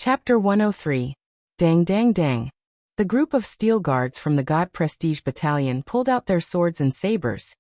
Chapter 103. Dang dang dang. The group of steel guards from the God Prestige Battalion pulled out their swords and sabers.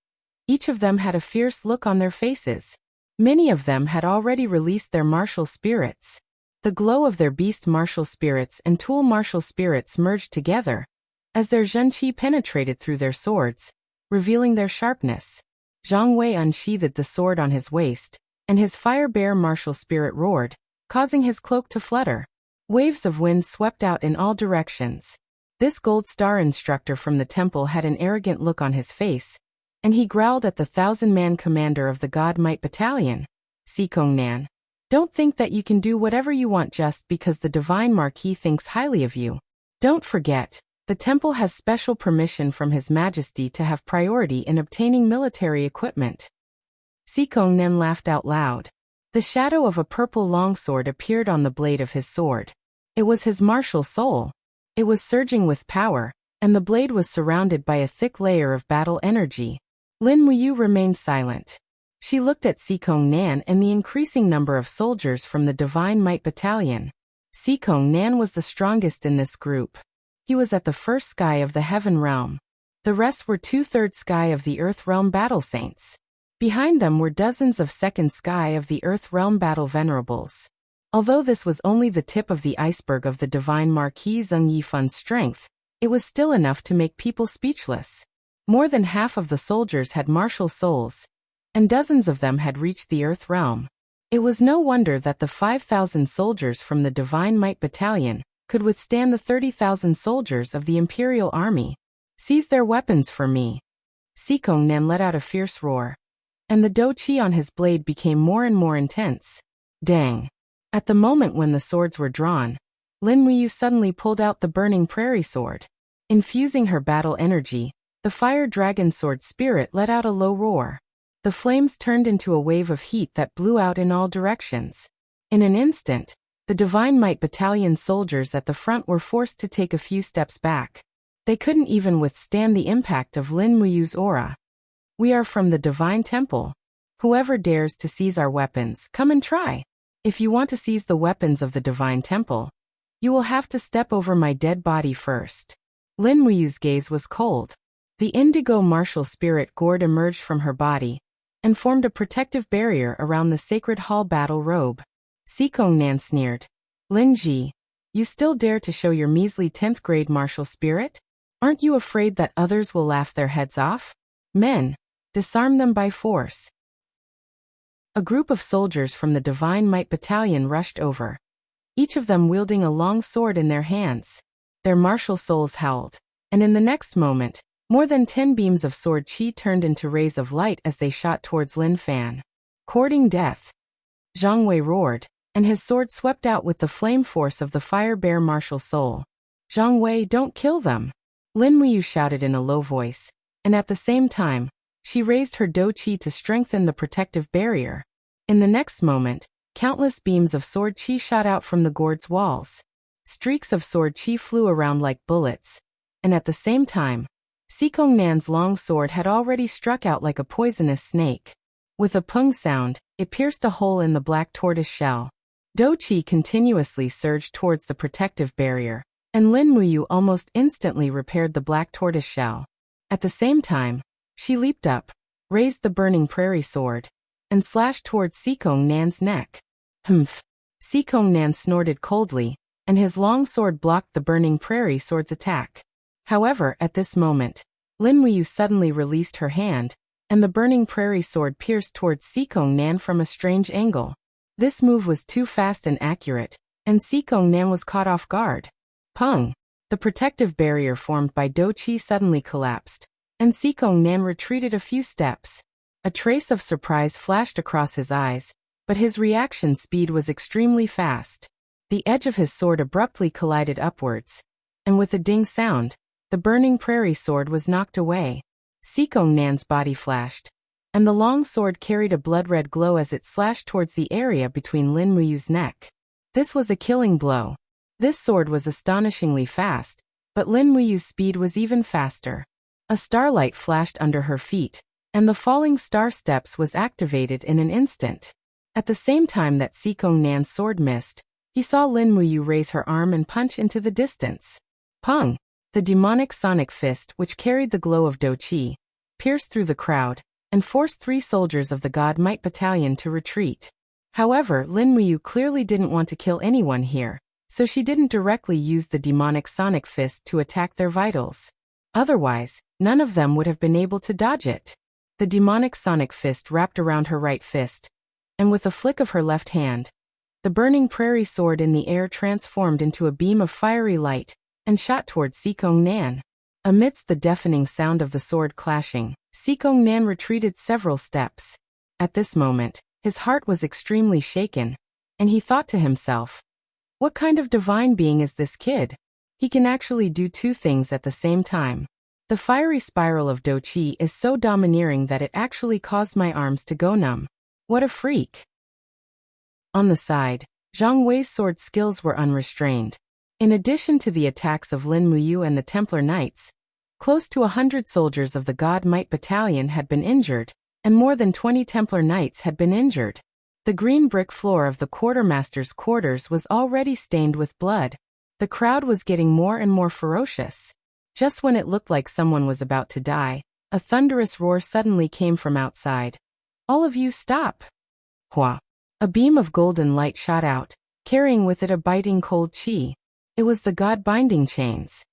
Each of them had a fierce look on their faces. Many of them had already released their martial spirits. The glow of their beast martial spirits and tool martial spirits merged together, as their zhenqi penetrated through their swords, revealing their sharpness. Zhang Wei unsheathed the sword on his waist, and his fire bear martial spirit roared, causing his cloak to flutter. Waves of wind swept out in all directions. This gold star instructor from the temple had an arrogant look on his face, and he growled at the 1,000-man commander of the God Might Battalion, Sikongnan. Don't think that you can do whatever you want just because the Divine Marquis thinks highly of you. Don't forget, the temple has special permission from His Majesty to have priority in obtaining military equipment. Sikongnan laughed out loud. The shadow of a purple longsword appeared on the blade of his sword. It was his martial soul. It was surging with power, and the blade was surrounded by a thick layer of battle energy. Lin Muyu remained silent. She looked at Sikongnan and the increasing number of soldiers from the Divine Might Battalion. Sikongnan was the strongest in this group. He was at the first sky of the Heaven Realm. The rest were 2/3 sky of the Earth Realm Battle Saints. Behind them were dozens of second sky of the Earth Realm Battle Venerables. Although this was only the tip of the iceberg of the Divine Marquis Zheng Yifun's strength, it was still enough to make people speechless. More than half of the soldiers had martial souls, and dozens of them had reached the Earth Realm. It was no wonder that the 5,000 soldiers from the Divine Might Battalion could withstand the 30,000 soldiers of the Imperial Army. Seize their weapons for me. Sikongnan let out a fierce roar, and the douqi on his blade became more and more intense. Dang! At the moment when the swords were drawn, Lin Muyu suddenly pulled out the burning prairie sword. Infusing her battle energy, the fire dragon sword spirit let out a low roar. The flames turned into a wave of heat that blew out in all directions. In an instant, the Divine Might Battalion soldiers at the front were forced to take a few steps back. They couldn't even withstand the impact of Lin Muyu's aura. We are from the Divine Temple. Whoever dares to seize our weapons, come and try. If you want to seize the weapons of the Divine Temple, you will have to step over my dead body first. Lin Muyu's gaze was cold. The indigo martial spirit gourd emerged from her body and formed a protective barrier around the Sacred Hall battle robe. Sikongnan sneered. Lin Ji, you still dare to show your measly 10th grade martial spirit? Aren't you afraid that others will laugh their heads off? Men, disarm them by force. A group of soldiers from the Divine Might Battalion rushed over, each of them wielding a long sword in their hands. Their martial souls howled, and in the next moment, more than 10 beams of sword chi turned into rays of light as they shot towards Lin Fan. Courting death. Zhang Wei roared, and his sword swept out with the flame force of the fire bear martial soul. Zhang Wei, don't kill them! Lin Muyu shouted in a low voice, and at the same time, she raised her douqi to strengthen the protective barrier. In the next moment, countless beams of sword chi shot out from the gourd's walls. Streaks of sword chi flew around like bullets, and at the same time, Sikongnan's long sword had already struck out like a poisonous snake. With a pung sound, it pierced a hole in the black tortoise shell. Douqi continuously surged towards the protective barrier, and Lin Muyu almost instantly repaired the black tortoise shell. At the same time, she leaped up, raised the burning prairie sword, and slashed towards Sikongnan's neck. Humph! Sikongnan snorted coldly, and his long sword blocked the burning prairie sword's attack. However, at this moment, Lin Muyu suddenly released her hand, and the burning prairie sword pierced towards Sikongnan from a strange angle. This move was too fast and accurate, and Sikongnan was caught off guard. Pung! The protective barrier formed by douqi suddenly collapsed, and Sikongnan retreated a few steps. A trace of surprise flashed across his eyes, but his reaction speed was extremely fast. The edge of his sword abruptly collided upwards, and with a ding sound, the burning prairie sword was knocked away. Sikongnan's body flashed, and the long sword carried a blood-red glow as it slashed towards the area between Lin Muyu's neck. This was a killing blow. This sword was astonishingly fast, but Lin Muyu's speed was even faster. A starlight flashed under her feet, and the falling star steps was activated in an instant. At the same time that Sikongnan's sword missed, He saw Lin Muyu raise her arm and punch into the distance. Pung! The demonic sonic fist, which carried the glow of Do Qi, pierced through the crowd and forced 3 soldiers of the God Might Battalion to retreat. However, Lin Muyu clearly didn't want to kill anyone here, so she didn't directly use the demonic sonic fist to attack their vitals. Otherwise, none of them would have been able to dodge it. The demonic sonic fist wrapped around her right fist, and with a flick of her left hand, the burning prairie sword in the air transformed into a beam of fiery light and shot toward Sikong Nan. Amidst the deafening sound of the sword clashing, Sikong Nan retreated several steps. At this moment, his heart was extremely shaken, and he thought to himself, what kind of divine being is this kid? He can actually do 2 things at the same time. The fiery spiral of Do Qi is so domineering that it actually caused my arms to go numb. What a freak! On the side, Zhang Wei's sword skills were unrestrained. In addition to the attacks of Lin Muyu and the Templar Knights, close to 100 soldiers of the God Might Battalion had been injured, and more than 20 Templar Knights had been injured. The green brick floor of the quartermaster's quarters was already stained with blood. The crowd was getting more and more ferocious. Just when it looked like someone was about to die, a thunderous roar suddenly came from outside. All of you stop! Hua! A beam of golden light shot out, carrying with it a biting cold qi. It was the God binding chains.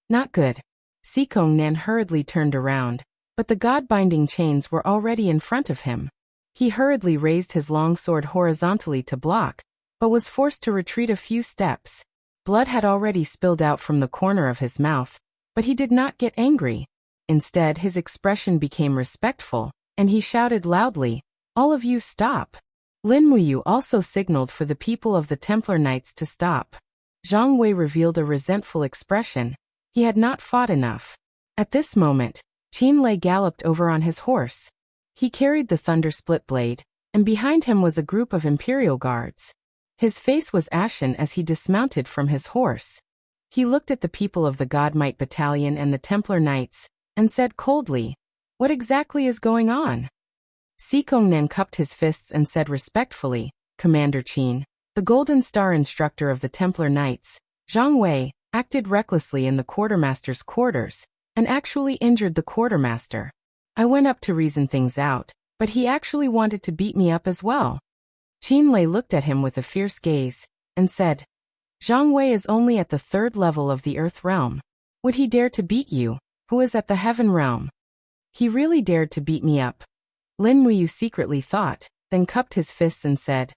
Not good. Sikong Nan hurriedly turned around, but the God binding chains were already in front of him. He hurriedly raised his long sword horizontally to block, but was forced to retreat a few steps. Blood had already spilled out from the corner of his mouth, but he did not get angry. Instead, his expression became respectful, and he shouted loudly, "All of you stop!" Lin Muyu also signaled for the people of the Templar Knights to stop. Zhang Wei revealed a resentful expression. He had not fought enough. At this moment, Qin Lei galloped over on his horse. He carried the thunder split blade, and behind him was a group of Imperial guards. His face was ashen as he dismounted from his horse. He looked at the people of the God Might Battalion and the Templar Knights, and said coldly, "What exactly is going on?" Sikong Nan cupped his fists and said respectfully, "Commander Qin, the Golden Star instructor of the Templar Knights, Zhang Wei, acted recklessly in the quartermaster's quarters, and actually injured the quartermaster. I went up to reason things out, but he actually wanted to beat me up as well." Qin Lei looked at him with a fierce gaze, and said, "Zhang Wei is only at the 3rd level of the Earth Realm. Would he dare to beat you, who is at the Heaven Realm?" He really dared to beat me up. Lin Muyu secretly thought, then cupped his fists and said,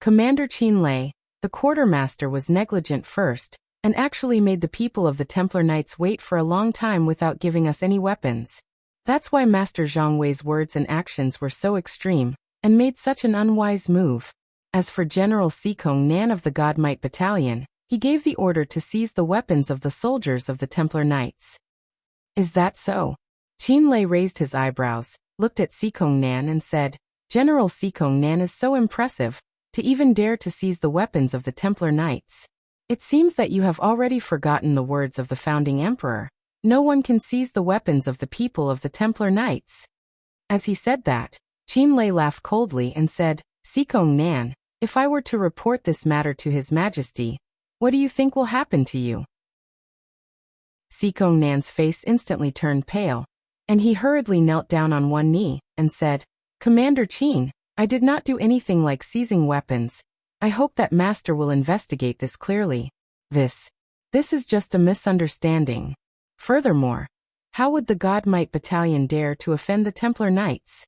"Commander Qin Lei, the quartermaster was negligent first, and actually made the people of the Templar Knights wait for a long time without giving us any weapons. That's why Master Zhang Wei's words and actions were so extreme, and made such an unwise move. As for General Sikong Nan of the God Might Battalion, he gave the order to seize the weapons of the soldiers of the Templar Knights." "Is that so?" Qin Lei raised his eyebrows, looked at Sikong Nan and said, "General Sikong Nan is so impressive, to even dare to seize the weapons of the Templar Knights. It seems that you have already forgotten the words of the founding emperor. No one can seize the weapons of the people of the Templar Knights." As he said that, Qin Lei laughed coldly and said, "Sikong Nan, if I were to report this matter to His Majesty, what do you think will happen to you?" Sikong Nan's face instantly turned pale, and he hurriedly knelt down on one knee, and said, "Commander Qin, I did not do anything like seizing weapons. I hope that Master will investigate this clearly. This is just a misunderstanding. Furthermore, how would the God Might Battalion dare to offend the Templar Knights?"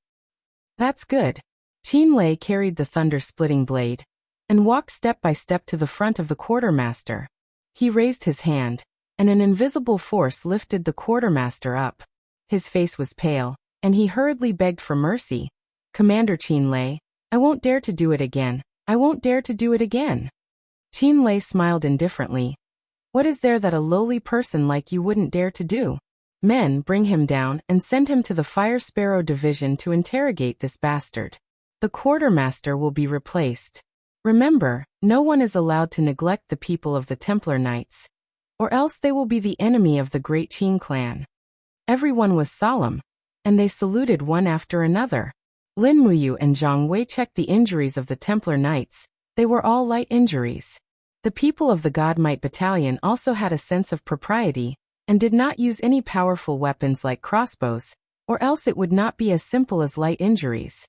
"That's good." Qin Lei carried the thunder-splitting blade, and walked step by step to the front of the quartermaster. He raised his hand, and an invisible force lifted the quartermaster up. His face was pale, and he hurriedly begged for mercy. "Commander Qin Lei, I won't dare to do it again. I won't dare to do it again." Qin Lei smiled indifferently. "What is there that a lowly person like you wouldn't dare to do? Men, bring him down and send him to the Fire Sparrow Division to interrogate this bastard. The quartermaster will be replaced. Remember, no one is allowed to neglect the people of the Templar Knights, or else they will be the enemy of the great Qin clan." Everyone was solemn, and they saluted one after another. Lin Muyu and Zhang Wei checked the injuries of the Templar Knights. They were all light injuries. The people of the God Might Battalion also had a sense of propriety, and did not use any powerful weapons like crossbows, or else it would not be as simple as light injuries.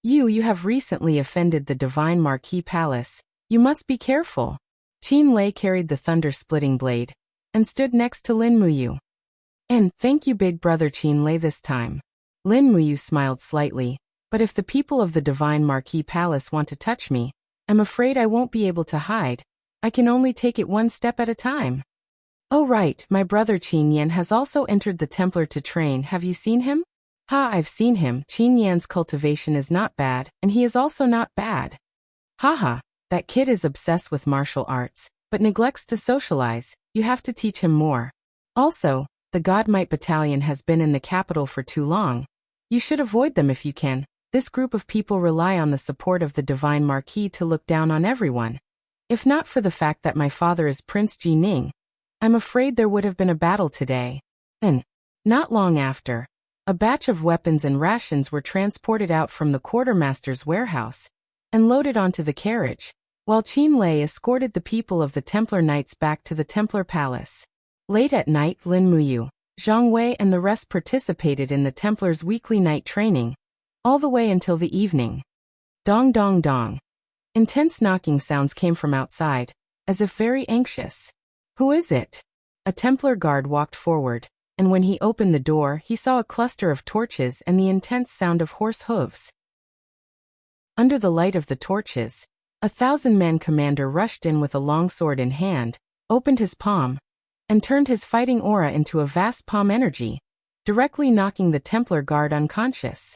You have recently offended the Divine Marquis Palace. You must be careful. Qin Lei carried the thunder-splitting blade, and stood next to Lin Muyu. And thank you, big brother Qin Lei this time. Lin Muyu smiled slightly, but if the people of the Divine Marquis Palace want to touch me, I'm afraid I won't be able to hide. I can only take it one step at a time. Oh right, my brother Qin Yan has also entered the Templar to train. Have you seen him? Ha, I've seen him. Qin Yan's cultivation is not bad, and he is also not bad. Haha, that kid is obsessed with martial arts, but neglects to socialize. You have to teach him more. Also, the God Might Battalion has been in the capital for too long. You should avoid them if you can. This group of people rely on the support of the Divine Marquis to look down on everyone. If not for the fact that my father is Prince Jining, I'm afraid there would have been a battle today. And, not long after, a batch of weapons and rations were transported out from the quartermaster's warehouse and loaded onto the carriage, while Qin Lei escorted the people of the Templar Knights back to the Templar Palace. Late at night, Lin Muyu, Zhang Wei and the rest participated in the Templars' weekly night training, all the way until the evening. Dong dong dong. Intense knocking sounds came from outside, as if very anxious. Who is it? A Templar guard walked forward, and when he opened the door, he saw a cluster of torches and the intense sound of horse hooves. Under the light of the torches, a 1,000-man commander rushed in with a longsword in hand, opened his palm, and turned his fighting aura into a vast palm energy, directly knocking the Templar guard unconscious.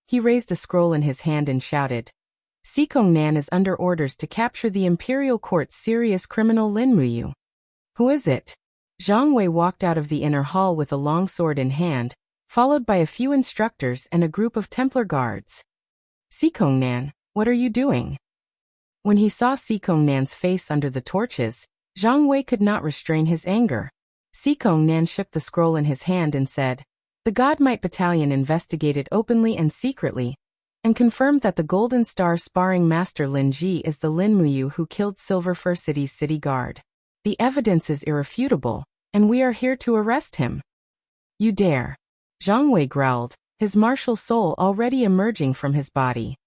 He raised a scroll in his hand and shouted, "Sikong Nan is under orders to capture the Imperial Court's serious criminal Lin Muyu." Who is it? Zhang Wei walked out of the inner hall with a longsword in hand, followed by a few instructors and a group of Templar guards. Sikong Nan, what are you doing? When he saw Sikong Nan's face under the torches, Zhang Wei could not restrain his anger. Sikong Nan shook the scroll in his hand and said, "The God Might Battalion investigated openly and secretly, and confirmed that the Golden Star sparring master Lin Ji is the Lin Muyu who killed Silver Fir City's city guard. The evidence is irrefutable, and we are here to arrest him." You dare? Zhang Wei growled, his martial soul already emerging from his body.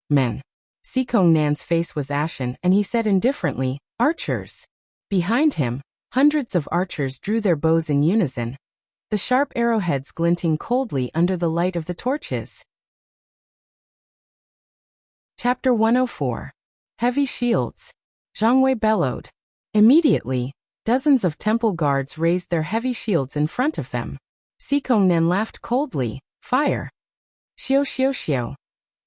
Men. Sikong Nan's face was ashen and he said indifferently, "Archers." Behind him, hundreds of archers drew their bows in unison, the sharp arrowheads glinting coldly under the light of the torches. Chapter 104. Heavy Shields. Zhang Wei bellowed. Immediately, dozens of temple guards raised their heavy shields in front of them. Sikong Nan laughed coldly. Fire. Xiao xiao xiao.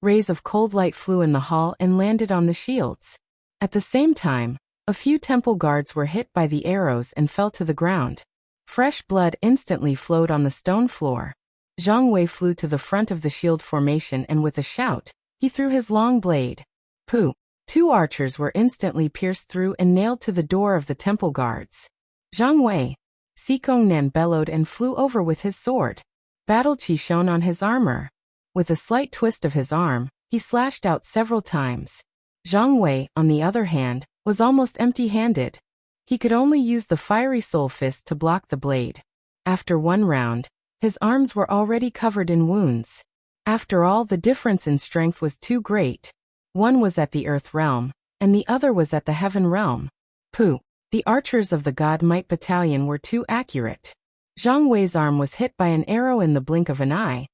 Rays of cold light flew in the hall and landed on the shields. At the same time, a few temple guards were hit by the arrows and fell to the ground. Fresh blood instantly flowed on the stone floor. Zhang Wei flew to the front of the shield formation and with a shout, he threw his long blade. Pooh! 2 archers were instantly pierced through and nailed to the door of the temple guards. Zhang Wei. Sikong Nan bellowed and flew over with his sword. Battle chi shone on his armor. With a slight twist of his arm, he slashed out several times. Zhang Wei, on the other hand, was almost empty-handed. He could only use the fiery soul fist to block the blade. After one round, his arms were already covered in wounds. After all, the difference in strength was too great. One was at the Earth Realm, and the other was at the Heaven Realm. Pooh! The archers of the God Might Battalion were too accurate. Zhang Wei's arm was hit by an arrow in the blink of an eye,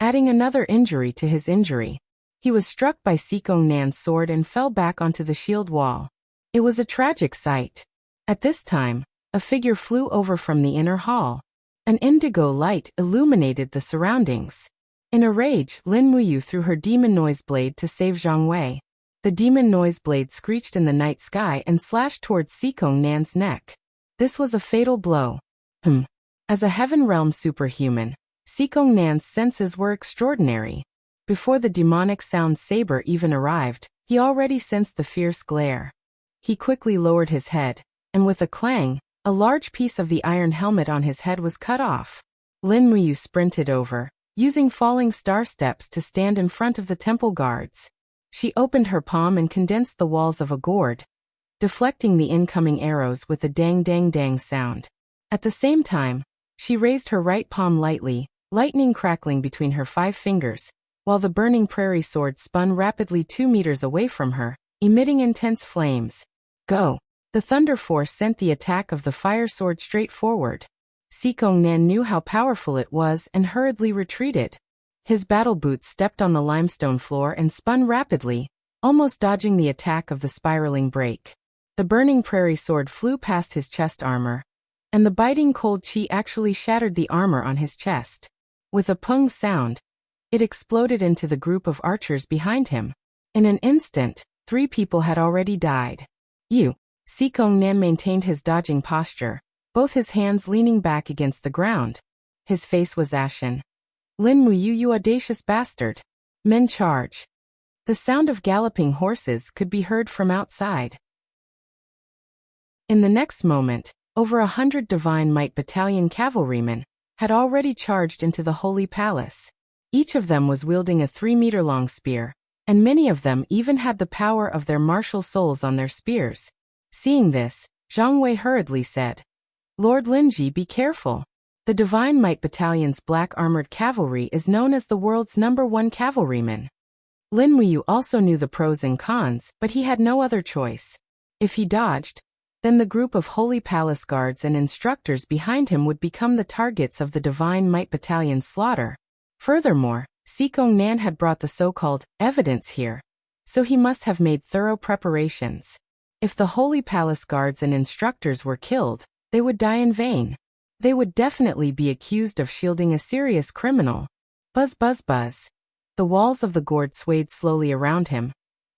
adding another injury to his injury. He was struck by Sikong Nan's sword and fell back onto the shield wall. It was a tragic sight. At this time, a figure flew over from the inner hall. An indigo light illuminated the surroundings. In a rage, Lin Muyu threw her demon noise blade to save Zhang Wei. The demon noise blade screeched in the night sky and slashed towards Sikong Nan's neck. This was a fatal blow. As a Heaven Realm superhuman, Sikong Nan's senses were extraordinary. Before the demonic sound saber even arrived, he already sensed the fierce glare. He quickly lowered his head, and with a clang, a large piece of the iron helmet on his head was cut off. Lin Muyu sprinted over, using falling star steps to stand in front of the temple guards. She opened her palm and condensed the walls of a gourd, deflecting the incoming arrows with a dang-dang-dang sound. At the same time, she raised her right palm lightly, lightning crackling between her 5 fingers, while the burning prairie sword spun rapidly 2 meters away from her, emitting intense flames. Go! The thunder force sent the attack of the fire sword straight forward. Sikong Nan knew how powerful it was and hurriedly retreated. His battle boots stepped on the limestone floor and spun rapidly, almost dodging the attack of the spiraling break. The burning prairie sword flew past his chest armor, and the biting cold chi actually shattered the armor on his chest. With a pung sound, it exploded into the group of archers behind him. In an instant, 3 people had already died. Sikong Nan maintained his dodging posture, both his hands leaning back against the ground. His face was ashen. Lin Muyu, you audacious bastard! Men charge! The sound of galloping horses could be heard from outside. In the next moment, over 100 Divine Might Battalion cavalrymen had already charged into the Holy Palace. Each of them was wielding a 3-meter-long spear, and many of them even had the power of their martial souls on their spears. Seeing this, Zhang Wei hurriedly said, Lord Linji, be careful. The Divine Might Battalion's black-armored cavalry is known as the world's #1 cavalryman. Lin Muyu also knew the pros and cons, but he had no other choice. If he dodged, then the group of Holy Palace guards and instructors behind him would become the targets of the Divine Might Battalion's slaughter. Furthermore, Sikong Nan had brought the so-called evidence here, so he must have made thorough preparations. If the Holy Palace guards and instructors were killed, they would die in vain. They would definitely be accused of shielding a serious criminal. Buzz buzz buzz. The walls of the gourd swayed slowly around him,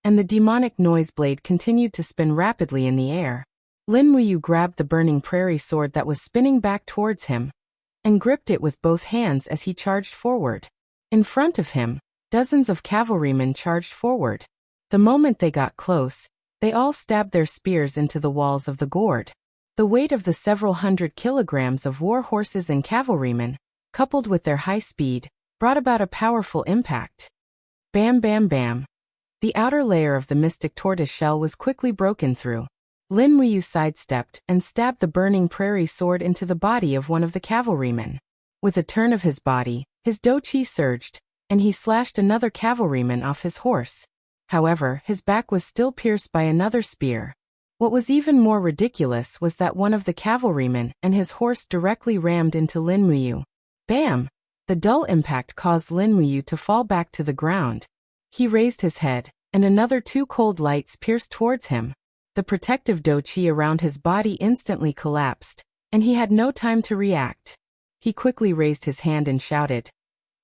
and the demonic noise blade continued to spin rapidly in the air. Lin Muyu grabbed the burning prairie sword that was spinning back towards him, and gripped it with both hands as he charged forward. In front of him, dozens of cavalrymen charged forward. The moment they got close, they all stabbed their spears into the walls of the gourd. The weight of the several hundred kilograms of war horses and cavalrymen, coupled with their high speed, brought about a powerful impact. Bam bam bam. The outer layer of the mystic tortoise shell was quickly broken through. Lin Muyu sidestepped and stabbed the burning prairie sword into the body of one of the cavalrymen. With a turn of his body, his do chi surged, and he slashed another cavalryman off his horse. However, his back was still pierced by another spear. What was even more ridiculous was that one of the cavalrymen and his horse directly rammed into Lin Muyu. Bam! The dull impact caused Lin Muyu to fall back to the ground. He raised his head, and another 2 cold lights pierced towards him. The protective do chi around his body instantly collapsed, and he had no time to react. He quickly raised his hand and shouted,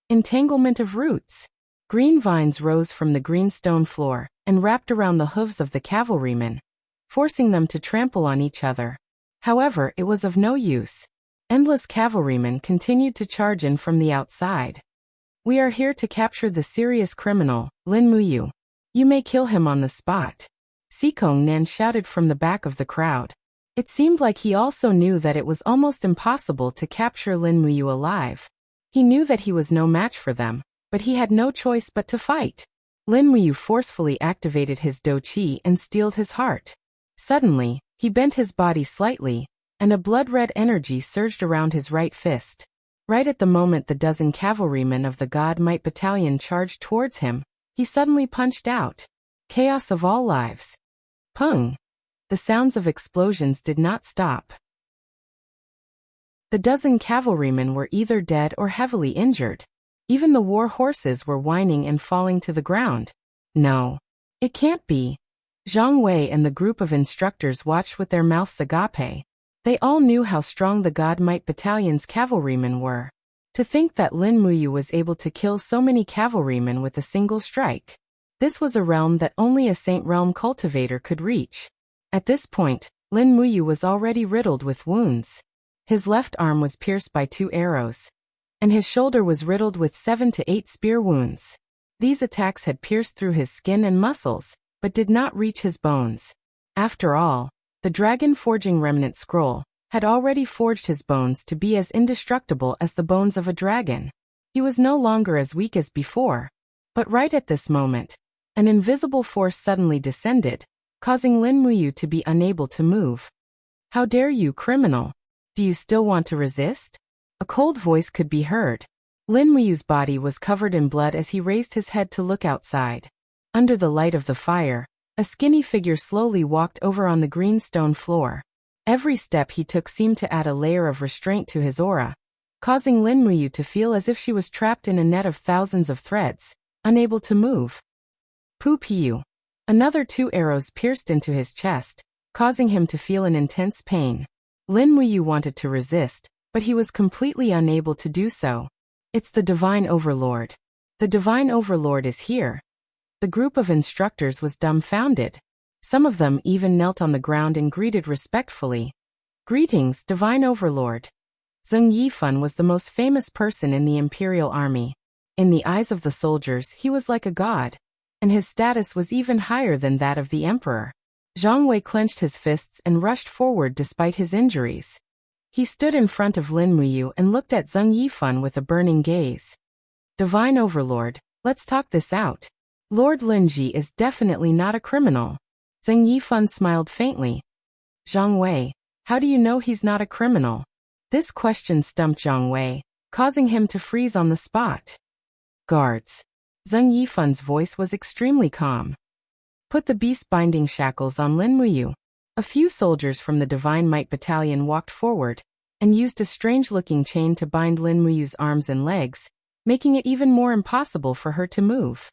Entanglement of roots! Green vines rose from the green stone floor and wrapped around the hooves of the cavalrymen, forcing them to trample on each other. However, it was of no use. Endless cavalrymen continued to charge in from the outside. We are here to capture the serious criminal, Lin Muyu. You may kill him on the spot. Sikong Nan shouted from the back of the crowd. It seemed like he also knew that it was almost impossible to capture Lin Muyu alive. He knew that he was no match for them, but he had no choice but to fight. Lin Muyu forcefully activated his do chi and steeled his heart. Suddenly, he bent his body slightly, and a blood-red energy surged around his right fist. Right at the moment the dozen cavalrymen of the God Might Battalion charged towards him, he suddenly punched out. Chaos of all lives. Pung! The sounds of explosions did not stop. The dozen cavalrymen were either dead or heavily injured. Even the war horses were whining and falling to the ground. No. It can't be. Zhang Wei and the group of instructors watched with their mouths agape. They all knew how strong the God Might Battalion's cavalrymen were. To think that Lin Muyu was able to kill so many cavalrymen with a single strike. This was a realm that only a Saint Realm cultivator could reach. At this point, Lin Muyu was already riddled with wounds. His left arm was pierced by 2 arrows, and his shoulder was riddled with 7 to 8 spear wounds. These attacks had pierced through his skin and muscles, but did not reach his bones. After all, the Dragon Forging Remnant Scroll had already forged his bones to be as indestructible as the bones of a dragon. He was no longer as weak as before. But right at this moment, an invisible force suddenly descended, causing Lin Muyu to be unable to move. "How dare you, criminal? Do you still want to resist?" A cold voice could be heard. Lin Muyu's body was covered in blood as he raised his head to look outside. Under the light of the fire, a skinny figure slowly walked over on the green stone floor. Every step he took seemed to add a layer of restraint to his aura, causing Lin Muyu to feel as if she was trapped in a net of thousands of threads, unable to move. Pu Piu. Another 2 arrows pierced into his chest, causing him to feel an intense pain. Lin Muyu wanted to resist, but he was completely unable to do so. "It's the Divine Overlord. The Divine Overlord is here." The group of instructors was dumbfounded. Some of them even knelt on the ground and greeted respectfully. "Greetings, Divine Overlord." Zheng Yifan was the most famous person in the Imperial Army. In the eyes of the soldiers, he was like a god, and his status was even higher than that of the emperor. Zhang Wei clenched his fists and rushed forward despite his injuries. He stood in front of Lin Muyu and looked at Zheng Yifan with a burning gaze. "Divine Overlord, let's talk this out. Lord Linji is definitely not a criminal." Zheng Yifan smiled faintly. "Zhang Wei, how do you know he's not a criminal?" This question stumped Zhang Wei, causing him to freeze on the spot. "Guards." Zheng Yifan's voice was extremely calm. "Put the beast-binding shackles on Lin Muyu." A few soldiers from the Divine Might Battalion walked forward and used a strange-looking chain to bind Lin Muyu's arms and legs, making it even more impossible for her to move.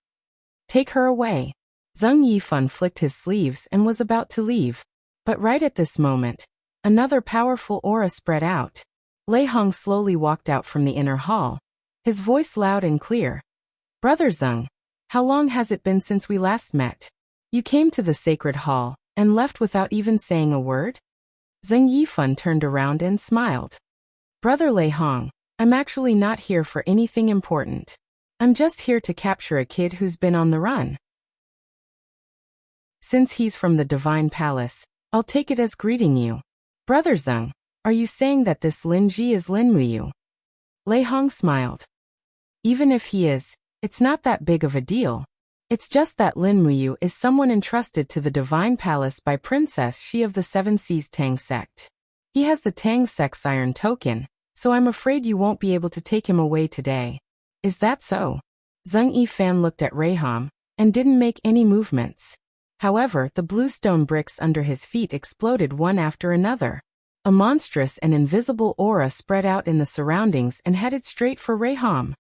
"Take her away." Zheng Yifan flicked his sleeves and was about to leave. But right at this moment, another powerful aura spread out. Lei Hong slowly walked out from the inner hall, his voice loud and clear. "Brother Zheng, how long has it been since we last met? You came to the sacred hall and left without even saying a word?" Zheng Yifan turned around and smiled. "Brother Lei Hong, I'm actually not here for anything important. I'm just here to capture a kid who's been on the run. Since he's from the Divine Palace, I'll take it as greeting you." "Brother Zheng, are you saying that this Lin Ji is Lin Muyu?" Lei Hong smiled. "Even if he is, it's not that big of a deal. It's just that Lin Muyu is someone entrusted to the Divine Palace by Princess Shi of the Seven Seas Tang sect. He has the Tang sect's iron token, so I'm afraid you won't be able to take him away today." "Is that so?" Zheng Yifan looked at Reiham and didn't make any movements. However, the blue stone bricks under his feet exploded one after another. A monstrous and invisible aura spread out in the surroundings and headed straight for Reiham.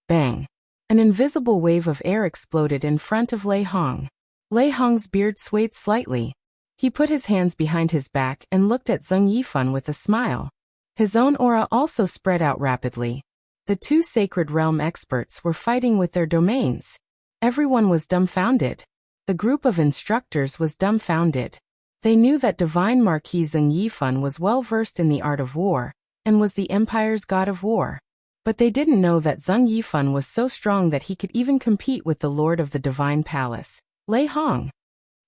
Bang! An invisible wave of air exploded in front of Lei Hong. Lei Hong's beard swayed slightly. He put his hands behind his back and looked at Zheng Yifan with a smile. His own aura also spread out rapidly. The 2 Sacred Realm experts were fighting with their domains. Everyone was dumbfounded. The group of instructors was dumbfounded. They knew that Divine Marquis Zheng Yifan was well versed in the art of war, and was the Empire's god of war. But they didn't know that Zheng Yifan was so strong that he could even compete with the Lord of the Divine Palace, Lei Hong.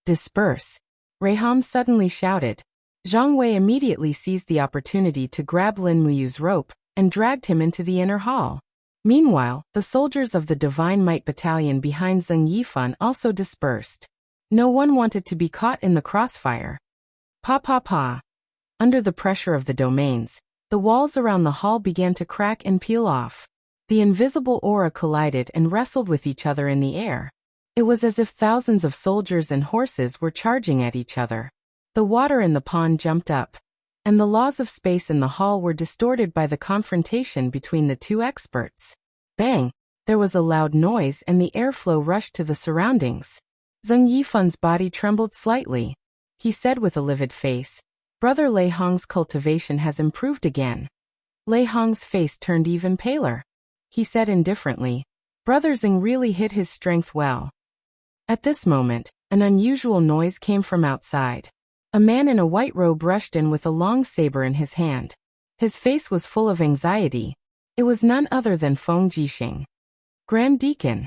"Disperse!" Reiham suddenly shouted. Zhang Wei immediately seized the opportunity to grab Lin Muyu's rope and dragged him into the inner hall. Meanwhile, the soldiers of the Divine Might Battalion behind Zheng Yifan also dispersed. No one wanted to be caught in the crossfire. Pa pa pa. Under the pressure of the domains, the walls around the hall began to crack and peel off. The invisible aura collided and wrestled with each other in the air. It was as if thousands of soldiers and horses were charging at each other. The water in the pond jumped up, and the laws of space in the hall were distorted by the confrontation between the 2 experts. Bang! There was a loud noise and the airflow rushed to the surroundings. Zheng Yifan's body trembled slightly. He said with a livid face, "Brother Lei Hong's cultivation has improved again." Lei Hong's face turned even paler. He said indifferently, "Brother Zheng really hid his strength well." At this moment, an unusual noise came from outside. A man in a white robe rushed in with a long saber in his hand. His face was full of anxiety. It was none other than Feng Jixing, Grand Deacon.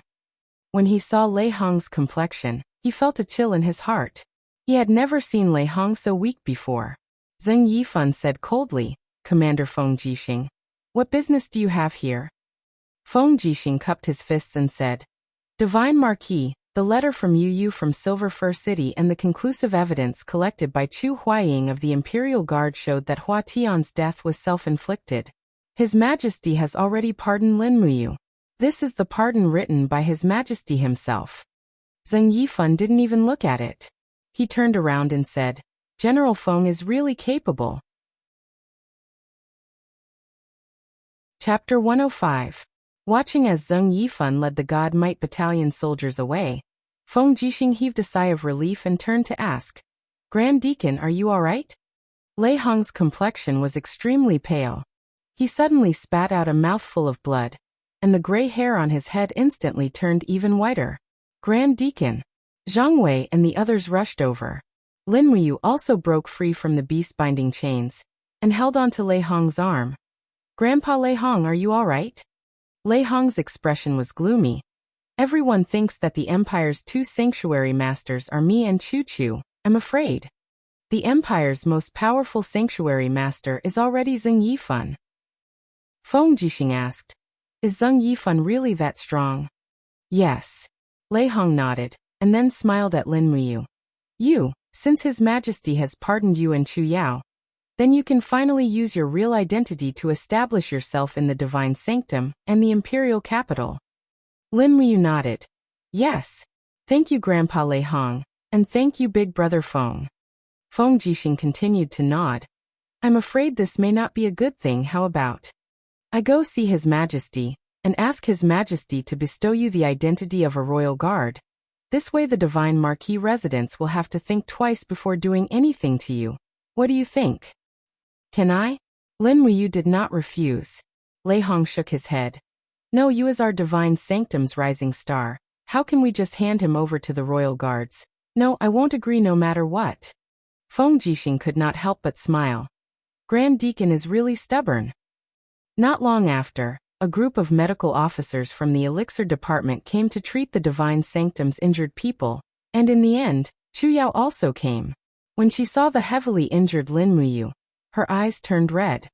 When he saw Lei Hong's complexion, he felt a chill in his heart. He had never seen Lei Hong so weak before. Zheng Yifan said coldly, "Commander Feng Jixing, what business do you have here?" Feng Jixing cupped his fists and said, "Divine Marquis, the letter from Yu from Silver Fir City and the conclusive evidence collected by Chu Huaying of the Imperial Guard showed that Hua Tian's death was self-inflicted. His Majesty has already pardoned Lin Muyu. This is the pardon written by His Majesty himself. Zheng Yifan didn't even look at it. He turned around and said, General Feng is really capable. Chapter 105. Watching as Zheng Yifan led the God Might Battalion soldiers away, Feng Jixing heaved a sigh of relief and turned to ask, Grand Deacon, are you all right? Lei Hong's complexion was extremely pale. He suddenly spat out a mouthful of blood, and the gray hair on his head instantly turned even whiter. Grand Deacon. Zhang Wei and the others rushed over. Lin Muyu also broke free from the beast-binding chains and held on to Lei Hong's arm. Grandpa Lei Hong, are you all right? Lei Hong's expression was gloomy. Everyone thinks that the Empire's two sanctuary masters are me and Chu Chu, I'm afraid. The Empire's most powerful sanctuary master is already Zheng Yifan. Feng Jixing asked, Is Zheng Yifan really that strong? Yes. Lei Hong nodded, and then smiled at Lin Muyu. Since His Majesty has pardoned you and Chu Yao, then you can finally use your real identity to establish yourself in the Divine Sanctum and the Imperial Capital. Lin Muyu nodded. Yes. Thank you, Grandpa Lei Hong, and thank you, Big Brother Feng. Feng Jixing continued to nod. I'm afraid this may not be a good thing. How about I go see His Majesty and ask His Majesty to bestow you the identity of a royal guard. This way the Divine Marquis residents will have to think twice before doing anything to you. What do you think? Can I? Lin Muyu did not refuse. Lei Hong shook his head. No, you as our Divine Sanctum's rising star. How can we just hand him over to the royal guards? No, I won't agree no matter what. Feng Jixing could not help but smile. Grand Deacon is really stubborn. Not long after, a group of medical officers from the Elixir Department came to treat the Divine Sanctum's injured people, and in the end, Chu Yao also came. When she saw the heavily injured Lin Muyu, her eyes turned red.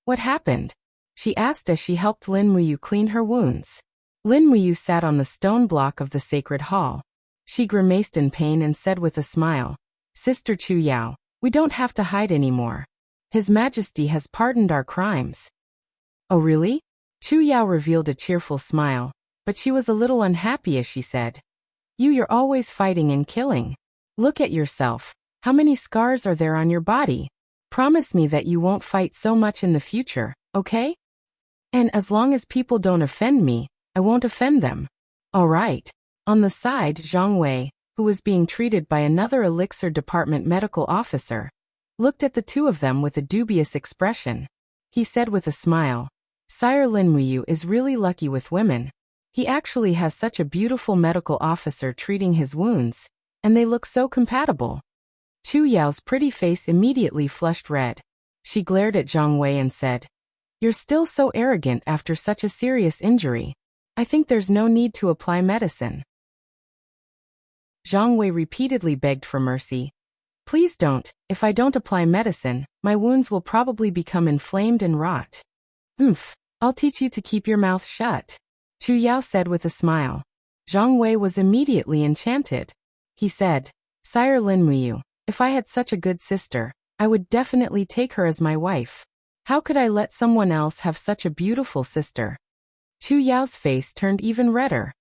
What happened? She asked as she helped Lin Muyu clean her wounds. Lin Muyu sat on the stone block of the sacred hall. She grimaced in pain and said with a smile, Sister Chu Yao, we don't have to hide anymore. His Majesty has pardoned our crimes. Oh really? Chu Yao revealed a cheerful smile, but she was a little unhappy as she said, You're always fighting and killing. Look at yourself. How many scars are there on your body? Promise me that you won't fight so much in the future, okay? And as long as people don't offend me, I won't offend them. All right. On the side, Zhang Wei, who was being treated by another Elixir Department medical officer, looked at the two of them with a dubious expression. He said with a smile, Sire Lin Muyu is really lucky with women. He actually has such a beautiful medical officer treating his wounds, and they look so compatible. Chu Yao's pretty face immediately flushed red. She glared at Zhang Wei and said, You're still so arrogant after such a serious injury. I think there's no need to apply medicine. Zhang Wei repeatedly begged for mercy. Please don't. If I don't apply medicine, my wounds will probably become inflamed and rot. I'll teach you to keep your mouth shut, Chu Yao said with a smile. Zhang Wei was immediately enchanted. He said, Sire Lin Muyu, if I had such a good sister, I would definitely take her as my wife. How could I let someone else have such a beautiful sister? Chu Yao's face turned even redder.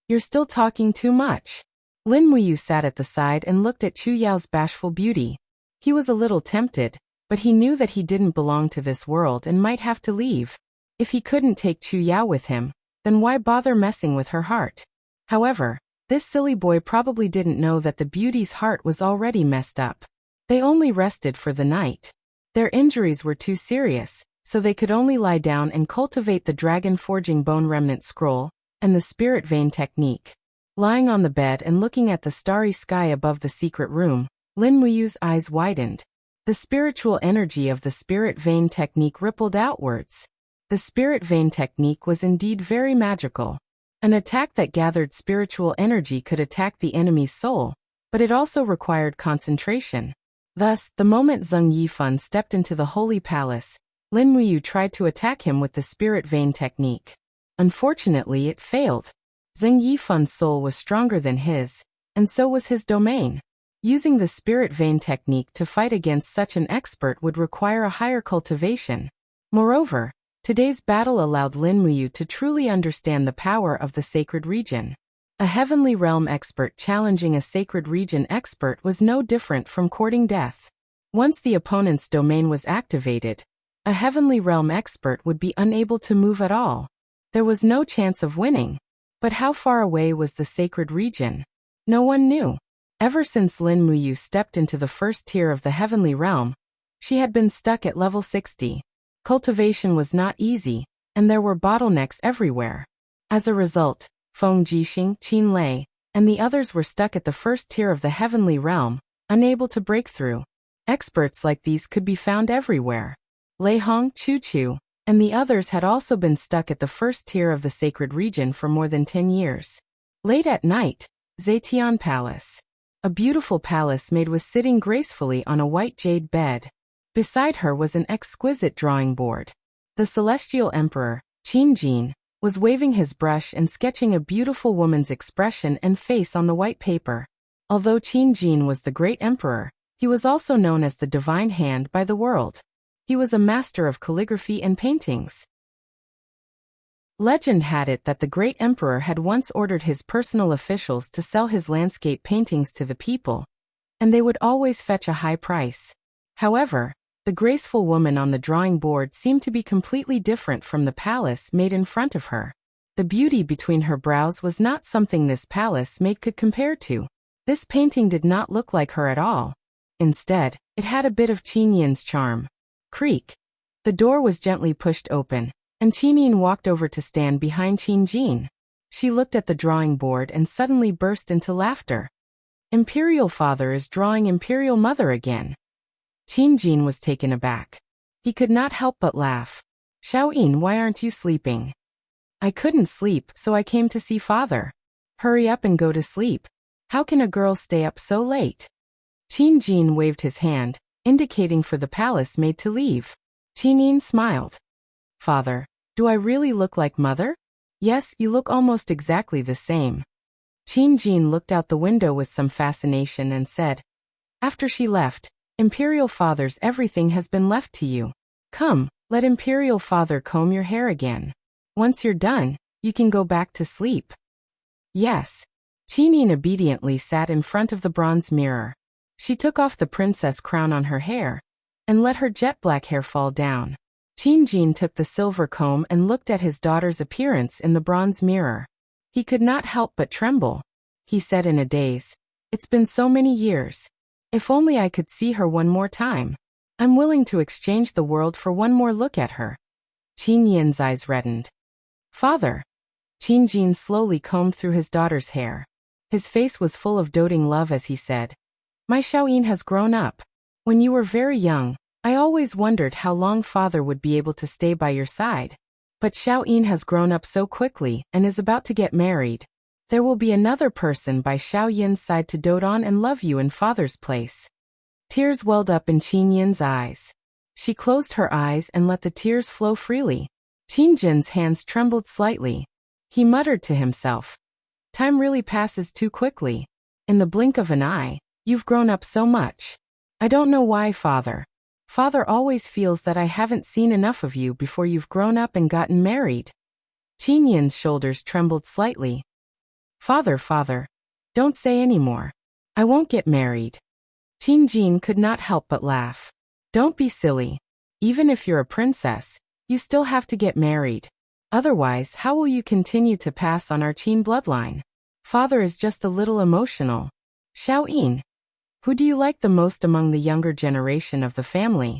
You're still talking too much. Lin Muyu sat at the side and looked at Chu Yao's bashful beauty. He was a little tempted, but he knew that he didn't belong to this world and might have to leave. If he couldn't take Chu Yao with him, then why bother messing with her heart? However, this silly boy probably didn't know that the beauty's heart was already messed up. They only rested for the night. Their injuries were too serious, so they could only lie down and cultivate the dragon forging bone remnant scroll and the spirit vein technique. Lying on the bed and looking at the starry sky above the secret room, Lin Muyu's eyes widened. The spiritual energy of the spirit vein technique rippled outwards. The spirit vein technique was indeed very magical. An attack that gathered spiritual energy could attack the enemy's soul, but it also required concentration. Thus, the moment Zheng Yifan stepped into the holy palace, Lin Muyu tried to attack him with the spirit vein technique. Unfortunately, it failed. Zheng Yifan's soul was stronger than his, and so was his domain. Using the spirit vein technique to fight against such an expert would require a higher cultivation. Moreover, today's battle allowed Lin Muyu to truly understand the power of the sacred region. A heavenly realm expert challenging a sacred region expert was no different from courting death. Once the opponent's domain was activated, a heavenly realm expert would be unable to move at all. There was no chance of winning. But how far away was the sacred region? No one knew. Ever since Lin Muyu stepped into the first tier of the heavenly realm, she had been stuck at level 60. Cultivation was not easy, and there were bottlenecks everywhere. As a result, Feng Jixing, Qin Lei, and the others were stuck at the first tier of the heavenly realm, unable to break through. Experts like these could be found everywhere. Lei Hong, Chu Chu, and the others had also been stuck at the first tier of the sacred region for more than 10 years. Late at night, Zetian Palace. A beautiful palace maid was sitting gracefully on a white jade bed. Beside her was an exquisite drawing board. The celestial emperor, Qin Jin, was waving his brush and sketching a beautiful woman's expression and face on the white paper. Although Qin Jin was the great emperor, he was also known as the divine hand by the world. He was a master of calligraphy and paintings. Legend had it that the great emperor had once ordered his personal officials to sell his landscape paintings to the people, and they would always fetch a high price. However, the graceful woman on the drawing board seemed to be completely different from the palace maid in front of her. The beauty between her brows was not something this palace maid could compare to. This painting did not look like her at all. Instead, it had a bit of Qin Yin's charm. Creak. The door was gently pushed open, and Qin Yin walked over to stand behind Qin Jin. She looked at the drawing board and suddenly burst into laughter. Imperial father is drawing Imperial mother again. Qin Jin was taken aback. He could not help but laugh. Xiaoyin, why aren't you sleeping? I couldn't sleep, so I came to see father. Hurry up and go to sleep. How can a girl stay up so late? Qin Jin waved his hand, indicating for the palace maid to leave. Qin Yin smiled. Father, do I really look like mother? Yes, you look almost exactly the same. Qin Jin looked out the window with some fascination and said, after she left, Imperial father's everything has been left to you. Come, let Imperial father comb your hair again. Once you're done, you can go back to sleep. Yes. Qin Yin obediently sat in front of the bronze mirror. She took off the princess crown on her hair, and let her jet black hair fall down. Qin Jin took the silver comb and looked at his daughter's appearance in the bronze mirror. He could not help but tremble. He said in a daze, it's been so many years. If only I could see her one more time. I'm willing to exchange the world for one more look at her. Qin Yin's eyes reddened. Father. Qin Jin slowly combed through his daughter's hair. His face was full of doting love as he said, my Xiaoyin has grown up. When you were very young, I always wondered how long father would be able to stay by your side. But Xiaoyin has grown up so quickly and is about to get married. There will be another person by Xiaoyin's side to dote on and love you in father's place. Tears welled up in Qin Yin's eyes. She closed her eyes and let the tears flow freely. Qin Jin's hands trembled slightly. He muttered to himself, time really passes too quickly. In the blink of an eye, you've grown up so much. I don't know why, father. Father always feels that I haven't seen enough of you before you've grown up and gotten married. Qin Yin's shoulders trembled slightly. Father, don't say any more. I won't get married. Qin Jin could not help but laugh. Don't be silly. Even if you're a princess, you still have to get married. Otherwise, how will you continue to pass on our Qin bloodline? Father is just a little emotional. Xiaoyin. Who do you like the most among the younger generation of the family?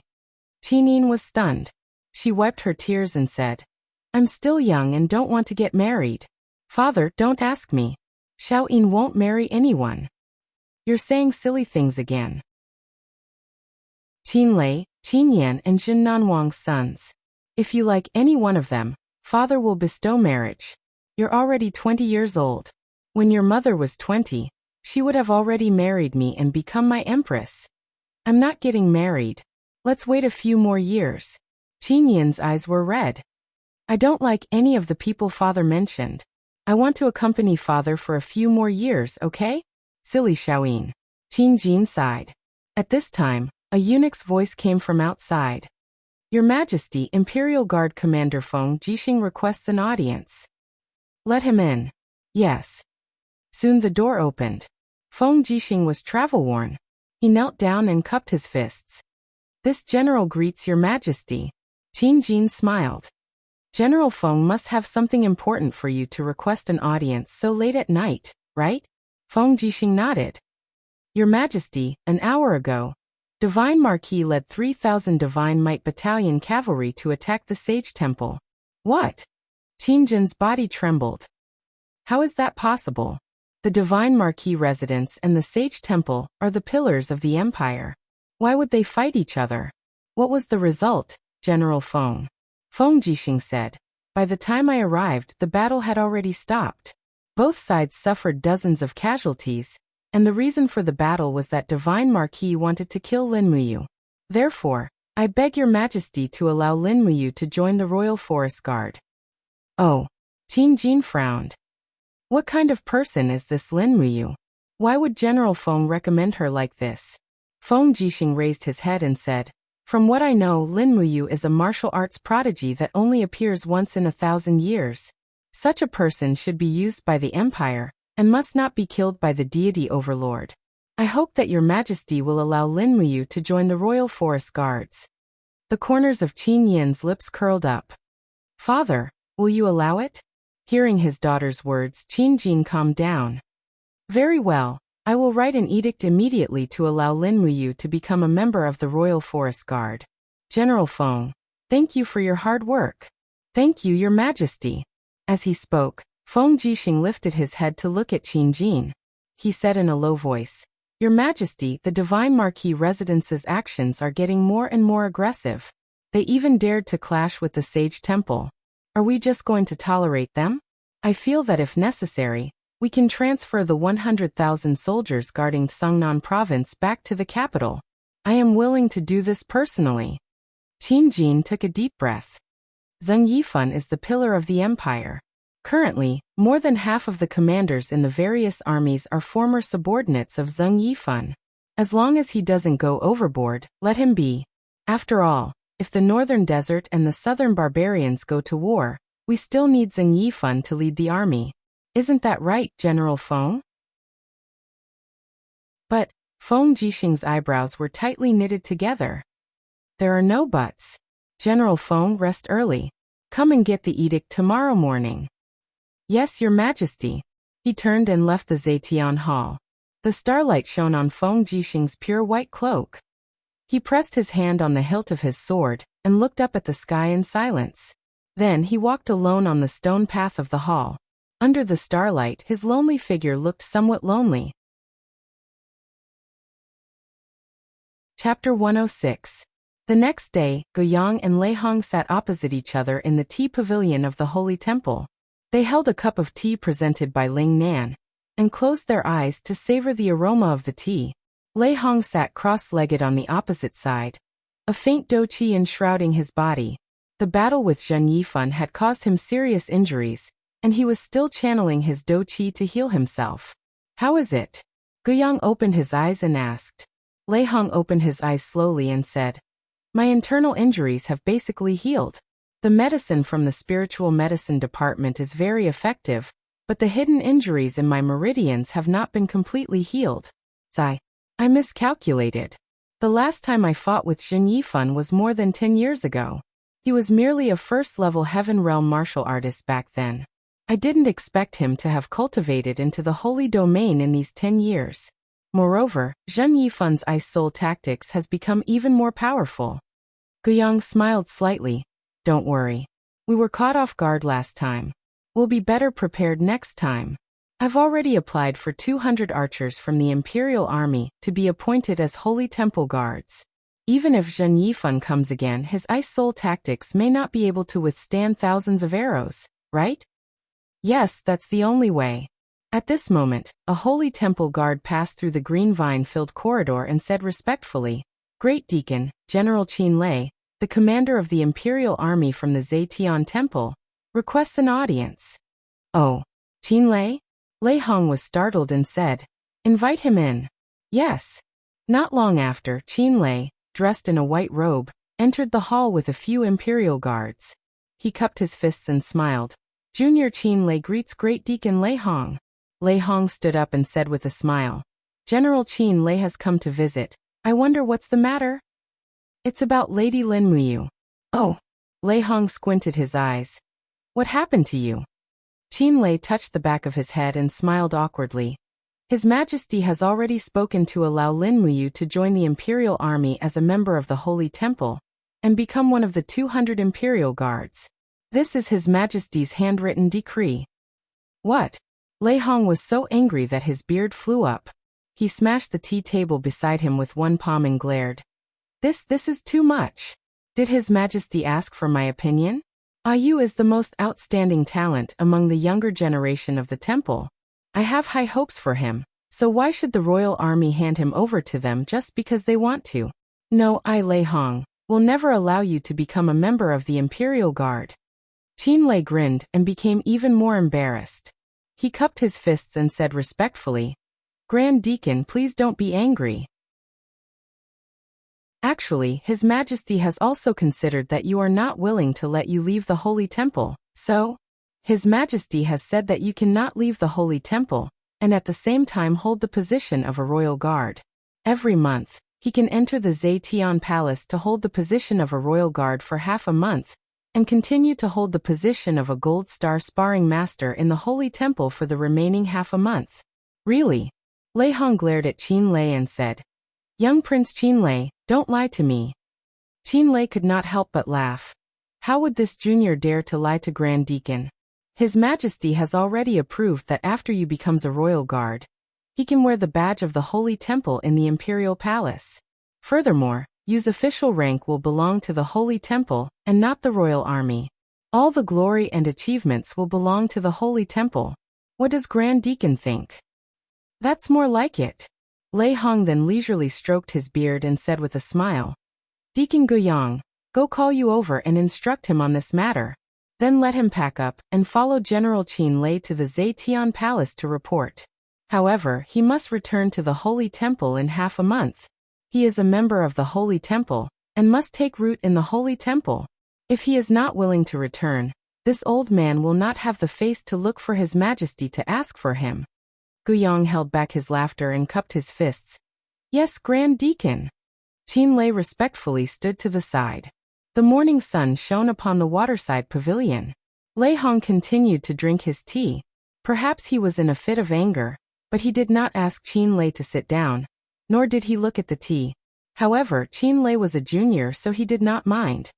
Qin Yin was stunned. She wiped her tears and said, I'm still young and don't want to get married. Father, don't ask me. Xiaoyin won't marry anyone. You're saying silly things again. Qin Lei, Qin Yan and Jin Nanwang's sons. If you like any one of them, father will bestow marriage. You're already 20 years old. When your mother was 20, she would have already married me and become my empress. I'm not getting married. Let's wait a few more years. Qin Yin's eyes were red. I don't like any of the people father mentioned. I want to accompany father for a few more years, okay? Silly Xiaoyin. Qin Jin sighed. At this time, a eunuch's voice came from outside. Your Majesty, Imperial Guard Commander Feng Jixing requests an audience. Let him in. Yes. Soon the door opened. Feng Jixing was travel-worn. He knelt down and cupped his fists. This general greets your Majesty. Qin Jin smiled. General Feng must have something important for you to request an audience so late at night, right? Feng Jixing nodded. Your Majesty, an hour ago, Divine Marquis led 3,000 Divine Might Battalion cavalry to attack the Sage Temple. What? Qin Jin's body trembled. How is that possible? The Divine Marquis residence and the Sage Temple are the pillars of the Empire. Why would they fight each other? What was the result, General Feng? Feng Jixing said. By the time I arrived, the battle had already stopped. Both sides suffered dozens of casualties, and the reason for the battle was that Divine Marquis wanted to kill Lin Muyu. Therefore, I beg your Majesty to allow Lin Muyu to join the Royal Forest Guard. Oh, Qin Jin frowned. What kind of person is this Lin Muyu? Why would General Feng recommend her like this? Feng Jixing raised his head and said, From what I know, Lin Muyu is a martial arts prodigy that only appears once in 1,000 years. Such a person should be used by the Empire, and must not be killed by the deity overlord. I hope that your Majesty will allow Lin Muyu to join the Royal Forest Guards. The corners of Qin Yin's lips curled up. Father, will you allow it? Hearing his daughter's words, Qin Jin calmed down. Very well, I will write an edict immediately to allow Lin Muyu to become a member of the Royal Forest Guard. General Feng, thank you for your hard work. Thank you, your Majesty. As he spoke, Feng Jixing lifted his head to look at Qin Jin. He said in a low voice, Your Majesty, the Divine Marquis residence's actions are getting more and more aggressive. They even dared to clash with the Sage Temple. Are we just going to tolerate them? I feel that if necessary, we can transfer the 100,000 soldiers guarding Sangnan province back to the capital. I am willing to do this personally. Qin Jin took a deep breath. Zheng Yifan is the pillar of the Empire. Currently, more than half of the commanders in the various armies are former subordinates of Zheng Yifan. As long as he doesn't go overboard, let him be. After all, if the northern desert and the southern barbarians go to war, we still need Zheng Yifan to lead the army. Isn't that right, General Feng? But Feng Jixing's eyebrows were tightly knitted together. There are no buts. General Feng, rest early. Come and get the edict tomorrow morning. Yes, your Majesty. He turned and left the Zetian Hall. The starlight shone on Feng Jixing's pure white cloak. He pressed his hand on the hilt of his sword and looked up at the sky in silence. Then he walked alone on the stone path of the hall. Under the starlight, his lonely figure looked somewhat lonely. Chapter 106. The next day, Guiyang and Lei Hong sat opposite each other in the tea pavilion of the Holy Temple. They held a cup of tea presented by Ling Nan, and closed their eyes to savor the aroma of the tea. Lei Hong sat cross-legged on the opposite side, a faint doqi enshrouding his body. The battle with Zheng Yifan had caused him serious injuries, and he was still channeling his doqi to heal himself. How is it? Guiyang opened his eyes and asked. Lei Hong opened his eyes slowly and said, My internal injuries have basically healed. The medicine from the spiritual medicine department is very effective, but the hidden injuries in my meridians have not been completely healed. I miscalculated. The last time I fought with Zheng Yifan was more than 10 years ago. He was merely a first-level Heaven Realm martial artist back then. I didn't expect him to have cultivated into the holy domain in these 10 years. Moreover, Zheng Yifan's Ice Soul tactics has become even more powerful. Guiyang smiled slightly. Don't worry. We were caught off guard last time. We'll be better prepared next time. I've already applied for 200 archers from the Imperial Army to be appointed as Holy Temple guards. Even if Zheng Yifan comes again, his Ice Soul tactics may not be able to withstand thousands of arrows, right? Yes, that's the only way. At this moment, a Holy Temple guard passed through the green vine-filled corridor and said respectfully, Great Deacon, General Qin Lei, the commander of the Imperial Army from the Zetian Temple, requests an audience. Oh, Qin Lei? Lei Hong was startled and said, "Invite him in." Yes. Not long after, Qin Lei, dressed in a white robe, entered the hall with a few imperial guards. He cupped his fists and smiled. Junior Qin Lei greets Great Deacon Lei Hong. Lei Hong stood up and said with a smile, "General Qin Lei has come to visit. I wonder what's the matter?" "It's about Lady Lin Muyu." "Oh." Lei Hong squinted his eyes. "What happened to you?" Qin Lei touched the back of his head and smiled awkwardly. His Majesty has already spoken to allow Lin Muyu to join the Imperial Army as a member of the Holy Temple and become one of the 200 Imperial Guards. This is His Majesty's handwritten decree. What? Lei Hong was so angry that his beard flew up. He smashed the tea table beside him with one palm and glared. This is too much. Did His Majesty ask for my opinion? Yu is the most outstanding talent among the younger generation of the temple. I have high hopes for him, so why should the royal army hand him over to them just because they want to? No, Lei Hong, will never allow you to become a member of the Imperial Guard. Qin Lei grinned and became even more embarrassed. He cupped his fists and said respectfully, "Grand Deacon, please don't be angry. Actually, His Majesty has also considered that you are not willing to let you leave the Holy Temple, so His Majesty has said that you cannot leave the Holy Temple, and at the same time hold the position of a royal guard. Every month, he can enter the Zetian Palace to hold the position of a royal guard for half a month, and continue to hold the position of a gold star sparring master in the Holy Temple for the remaining half a month." "Really?" Lei Hong glared at Qin Lei and said, "Young Prince Qin Lei, don't lie to me." Qin Lei could not help but laugh. How would this junior dare to lie to Grand Deacon? His Majesty has already approved that after you becomes a royal guard, he can wear the badge of the Holy Temple in the Imperial Palace. Furthermore, Yu's official rank will belong to the Holy Temple and not the royal army. All the glory and achievements will belong to the Holy Temple. What does Grand Deacon think? That's more like it. Lei Hong then leisurely stroked his beard and said with a smile, "Deacon Guiyang, go call you over and instruct him on this matter. Then let him pack up and follow General Qin Lei to the Zetian Palace to report. However, he must return to the Holy Temple in half a month. He is a member of the Holy Temple and must take root in the Holy Temple. If he is not willing to return, this old man will not have the face to look for His Majesty to ask for him." Guiyang held back his laughter and cupped his fists. "Yes, Grand Deacon." Qin Lei respectfully stood to the side. The morning sun shone upon the waterside pavilion. Lei Hong continued to drink his tea. Perhaps he was in a fit of anger, but he did not ask Qin Lei to sit down, nor did he look at the tea. However, Qin Lei was a junior, so he did not mind.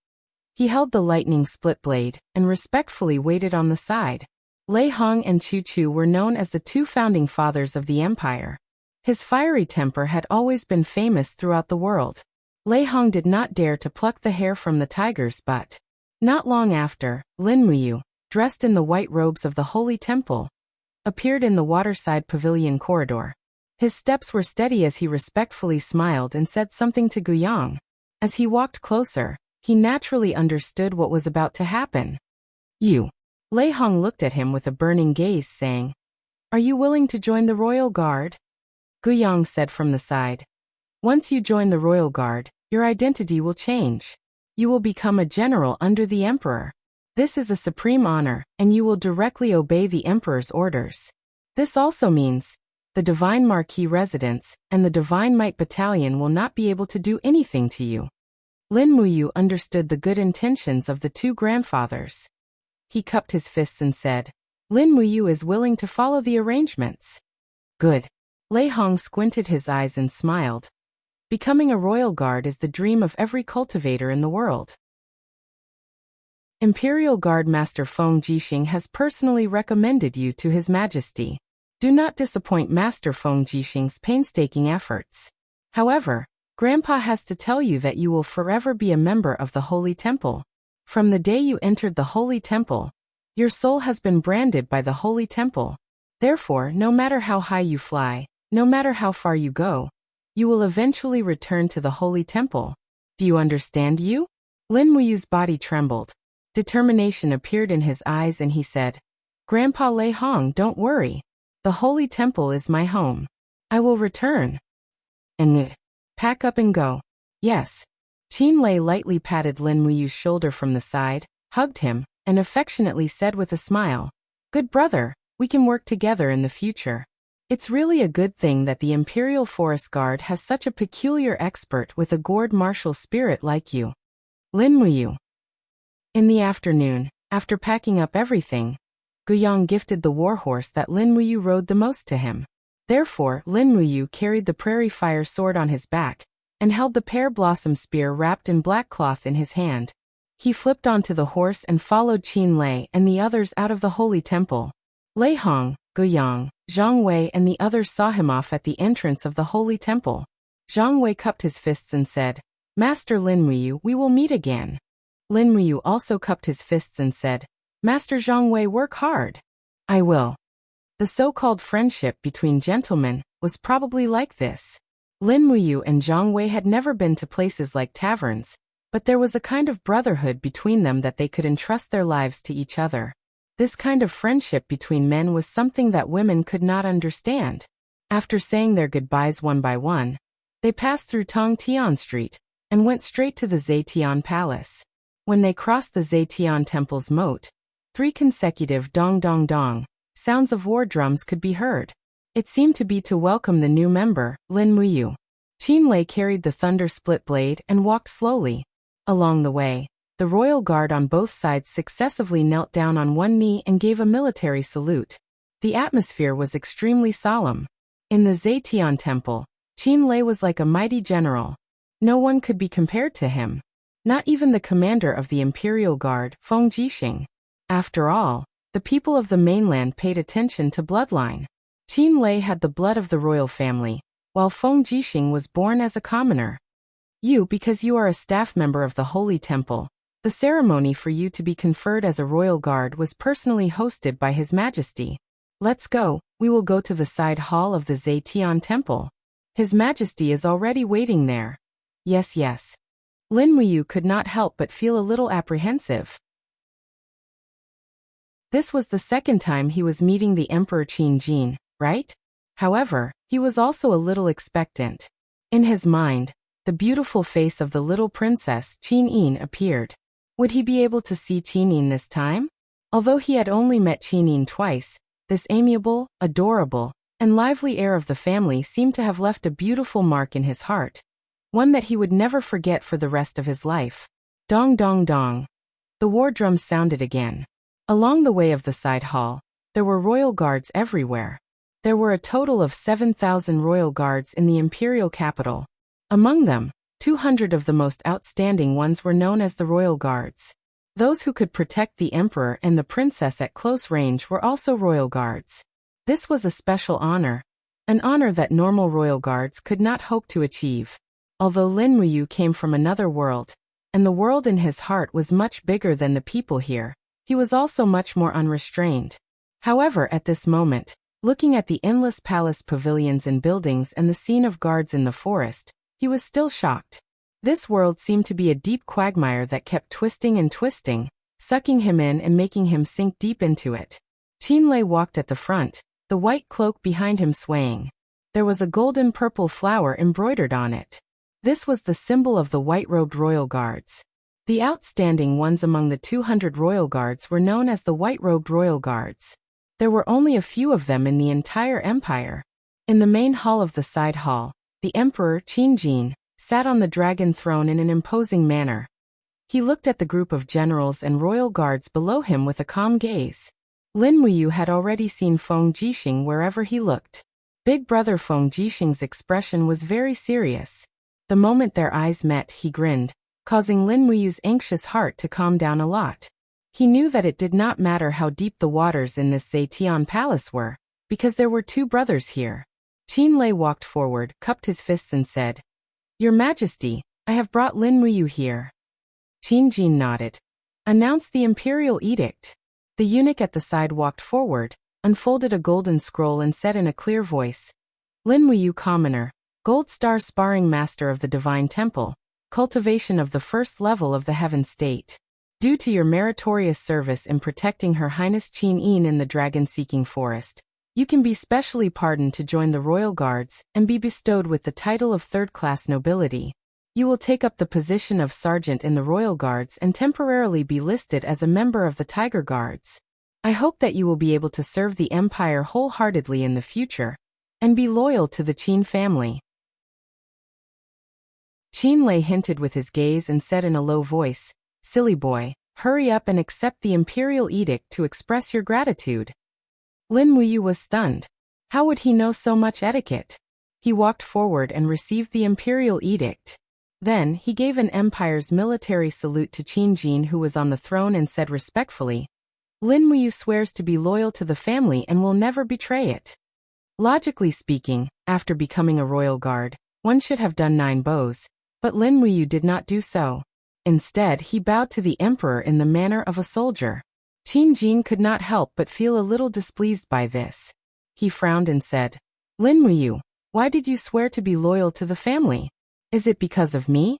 He held the lightning split blade and respectfully waited on the side. Lei Hong and Chu Chu were known as the two founding fathers of the empire. His fiery temper had always been famous throughout the world. Lei Hong did not dare to pluck the hair from the tiger's butt. Not long after, Lin Muyu, dressed in the white robes of the Holy Temple, appeared in the waterside pavilion corridor. His steps were steady as he respectfully smiled and said something to Guiyang. As he walked closer, he naturally understood what was about to happen. "You." Lei Hong looked at him with a burning gaze, saying, "Are you willing to join the Royal Guard?" Guiyang said from the side, "Once you join the Royal Guard, your identity will change. You will become a general under the Emperor. This is a supreme honor, and you will directly obey the Emperor's orders. This also means the Divine Marquis Residence and the Divine Might Battalion will not be able to do anything to you." Lin Muyu understood the good intentions of the two grandfathers. He cupped his fists and said, "Lin Muyu is willing to follow the arrangements." "Good." Lei Hong squinted his eyes and smiled. Becoming a royal guard is the dream of every cultivator in the world. Imperial Guard Master Feng Jixing has personally recommended you to His Majesty. Do not disappoint Master Feng Jixing's painstaking efforts. However, Grandpa has to tell you that you will forever be a member of the Holy Temple. From the day you entered the Holy Temple, your soul has been branded by the Holy Temple. Therefore, no matter how high you fly, no matter how far you go, you will eventually return to the Holy Temple. Do you understand, you? Lin Muyu's body trembled. Determination appeared in his eyes and he said, Grandpa Lei Hong, don't worry. The holy temple is my home. I will return. And pack up and go. Yes. Qin Lei lightly patted Lin Muyu's shoulder from the side, hugged him, and affectionately said with a smile, "Good brother, we can work together in the future. It's really a good thing that the Imperial Forest Guard has such a peculiar expert with a gourd martial spirit like you." Lin Muyu. In the afternoon, after packing up everything, Guyang gifted the warhorse that Lin Muyu rode the most to him. Therefore, Lin Muyu carried the prairie fire sword on his back, and held the pear blossom spear wrapped in black cloth in his hand. He flipped onto the horse and followed Qin Lei and the others out of the holy temple. Lei Hong, Guyang, Zhang Wei and the others saw him off at the entrance of the holy temple. Zhang Wei cupped his fists and said, "Master Lin Muyu, we will meet again." Lin Muyu also cupped his fists and said, "Master Zhang Wei, work hard." "I will." The so-called friendship between gentlemen was probably like this. Lin Muyu and Zhang Wei had never been to places like taverns, but there was a kind of brotherhood between them that they could entrust their lives to each other. This kind of friendship between men was something that women could not understand. After saying their goodbyes one by one, they passed through Tong Tian Street and went straight to the Zetian Palace. When they crossed the Zetian Temple's moat, 3 consecutive dong-dong-dong sounds of war drums could be heard. It seemed to be to welcome the new member, Lin Muyu. Qin Lei carried the thunder split blade and walked slowly. Along the way, the royal guard on both sides successively knelt down on one knee and gave a military salute. The atmosphere was extremely solemn. In the Zetian Temple, Qin Lei was like a mighty general. No one could be compared to him. Not even the commander of the Imperial Guard, Feng Jixing. After all, the people of the mainland paid attention to bloodline. Qin Lei had the blood of the royal family, while Feng Jixing was born as a commoner. Because you are a staff member of the Holy Temple, the ceremony for you to be conferred as a royal guard was personally hosted by His Majesty. Let's go, we will go to the side hall of the Zetian Temple. His Majesty is already waiting there. Yes, yes. Lin Muyu could not help but feel a little apprehensive. This was the second time he was meeting the Emperor Qin Jin, right? However, he was also a little expectant. In his mind, the beautiful face of the little princess Qin Yin appeared. Would he be able to see Qin Yin this time? Although he had only met Qin Yin twice, this amiable, adorable, and lively heir of the family seemed to have left a beautiful mark in his heart, one that he would never forget for the rest of his life. Dong dong dong. The war drums sounded again. Along the way of the side hall, there were royal guards everywhere. There were a total of 7,000 royal guards in the imperial capital. Among them, 200 of the most outstanding ones were known as the royal guards. Those who could protect the emperor and the princess at close range were also royal guards. This was a special honor, an honor that normal royal guards could not hope to achieve. Although Lin Muyu came from another world, and the world in his heart was much bigger than the people here, he was also much more unrestrained. However, at this moment, looking at the endless palace pavilions and buildings and the scene of guards in the forest, he was still shocked. This world seemed to be a deep quagmire that kept twisting and twisting, sucking him in and making him sink deep into it. Qin Lei walked at the front, the white cloak behind him swaying. There was a golden purple flower embroidered on it. This was the symbol of the white-robed royal guards. The outstanding ones among the 200 royal guards were known as the white-robed royal guards. There were only a few of them in the entire empire. In the main hall of the side hall, the emperor, Qin Jin, sat on the dragon throne in an imposing manner. He looked at the group of generals and royal guards below him with a calm gaze. Lin Muyu had already seen Feng Jixing wherever he looked. Big brother Feng Jixing's expression was very serious. The moment their eyes met, he grinned, causing Lin Muyu's anxious heart to calm down a lot. He knew that it did not matter how deep the waters in this Zetian palace were, because there were two brothers here. Qin Lei walked forward, cupped his fists and said, "Your Majesty, I have brought Lin Muyu here." Qin Jin nodded. "Announce the imperial edict." The eunuch at the side walked forward, unfolded a golden scroll and said in a clear voice, "Lin Muyu, commoner, Gold Star Sparring Master of the Divine Temple, cultivation of the first level of the Heaven State. Due to your meritorious service in protecting Her Highness Qin Yin in the dragon-seeking forest, you can be specially pardoned to join the royal guards and be bestowed with the title of third-class nobility. You will take up the position of sergeant in the royal guards and temporarily be listed as a member of the Tiger Guards. I hope that you will be able to serve the empire wholeheartedly in the future and be loyal to the Qin family. Qin Lei hinted with his gaze and said in a low voice, "Silly boy, hurry up and accept the imperial edict to express your gratitude." Lin Muyu was stunned. How would he know so much etiquette? He walked forward and received the imperial edict. Then, he gave an empire's military salute to Qin Jin, who was on the throne, and said respectfully, "Lin Muyu swears to be loyal to the family and will never betray it." Logically speaking, after becoming a royal guard, one should have done 9 bows, but Lin Muyu did not do so. Instead, he bowed to the emperor in the manner of a soldier. Qin Jin could not help but feel a little displeased by this. He frowned and said, "Lin Muyu, why did you swear to be loyal to the family? Is it because of me?"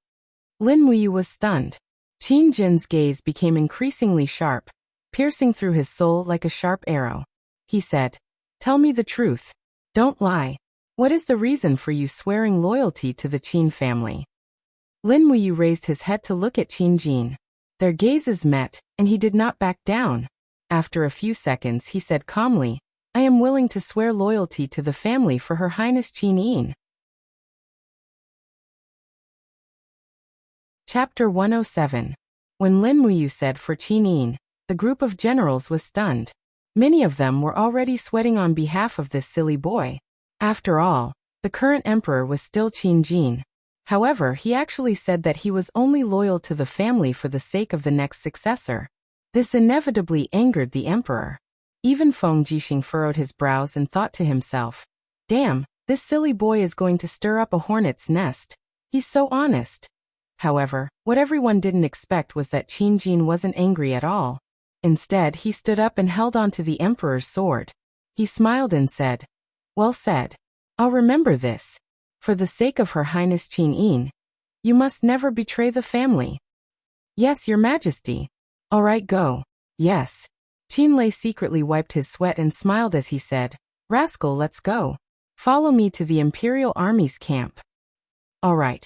Lin Muyu was stunned. Qin Jin's gaze became increasingly sharp, piercing through his soul like a sharp arrow. He said, "Tell me the truth. Don't lie. What is the reason for you swearing loyalty to the Qin family?" Lin Muyu raised his head to look at Qin Jin. Their gazes met, and he did not back down. After a few seconds, he said calmly, "I am willing to swear loyalty to the family for Her Highness Qin Yin." Chapter 107. When Lin Muyu said for Qin Yin, the group of generals was stunned. Many of them were already sweating on behalf of this silly boy. After all, the current emperor was still Qin Jin. However, he actually said that he was only loyal to the family for the sake of the next successor. This inevitably angered the emperor. Even Feng Jixing furrowed his brows and thought to himself, "Damn, this silly boy is going to stir up a hornet's nest. He's so honest." However, what everyone didn't expect was that Qin Jin wasn't angry at all. Instead, he stood up and held on to the emperor's sword. He smiled and said, "Well said. I'll remember this. For the sake of Her Highness Qin Yin, you must never betray the family." "Yes, Your Majesty." "All right, go." "Yes." Qin Lei secretly wiped his sweat and smiled as he said, "Rascal, let's go. Follow me to the Imperial Army's camp." "All right."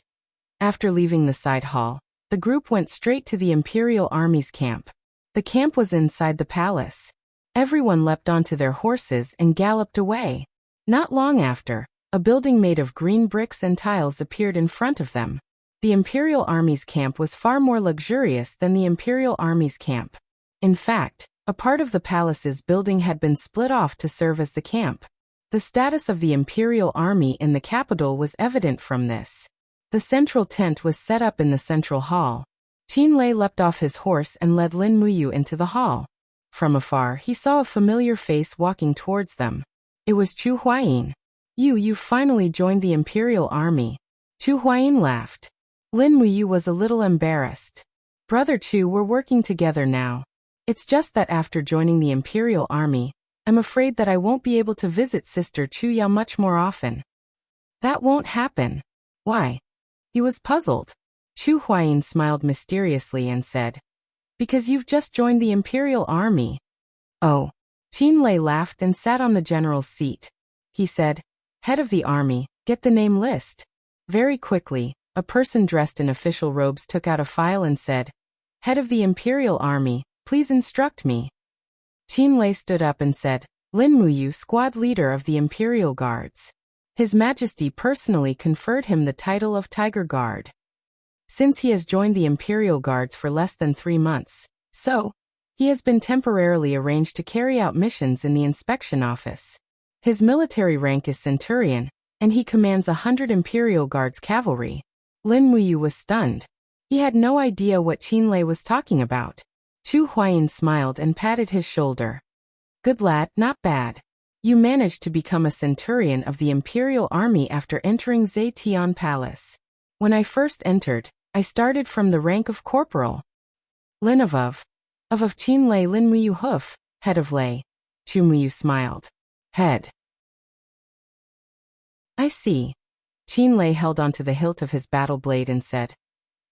After leaving the side hall, the group went straight to the Imperial Army's camp. The camp was inside the palace. Everyone leapt onto their horses and galloped away. Not long after, a building made of green bricks and tiles appeared in front of them. The Imperial Army's camp was far more luxurious than the Imperial Army's camp. In fact, a part of the palace's building had been split off to serve as the camp. The status of the Imperial Army in the capital was evident from this. The central tent was set up in the central hall. Qin Lei leapt off his horse and led Lin Muyu into the hall. From afar, he saw a familiar face walking towards them. It was Chu Huayin. You've finally joined the Imperial Army." Chu Huayin laughed. Lin Muyu was a little embarrassed. "Brother Chu, we're working together now. It's just that after joining the Imperial Army, I'm afraid that I won't be able to visit Sister Chu Yao much more often." "That won't happen." "Why?" He was puzzled. Chu Huayin smiled mysteriously and said, "Because you've just joined the Imperial Army." "Oh." Qin Lei laughed and sat on the general's seat. He said, "Head of the army, get the name list." Very quickly, a person dressed in official robes took out a file and said, "Head of the Imperial Army, please instruct me." Qin Lei stood up and said, "Lin Muyu, squad leader of the Imperial Guards." His Majesty personally conferred him the title of Tiger Guard. Since he has joined the Imperial Guards for less than 3 months, so he has been temporarily arranged to carry out missions in the inspection office. His military rank is Centurion, and he commands 100 Imperial Guards cavalry. Lin Muyu was stunned. He had no idea what Qin Lei was talking about. Chu Huayin smiled and patted his shoulder. "Good lad, not bad. You managed to become a Centurion of the Imperial Army after entering Zetian Palace. When I first entered, I started from the rank of Corporal." "Lin of Qin Lei Lin Muyu Hoof, head of Lei." Chu Muyu smiled. "Head. I see." Qin Lei held onto the hilt of his battle blade and said,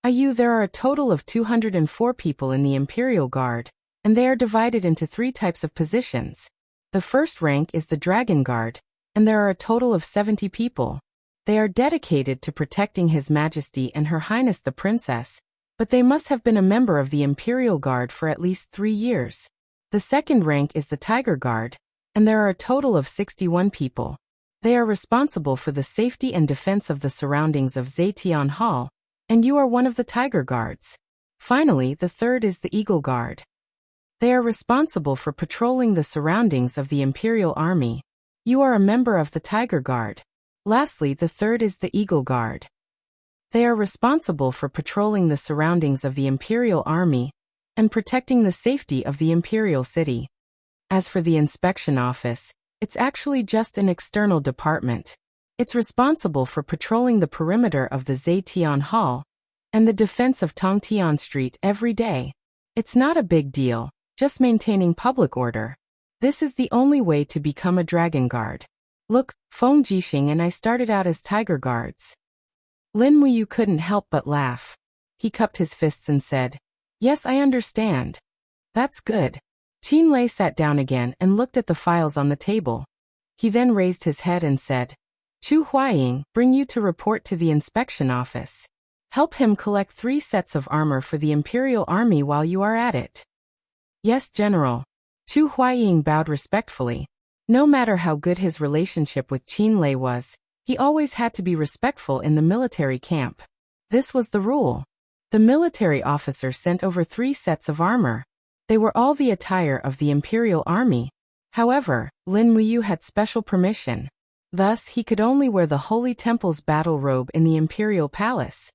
There are a total of 204 people in the Imperial Guard, and they are divided into 3 types of positions. The first rank is the Dragon Guard, and there are a total of 70 people. They are dedicated to protecting His Majesty and Her Highness the Princess, but they must have been a member of the Imperial Guard for at least 3 years. The second rank is the Tiger Guard, and there are a total of 61 people. They are responsible for the safety and defense of the surroundings of Zetian Hall, and you are one of the Tiger Guards. Finally, the third is the Eagle Guard. They are responsible for patrolling the surroundings of the Imperial Army. You are a member of the Tiger Guard. Lastly, the third is the Eagle Guard. They are responsible for patrolling the surroundings of the Imperial Army and protecting the safety of the Imperial City. As for the Inspection Office, it's actually just an external department. It's responsible for patrolling the perimeter of the Zetian Hall and the defense of Tongtian Street every day. It's not a big deal, just maintaining public order. This is the only way to become a Dragon Guard. Look, Feng Jixing and I started out as Tiger Guards. Lin Muyu couldn't help but laugh. He cupped his fists and said, "Yes, I understand. That's good." Qin Lei sat down again and looked at the files on the table. He then raised his head and said, "Chu Huaying, bring you to report to the inspection office. Help him collect 3 sets of armor for the Imperial Army while you are at it." "Yes, General." Chu Huaying bowed respectfully. No matter how good his relationship with Qin Lei was, he always had to be respectful in the military camp. This was the rule. The military officer sent over 3 sets of armor. They were all the attire of the Imperial Army. However, Lin Muyu had special permission. Thus, he could only wear the Holy Temple's battle robe in the Imperial Palace.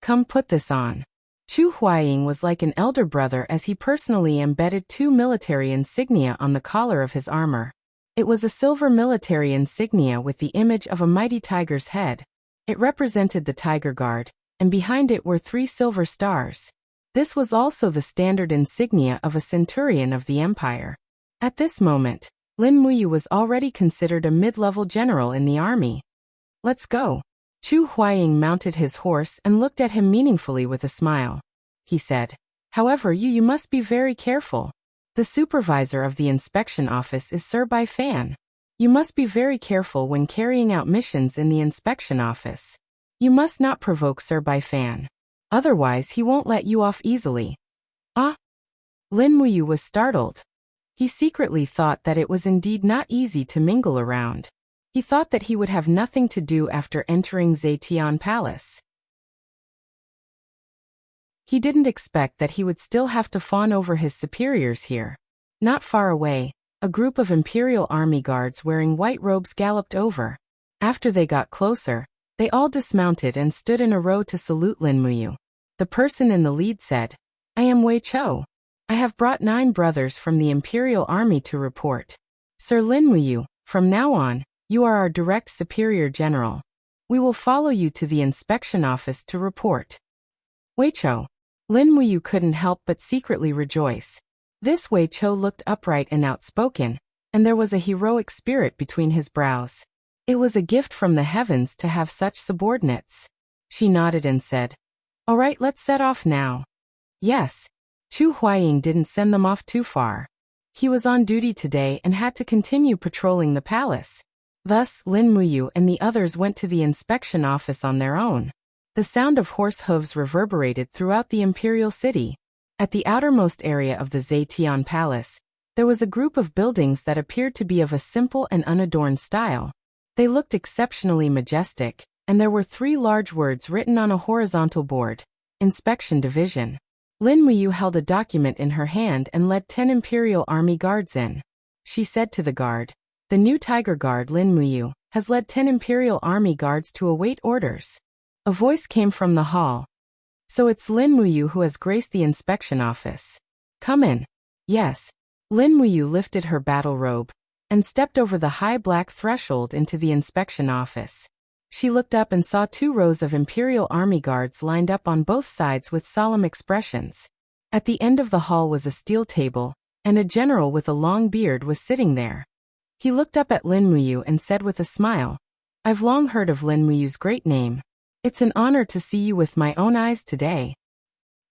"Come put this on." Chu Huaying was like an elder brother as he personally embedded 2 military insignia on the collar of his armor. It was a silver military insignia with the image of a mighty tiger's head. It represented the Tiger Guard, and behind it were 3 silver stars. This was also the standard insignia of a centurion of the empire. At this moment, Lin Muyu was already considered a mid-level general in the army. "Let's go." Chu Huaying mounted his horse and looked at him meaningfully with a smile. He said, "However, you must be very careful. The supervisor of the inspection office is Sir Bai Fan. You must be very careful when carrying out missions in the inspection office. You must not provoke Sir Bai Fan. Otherwise he won't let you off easily." "Ah?" Lin Muyu was startled. He secretly thought that it was indeed not easy to mingle around. He thought that he would have nothing to do after entering Zetian Palace. He didn't expect that he would still have to fawn over his superiors here. Not far away, a group of Imperial Army guards wearing white robes galloped over. After they got closer, they all dismounted and stood in a row to salute Lin Muyu. The person in the lead said, "I am Wei Chou. I have brought 9 brothers from the Imperial Army to report. Sir Lin Muyu, from now on, you are our direct superior general. We will follow you to the inspection office to report." Wei Chou. Lin Muyu couldn't help but secretly rejoice. This Wei Chou looked upright and outspoken, and there was a heroic spirit between his brows. It was a gift from the heavens to have such subordinates. She nodded and said, "All right, let's set off now." "Yes." Chu Huaying didn't send them off too far. He was on duty today and had to continue patrolling the palace. Thus, Lin Muyu and the others went to the inspection office on their own. The sound of horse hooves reverberated throughout the imperial city. At the outermost area of the Zetian Palace, there was a group of buildings that appeared to be of a simple and unadorned style. They looked exceptionally majestic, and there were 3 large words written on a horizontal board: Inspection Division. Lin Muyu held a document in her hand and led 10 Imperial Army guards in. She said to the guard, "The new Tiger Guard Lin Muyu has led 10 Imperial Army guards to await orders." A voice came from the hall. "So it's Lin Muyu who has graced the inspection office. Come in." "Yes." Lin Muyu lifted her battle robe and stepped over the high black threshold into the inspection office. She looked up and saw 2 rows of Imperial Army guards lined up on both sides with solemn expressions. At the end of the hall was a steel table, and a general with a long beard was sitting there. He looked up at Lin Muyu and said with a smile, "I've long heard of Lin Muyu's great name. It's an honor to see you with my own eyes today.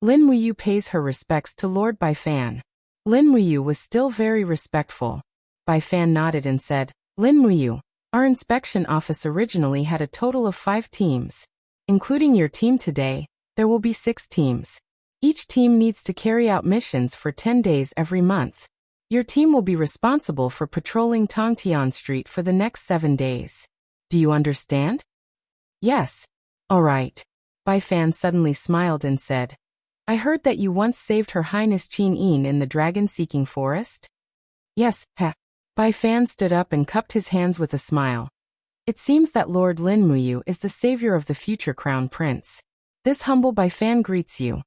Lin Muyu pays her respects to Lord Bai Fan. Lin Muyu was still very respectful. Bai Fan nodded and said, Lin Muyu, our inspection office originally had a total of 5 teams. Including your team today, there will be 6 teams. Each team needs to carry out missions for 10 days every month. Your team will be responsible for patrolling Tongtian Street for the next 7 days. Do you understand? Yes. All right. Bai Fan suddenly smiled and said, I heard that you once saved Her Highness Qin Yin in the dragon-seeking forest? Yes, ha. Bai Fan stood up and cupped his hands with a smile. It seems that Lord Lin Muyu is the savior of the future crown prince. This humble Bai Fan greets you.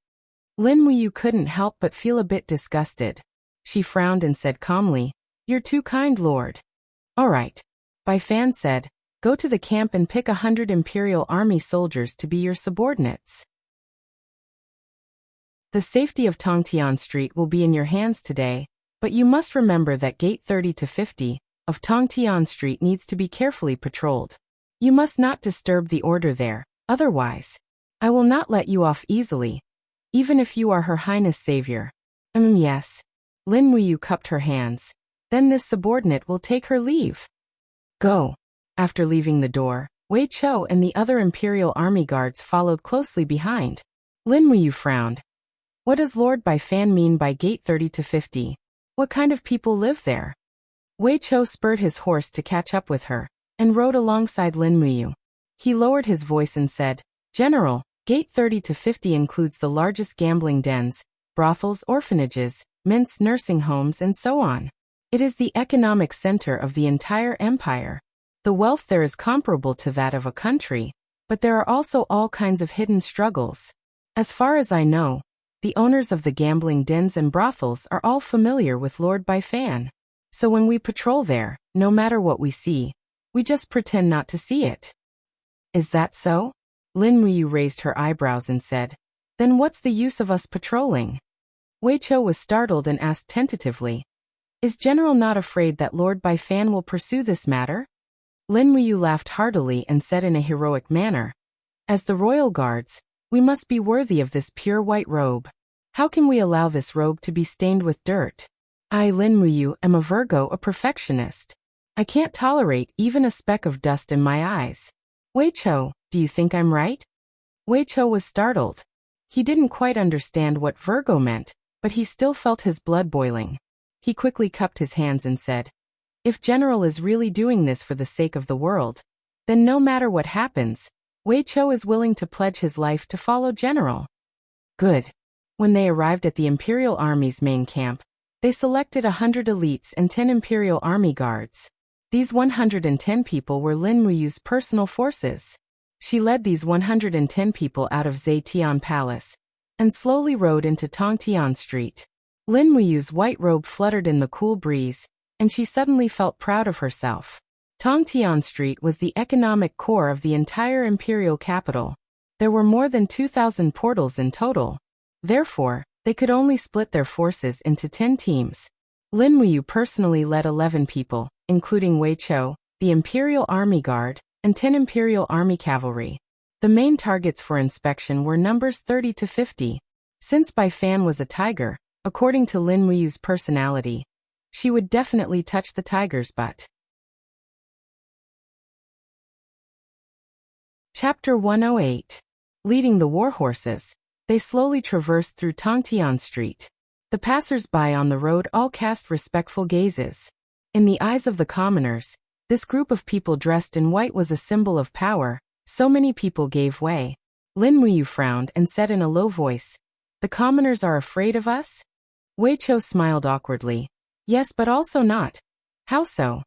Lin Muyu couldn't help but feel a bit disgusted. She frowned and said calmly, You're too kind, Lord. All right. Bai Fan said, Go to the camp and pick 100 Imperial Army soldiers to be your subordinates. The safety of Tongtian Street will be in your hands today, but you must remember that Gate 30 to 50 of Tongtian Street needs to be carefully patrolled. You must not disturb the order there, otherwise, I will not let you off easily, even if you are Her Highness Savior. Yes. Lin Muyu cupped her hands. Then this subordinate will take her leave. Go. After leaving the door, Wei Chou and the other Imperial Army guards followed closely behind. Lin Muyu frowned. What does Lord Bai Fan mean by Gate 30 to 50? What kind of people live there? Wei Chou spurred his horse to catch up with her, and rode alongside Lin Muyu. He lowered his voice and said, General, Gate 30 to 50 includes the largest gambling dens, brothels, orphanages, mints, nursing homes, and so on. It is the economic center of the entire empire. The wealth there is comparable to that of a country, but there are also all kinds of hidden struggles. As far as I know, the owners of the gambling dens and brothels are all familiar with Lord Bai Fan. So when we patrol there, no matter what we see, we just pretend not to see it. Is that so? Lin Muyu raised her eyebrows and said, Then what's the use of us patrolling? Wei Chou was startled and asked tentatively, Is General not afraid that Lord Bai Fan will pursue this matter? Lin Muyu laughed heartily and said in a heroic manner, As the royal guards, we must be worthy of this pure white robe. How can we allow this robe to be stained with dirt? I, Lin Muyu, am a Virgo, a perfectionist. I can't tolerate even a speck of dust in my eyes. Wei Chou, do you think I'm right? Wei Chou was startled. He didn't quite understand what Virgo meant, but he still felt his blood boiling. He quickly cupped his hands and said, If General is really doing this for the sake of the world, then no matter what happens, Wei Chou is willing to pledge his life to follow General. Good. When they arrived at the Imperial Army's main camp, they selected 100 elites and 10 Imperial Army guards. These 110 people were Lin Muyu's personal forces. She led these 110 people out of Zetian Palace and slowly rode into Tongtian Street. Lin Muyu's white robe fluttered in the cool breeze, and she suddenly felt proud of herself. Tongtian Street was the economic core of the entire imperial capital. There were more than 2,000 portals in total. Therefore, they could only split their forces into 10 teams. Lin Muyu personally led 11 people, including Wei Chou, the Imperial Army Guard, and 10 Imperial Army Cavalry. The main targets for inspection were numbers 30 to 50. Since Bai Fan was a tiger, according to Lin Muyu's personality, she would definitely touch the tiger's butt. Chapter 108. Leading the warhorses, they slowly traversed through Tongtian Street. The passers-by on the road all cast respectful gazes. In the eyes of the commoners, this group of people dressed in white was a symbol of power. So many people gave way. Lin Muyu frowned and said in a low voice, The commoners are afraid of us? Wei Chou smiled awkwardly. Yes, but also not. How so?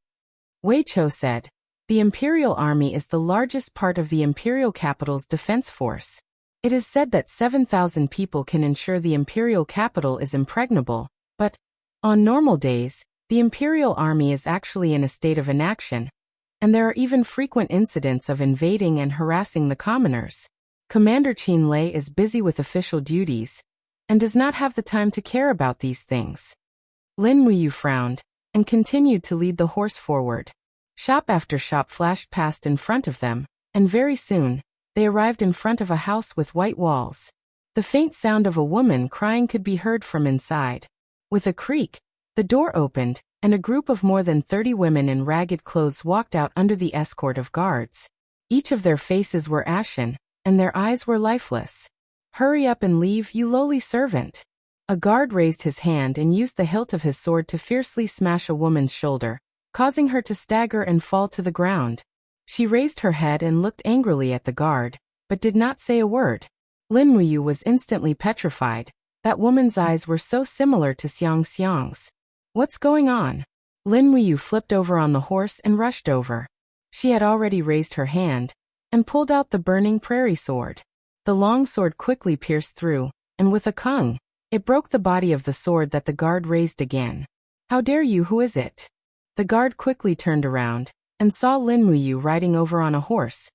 Wei Chou said, The Imperial Army is the largest part of the Imperial capital's defense force. It is said that 7,000 people can ensure the Imperial capital is impregnable, but, on normal days, the Imperial Army is actually in a state of inaction, and there are even frequent incidents of invading and harassing the commoners. Commander Qin Lei is busy with official duties, and does not have the time to care about these things. Lin Muyu frowned, and continued to lead the horse forward. Shop after shop flashed past in front of them, and very soon, They arrived in front of a house with white walls. The faint sound of a woman crying could be heard from inside. With a creak, the door opened, and a group of more than 30 women in ragged clothes walked out under the escort of guards. Each of their faces were ashen, and their eyes were lifeless. "Hurry up and leave, you lowly servant." A guard raised his hand and used the hilt of his sword to fiercely smash a woman's shoulder, causing her to stagger and fall to the ground. She raised her head and looked angrily at the guard, but did not say a word. Lin Muyu was instantly petrified. That woman's eyes were so similar to Xiang Xiang's. "What's going on?" Lin Muyu flipped over on the horse and rushed over. She had already raised her hand and pulled out the burning prairie sword. The long sword quickly pierced through, and with a kung, it broke the body of the sword that the guard raised again. "How dare you, who is it?" The guard quickly turned around and saw Lin Muyu riding over on a horse,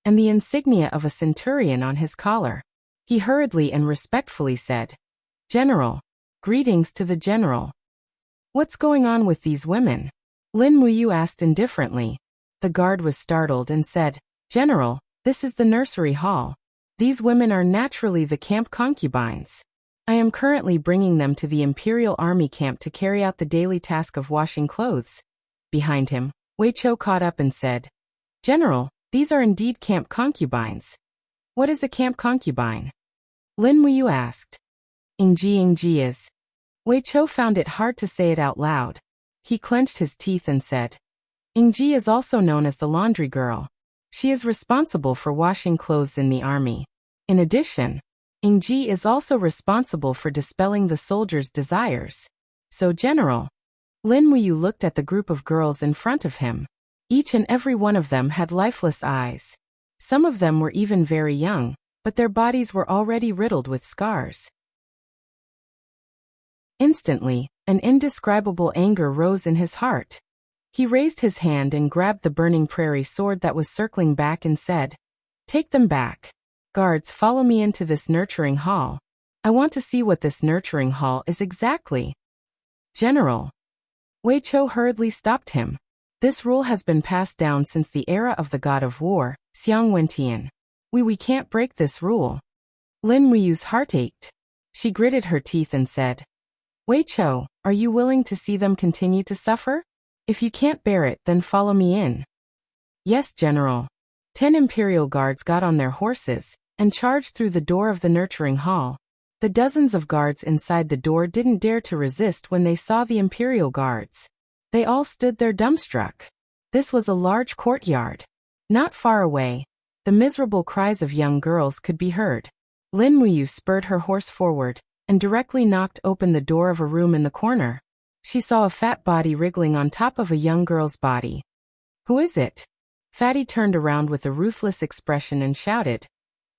and the insignia of a centurion on his collar. He hurriedly and respectfully said, "General, greetings to the general." "What's going on with these women?" Lin Muyu asked indifferently. The guard was startled and said, "General, this is the nursery hall. These women are naturally the camp concubines. I am currently bringing them to the Imperial Army camp to carry out the daily task of washing clothes." Behind him, Wei Chou caught up and said, "General, these are indeed camp concubines." "What is a camp concubine?" Lin Muyu asked. Ingji is. Wei Chou found it hard to say it out loud. He clenched his teeth and said, "Ingji is also known as the laundry girl. She is responsible for washing clothes in the army. In addition, Ingji is also responsible for dispelling the soldiers' desires. So General." Lin Muyu looked at the group of girls in front of him. Each and every one of them had lifeless eyes. Some of them were even very young, but their bodies were already riddled with scars. Instantly, an indescribable anger rose in his heart. He raised his hand and grabbed the burning prairie sword that was circling back and said, "Take them back. Guards, follow me into this nurturing hall. I want to see what this nurturing hall is exactly." "General." Wei Chou hurriedly stopped him. "This rule has been passed down since the era of the god of war, Xiang Wentian. We can't break this rule." Lin Muyu's heart ached. She gritted her teeth and said, "Wei Chou, are you willing to see them continue to suffer? If you can't bear it, then follow me in." "Yes, General." 10 Imperial guards got on their horses and charged through the door of the nurturing hall. The dozens of guards inside the door didn't dare to resist when they saw the Imperial guards. They all stood there dumbstruck. This was a large courtyard. Not far away, the miserable cries of young girls could be heard. Lin Muyu spurred her horse forward and directly knocked open the door of a room in the corner. She saw a fat body wriggling on top of a young girl's body. "Who is it?" Fatty turned around with a ruthless expression and shouted,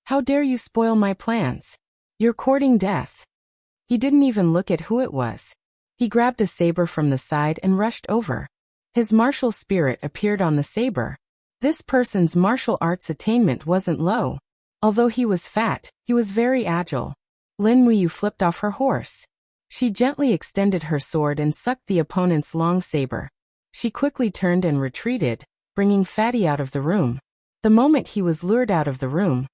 "How dare you spoil my plans? You're courting death." He didn't even look at who it was. He grabbed a saber from the side and rushed over. His martial spirit appeared on the saber. This person's martial arts attainment wasn't low. Although he was fat, he was very agile. Lin Muyu flipped off her horse. She gently extended her sword and sucked the opponent's long saber. She quickly turned and retreated, bringing Fatty out of the room. The moment he was lured out of the room,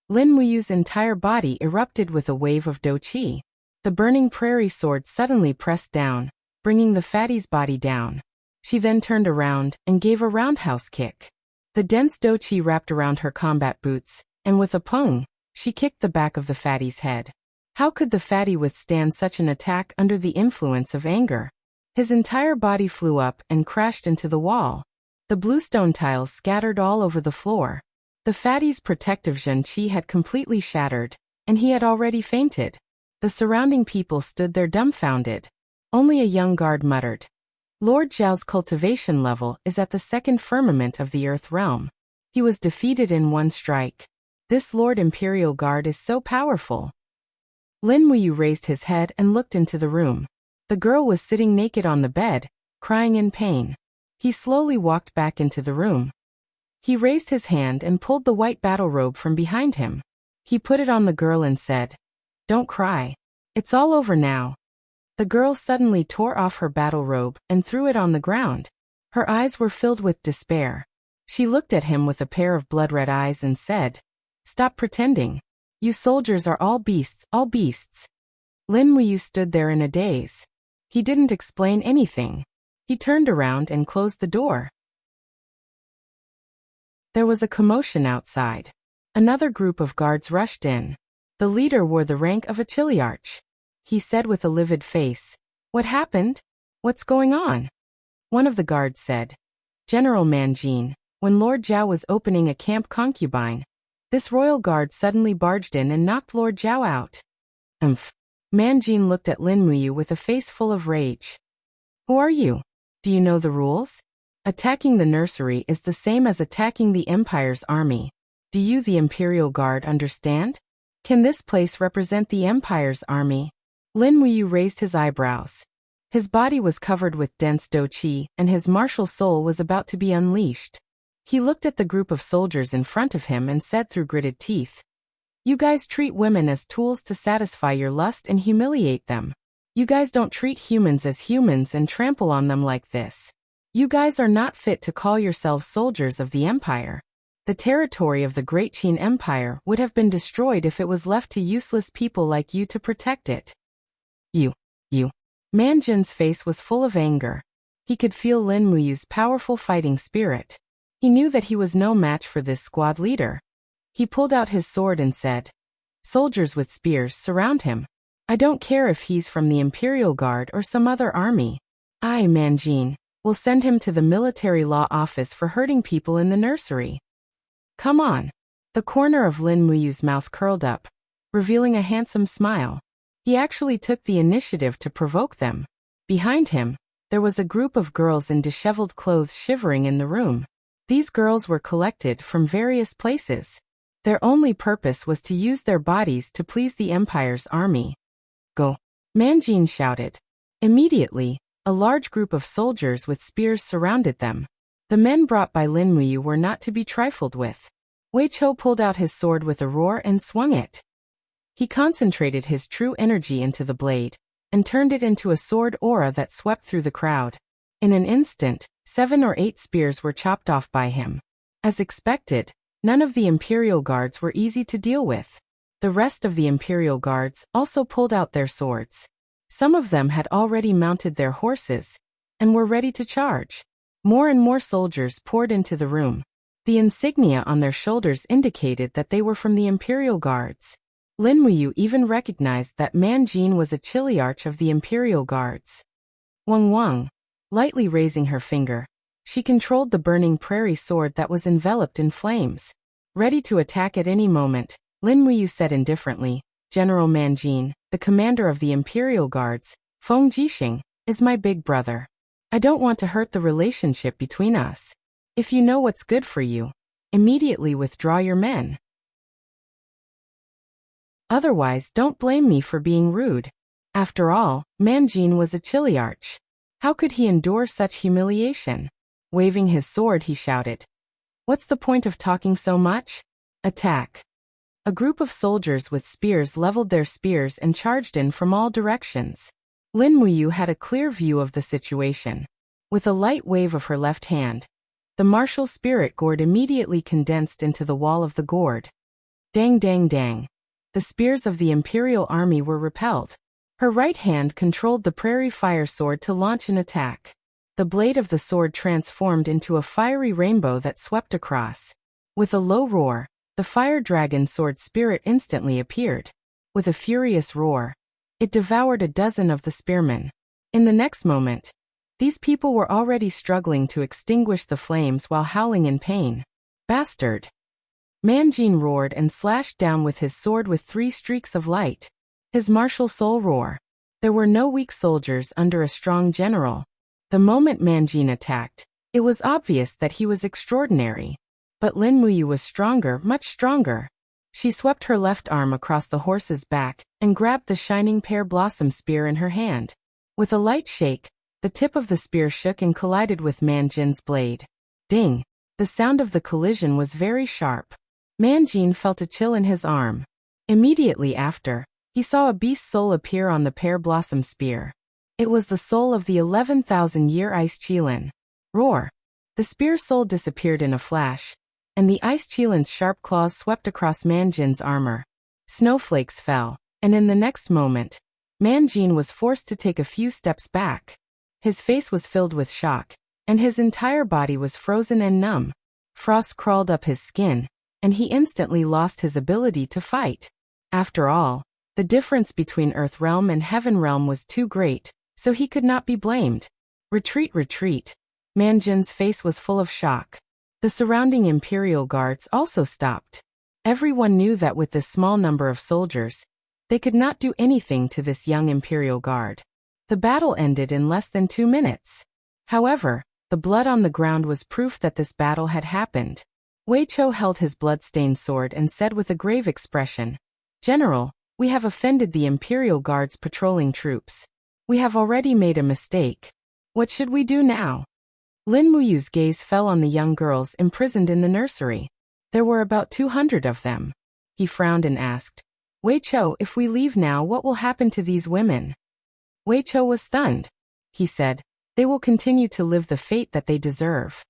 Lin Muyu's entire body erupted with a wave of do qi. The burning prairie sword suddenly pressed down, bringing the fatty's body down. She then turned around and gave a roundhouse kick. The dense do qi wrapped around her combat boots, and with a pung, she kicked the back of the fatty's head. How could the fatty withstand such an attack under the influence of anger? His entire body flew up and crashed into the wall. The bluestone tiles scattered all over the floor. The fatty's protective Zhen-Qi had completely shattered, and he had already fainted. The surrounding people stood there dumbfounded. Only a young guard muttered, "Lord Zhao's cultivation level is at the second firmament of the Earth realm. He was defeated in one strike. This Lord Imperial Guard is so powerful." Lin Muyu raised his head and looked into the room. The girl was sitting naked on the bed, crying in pain. He slowly walked back into the room. He raised his hand and pulled the white battle robe from behind him. He put it on the girl and said, "Don't cry. It's all over now." The girl suddenly tore off her battle robe and threw it on the ground. Her eyes were filled with despair. She looked at him with a pair of blood-red eyes and said, Stop pretending. You soldiers are all beasts, all beasts. Lin Muyu stood there in a daze. He didn't explain anything. He turned around and closed the door. There was a commotion outside. Another group of guards rushed in. The leader wore the rank of a chiliarch. He said with a livid face, "What happened? What's going on?" One of the guards said, "General Manjin, when Lord Zhao was opening a camp concubine, this royal guard suddenly barged in and knocked Lord Zhao out." Manjin looked at Lin Muyu with a face full of rage. "Who are you? Do you know the rules? Attacking the nursery is the same as attacking the Empire's army. Do you, the Imperial Guard, understand? Can this place represent the Empire's army?" Lin Muyu raised his eyebrows. His body was covered with dense do qi, and his martial soul was about to be unleashed. He looked at the group of soldiers in front of him and said through gritted teeth, "You guys treat women as tools to satisfy your lust and humiliate them. You guys don't treat humans as humans and trample on them like this. You guys are not fit to call yourselves soldiers of the Empire. The territory of the Great Qin Empire would have been destroyed if it was left to useless people like you to protect it." You. Manjin's face was full of anger. He could feel Lin Muyu's powerful fighting spirit. He knew that he was no match for this squad leader. He pulled out his sword and said, "Soldiers with spears surround him. I don't care if he's from the Imperial Guard or some other army. I, Manjin, will send him to the military law office for hurting people in the nursery. Come on." The corner of Lin Muyu's mouth curled up, revealing a handsome smile. He actually took the initiative to provoke them. Behind him, there was a group of girls in disheveled clothes shivering in the room. These girls were collected from various places. Their only purpose was to use their bodies to please the Empire's army. "Go!" Manjin shouted. Immediately, a large group of soldiers with spears surrounded them. The men brought by Lin Muyu were not to be trifled with. Wei Chou pulled out his sword with a roar and swung it. He concentrated his true energy into the blade, and turned it into a sword aura that swept through the crowd. In an instant, 7 or 8 spears were chopped off by him. As expected, none of the Imperial Guards were easy to deal with. The rest of the Imperial Guards also pulled out their swords. Some of them had already mounted their horses, and were ready to charge. More and more soldiers poured into the room. The insignia on their shoulders indicated that they were from the Imperial Guards. Lin Muyu even recognized that Manjin was a chiliarch of the Imperial Guards. Wang, lightly raising her finger, she controlled the burning prairie sword that was enveloped in flames. Ready to attack at any moment, Lin Muyu said indifferently, "General Manjin, the commander of the Imperial Guards, Feng Jixing, is my big brother. I don't want to hurt the relationship between us. If you know what's good for you, immediately withdraw your men. Otherwise, don't blame me for being rude." After all, Manjin was a chiliarch. How could he endure such humiliation? Waving his sword, he shouted, "What's the point of talking so much? Attack!" A group of soldiers with spears leveled their spears and charged in from all directions. Lin Muyu had a clear view of the situation. With a light wave of her left hand, the martial spirit gourd immediately condensed into the wall of the gourd. Dang dang dang. The spears of the Imperial army were repelled. Her right hand controlled the prairie fire sword to launch an attack. The blade of the sword transformed into a fiery rainbow that swept across. With a low roar, the fire dragon sword spirit instantly appeared. With a furious roar, it devoured a dozen of the spearmen. In the next moment, these people were already struggling to extinguish the flames while howling in pain. "Bastard!" Manjin roared and slashed down with his sword with 3 streaks of light. His martial soul roar. There were no weak soldiers under a strong general. The moment Manjin attacked, it was obvious that he was extraordinary. But Lin Muyu was stronger, much stronger. She swept her left arm across the horse's back and grabbed the shining pear blossom spear in her hand. With a light shake, the tip of the spear shook and collided with Manjin's blade. Ding! The sound of the collision was very sharp. Manjin felt a chill in his arm. Immediately after, he saw a beast soul appear on the pear blossom spear. It was the soul of the 11,000-year ice Qilin. Roar! The spear soul disappeared in a flash, and the ice Qilin's sharp claws swept across Manjin's armor. Snowflakes fell, and in the next moment, Manjin was forced to take a few steps back. His face was filled with shock, and his entire body was frozen and numb. Frost crawled up his skin, and he instantly lost his ability to fight. After all, the difference between Earth Realm and Heaven Realm was too great, so he could not be blamed. Retreat, retreat. Manjin's face was full of shock. The surrounding Imperial guards also stopped. Everyone knew that with this small number of soldiers, they could not do anything to this young Imperial guard. The battle ended in less than 2 minutes. However, the blood on the ground was proof that this battle had happened. Wei Chou held his blood-stained sword and said with a grave expression, "General, we have offended the Imperial Guard's patrolling troops. We have already made a mistake. What should we do now?" Lin Muyu's gaze fell on the young girls imprisoned in the nursery. There were about 200 of them. He frowned and asked, "Wei Chou, if we leave now, what will happen to these women?" Wei Chou was stunned. He said, "They will continue to live the fate that they deserve."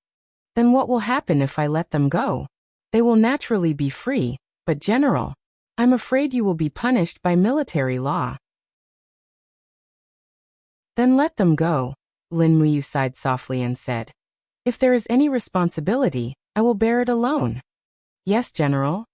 "Then what will happen if I let them go?" "They will naturally be free, but General, I'm afraid you will be punished by military law." "Then let them go," Lin Muyu sighed softly and said. "If there is any responsibility, I will bear it alone." "Yes, General."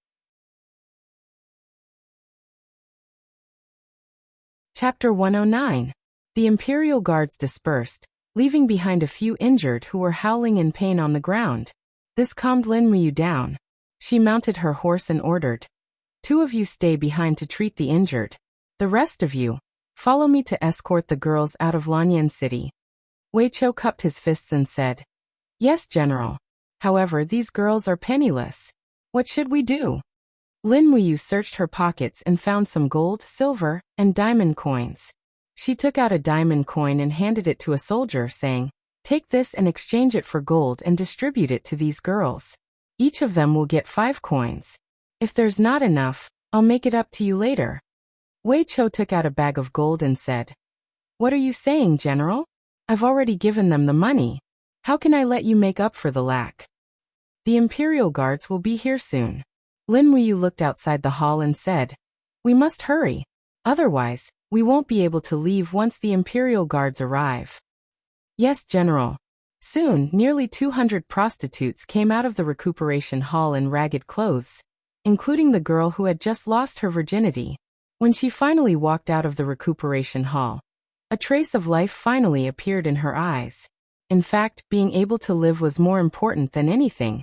Chapter 109. The Imperial Guards dispersed, leaving behind a few injured who were howling in pain on the ground. This calmed Lin Muyu down. She mounted her horse and ordered, "2 of you stay behind to treat the injured. The rest of you, follow me to escort the girls out of Lanyan City." Wei Chou cupped his fists and said, "Yes, General. However, these girls are penniless. What should we do?" Lin Muyu searched her pockets and found some gold, silver, and diamond coins. She took out a diamond coin and handed it to a soldier, saying, "Take this and exchange it for gold and distribute it to these girls. Each of them will get 5 coins. If there's not enough, I'll make it up to you later." Wei Chou took out a bag of gold and said, "What are you saying, General? I've already given them the money. How can I let you make up for the lack?" "The Imperial Guards will be here soon." Lin Muyu looked outside the hall and said, "We must hurry. Otherwise, we won't be able to leave once the Imperial Guards arrive." "Yes, General." Soon, nearly 200 prostitutes came out of the recuperation hall in ragged clothes, including the girl who had just lost her virginity. When she finally walked out of the recuperation hall, a trace of life finally appeared in her eyes. In fact, being able to live was more important than anything,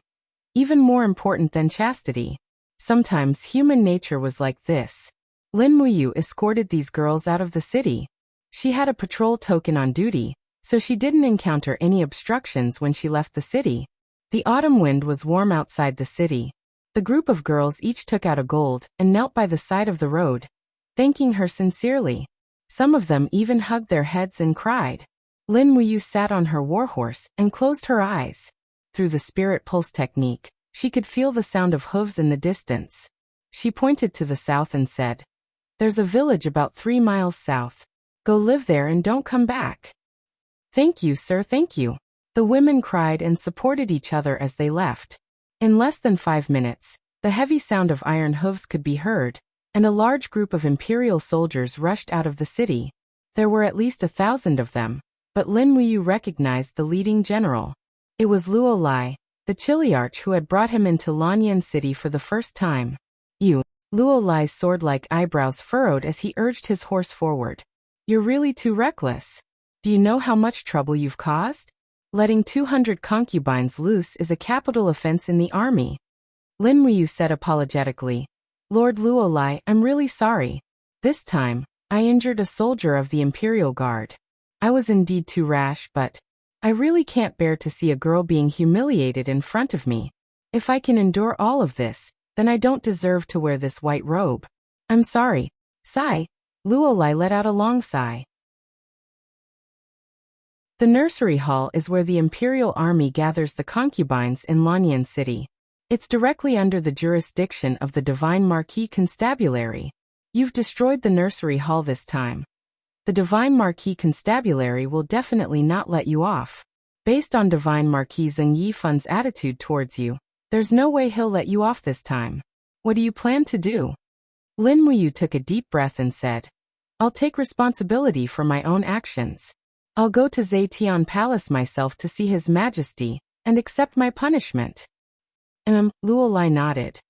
even more important than chastity. Sometimes human nature was like this. Lin Muyu escorted these girls out of the city. She had a patrol token on duty, so she didn't encounter any obstructions when she left the city. The autumn wind was warm outside the city. The group of girls each took out a gold and knelt by the side of the road, thanking her sincerely. Some of them even hugged their heads and cried. Lin Muyu sat on her warhorse and closed her eyes. Through the spirit pulse technique, she could feel the sound of hooves in the distance. She pointed to the south and said, "There's a village about 3 miles south. Go live there and don't come back." "Thank you, sir, thank you." The women cried and supported each other as they left. In less than 5 minutes, the heavy sound of iron hooves could be heard, and a large group of Imperial soldiers rushed out of the city. There were at least 1,000 of them, but Lin Muyu recognized the leading general. It was Luo Lai, the Chiliarch who had brought him into Lanyan City for the first time. Luo Lai's sword-like eyebrows furrowed as he urged his horse forward. "You're really too reckless. Do you know how much trouble you've caused? Letting 200 concubines loose is a capital offense in the army." Lin Muyu said apologetically, "Lord Luo Lai, I'm really sorry. This time, I injured a soldier of the Imperial Guard. I was indeed too rash, but I really can't bear to see a girl being humiliated in front of me. If I can endure all of this, then I don't deserve to wear this white robe. I'm sorry." Sigh. Luo Lai let out a long sigh. The nursery hall is where the Imperial Army gathers the concubines in Lanyan City. It's directly under the jurisdiction of the Divine Marquis Constabulary. You've destroyed the nursery hall this time. The Divine Marquis Constabulary will definitely not let you off. Based on Divine Marquis Zheng Yifun's attitude towards you, There's no way he'll let you off this time. What do you plan to do? Lin Muyu took a deep breath and said, I'll take responsibility for my own actions. I'll go to Zetian Palace myself to see His Majesty and accept my punishment. Luo Lai nodded.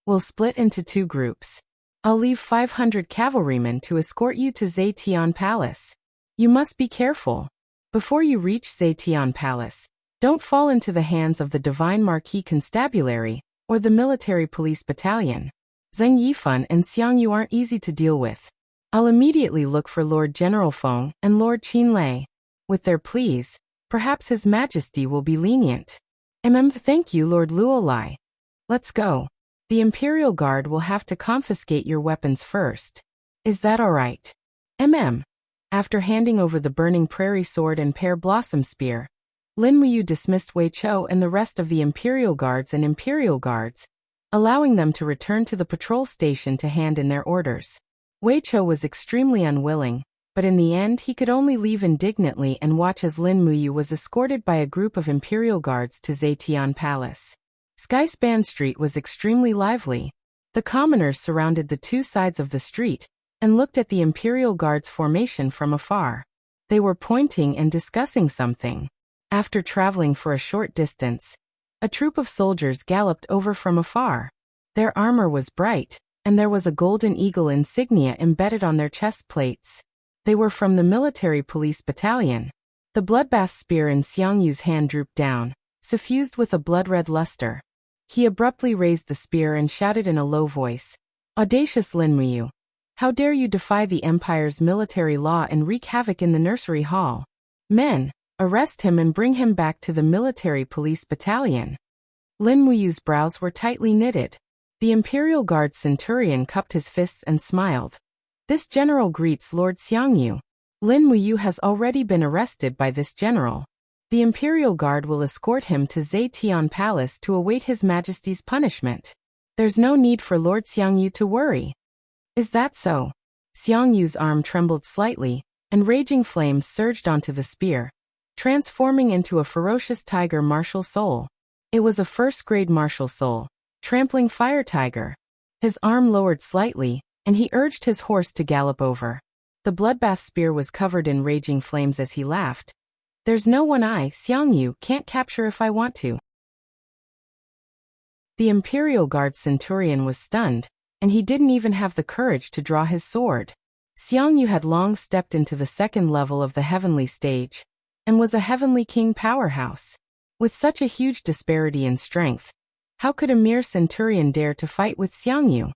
We'll split into 2 groups. I'll leave 500 cavalrymen to escort you to Zetian Palace. You must be careful. Before you reach Zetian Palace, don't fall into the hands of the Divine Marquis Constabulary or the Military Police Battalion. Zheng Yifan and Xiang Yu aren't easy to deal with. I'll immediately look for Lord General Feng and Lord Qin Lei. With their pleas, perhaps His Majesty will be lenient. Thank you, Lord Luo Lai. Let's go. The Imperial Guard will have to confiscate your weapons first. Is that all right? After handing over the Burning Prairie Sword and Pear Blossom Spear, Lin Muyu dismissed Wei Chou and the rest of the Imperial Guards, allowing them to return to the patrol station to hand in their orders. Wei Chou was extremely unwilling, but in the end he could only leave indignantly and watch as Lin Muyu was escorted by a group of Imperial Guards to Zetian Palace. Skyspan Street was extremely lively. The commoners surrounded the 2 sides of the street and looked at the Imperial Guards formation from afar. They were pointing and discussing something. After traveling for a short distance, a troop of soldiers galloped over from afar. Their armor was bright, and there was a golden eagle insignia embedded on their chest plates. They were from the Military Police Battalion. The bloodbath spear in Xiang Yu's hand drooped down, suffused with a blood-red luster. He abruptly raised the spear and shouted in a low voice, Audacious Lin Muyu! How dare you defy the Empire's military law and wreak havoc in the nursery hall? Men, arrest him and bring him back to the Military Police Battalion. Lin Muyu's brows were tightly knitted. The Imperial Guard centurion cupped his fists and smiled. This general greets Lord Xiang Yu. Lin Muyu has already been arrested by this general. The Imperial Guard will escort him to Zetian Palace to await His Majesty's punishment. There's no need for Lord Xiang Yu to worry. Is that so? Xiang Yu's arm trembled slightly, and raging flames surged onto the spear, transforming into a ferocious tiger martial soul. It was a first-grade martial soul, trampling fire tiger. His arm lowered slightly, and he urged his horse to gallop over. The bloodbath spear was covered in raging flames as he laughed. There's no one Xiang Yu can't capture if I want to. The Imperial Guard centurion was stunned, and he didn't even have the courage to draw his sword. Xiang Yu had long stepped into the 2nd level of the heavenly stage, and was a heavenly king powerhouse. With such a huge disparity in strength, how could a mere centurion dare to fight with Xiang Yu?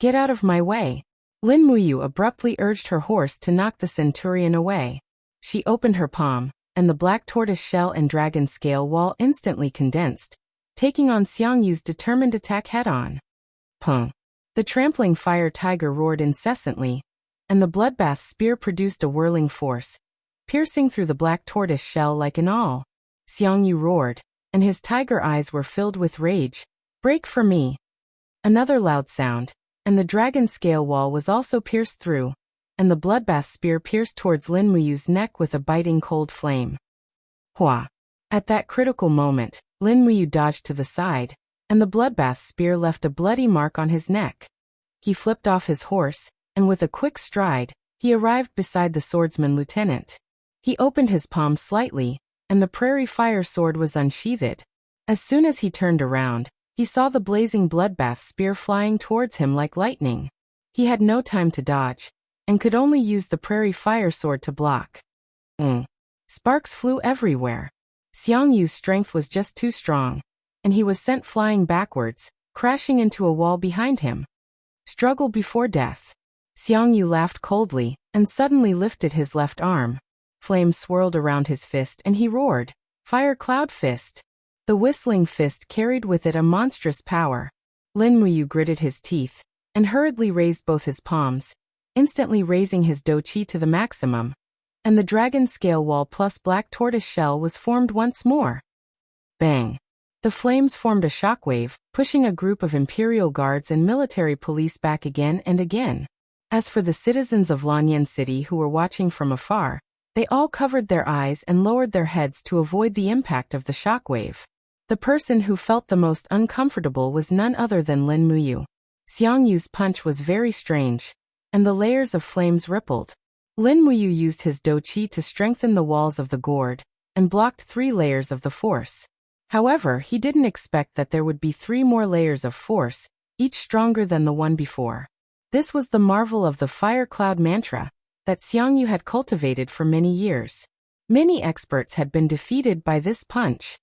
Get out of my way. Lin Muyu abruptly urged her horse to knock the centurion away. She opened her palm, and the black tortoise shell and dragon scale wall instantly condensed, taking on Xiang Yu's determined attack head-on. Pung! The trampling fire tiger roared incessantly, and the bloodbath spear produced a whirling force, piercing through the black tortoise shell like an awl. Xiang Yu roared, and his tiger eyes were filled with rage. Break for me! Another loud sound, and the dragon scale wall was also pierced through, and the bloodbath spear pierced towards Lin Muyu's neck with a biting cold flame. Hua! At that critical moment, Lin Muyu dodged to the side, and the bloodbath spear left a bloody mark on his neck. He flipped off his horse, and with a quick stride, he arrived beside the swordsman lieutenant. He opened his palm slightly, and the prairie fire sword was unsheathed. As soon as he turned around, he saw the blazing bloodbath spear flying towards him like lightning. He had no time to dodge, and could only use the prairie fire sword to block. Sparks flew everywhere. Xiang Yu's strength was just too strong, and he was sent flying backwards, crashing into a wall behind him. Struggle before death. Xiang Yu laughed coldly, and suddenly lifted his left arm. Flames swirled around his fist and he roared, Fire Cloud Fist. The whistling fist carried with it a monstrous power. Lin Muyu gritted his teeth, and hurriedly raised both his palms, instantly raising his do qi to the maximum, and the dragon scale wall plus black tortoise shell was formed once more. Bang! The flames formed a shockwave, pushing a group of Imperial Guards and military police back again and again. As for the citizens of Lanyan City who were watching from afar, they all covered their eyes and lowered their heads to avoid the impact of the shockwave. The person who felt the most uncomfortable was none other than Lin Muyu. Xiang Yu's punch was very strange, and the layers of flames rippled. Lin Muyu used his do qi to strengthen the walls of the gourd, and blocked 3 layers of the force. However, he didn't expect that there would be 3 more layers of force, each stronger than the one before. This was the marvel of the fire cloud mantra that Xiang Yu had cultivated for many years. Many experts had been defeated by this punch.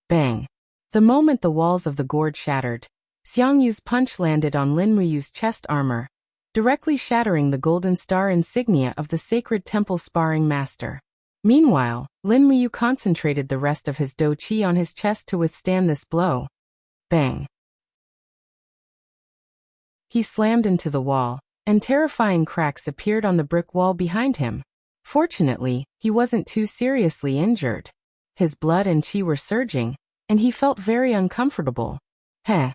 Bang! The moment the walls of the gourd shattered, Xiang Yu's punch landed on Lin Muyu's chest armor, directly shattering the golden star insignia of the sacred temple sparring master. Meanwhile, Lin Muyu concentrated the rest of his do qi on his chest to withstand this blow. Bang! He slammed into the wall, and terrifying cracks appeared on the brick wall behind him. Fortunately, he wasn't too seriously injured. His blood and qi were surging, and he felt very uncomfortable. Heh!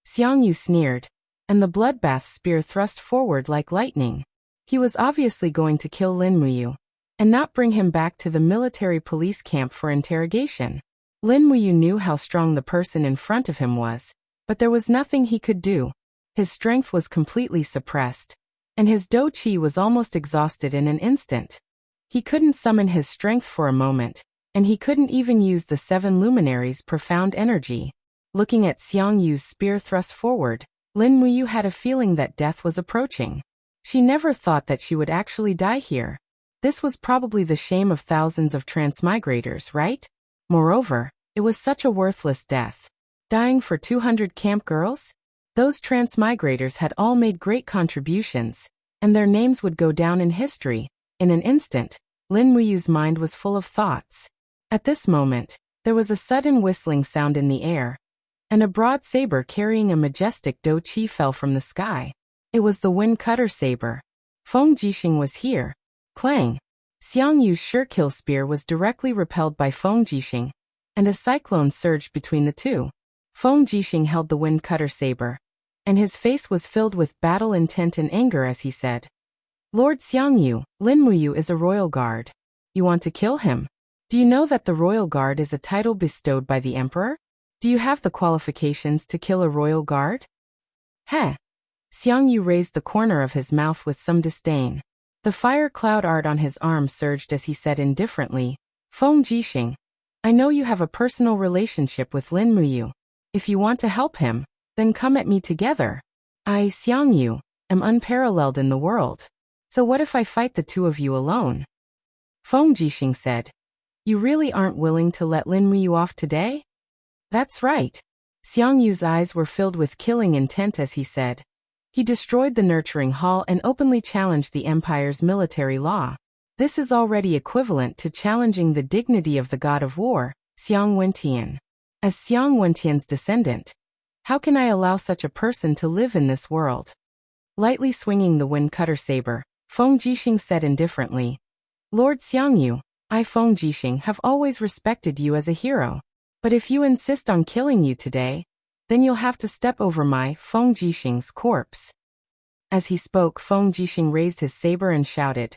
Xiang Yu sneered, and the bloodbath spear thrust forward like lightning. He was obviously going to kill Lin Muyu, and not bring him back to the military police camp for interrogation. Lin Muyu knew how strong the person in front of him was, but there was nothing he could do. His strength was completely suppressed, and his do qi was almost exhausted in an instant. He couldn't summon his strength for a moment, and he couldn't even use the 7 luminaries' profound energy. Looking at Xiang Yu's spear thrust forward, Lin Muyu had a feeling that death was approaching. She never thought that she would actually die here. This was probably the shame of thousands of transmigrators, right? Moreover, it was such a worthless death. Dying for 200 camp girls? Those transmigrators had all made great contributions, and their names would go down in history. In an instant, Lin Muyu's mind was full of thoughts. At this moment, there was a sudden whistling sound in the air, and a broad saber carrying a majestic do qi fell from the sky. It was the wind cutter saber. Feng Jixing was here. Clang! Xiang Yu's sure-kill spear was directly repelled by Feng Jixing, and a cyclone surged between the two. Feng Jixing held the wind cutter saber, and his face was filled with battle intent and anger as he said, "Lord Xiang Yu, Lin Muyu is a royal guard. You want to kill him? Do you know that the royal guard is a title bestowed by the emperor? Do you have the qualifications to kill a royal guard?" Heh! Xiang Yu raised the corner of his mouth with some disdain. The fire cloud art on his arm surged as he said indifferently, "Feng Jixing, I know you have a personal relationship with Lin Muyu. If you want to help him, then come at me together. I, Xiang Yu, am unparalleled in the world. So what if I fight the 2 of you alone?" Feng Jixing said, "You really aren't willing to let Lin Muyu off today?" "That's right." Xiang Yu's eyes were filled with killing intent as he said. He destroyed the nurturing hall and openly challenged the empire's military law. This is already equivalent to challenging the dignity of the god of war, Xiang Wentian. As Xiang Wentian's descendant, how can I allow such a person to live in this world? Lightly swinging the wind cutter saber, Feng Jixing said indifferently, "Lord Xiang Yu, I Feng Jixing have always respected you as a hero. But if you insist on killing you today, then you'll have to step over my Feng Jixing's corpse." As he spoke, Feng Jixing raised his saber and shouted,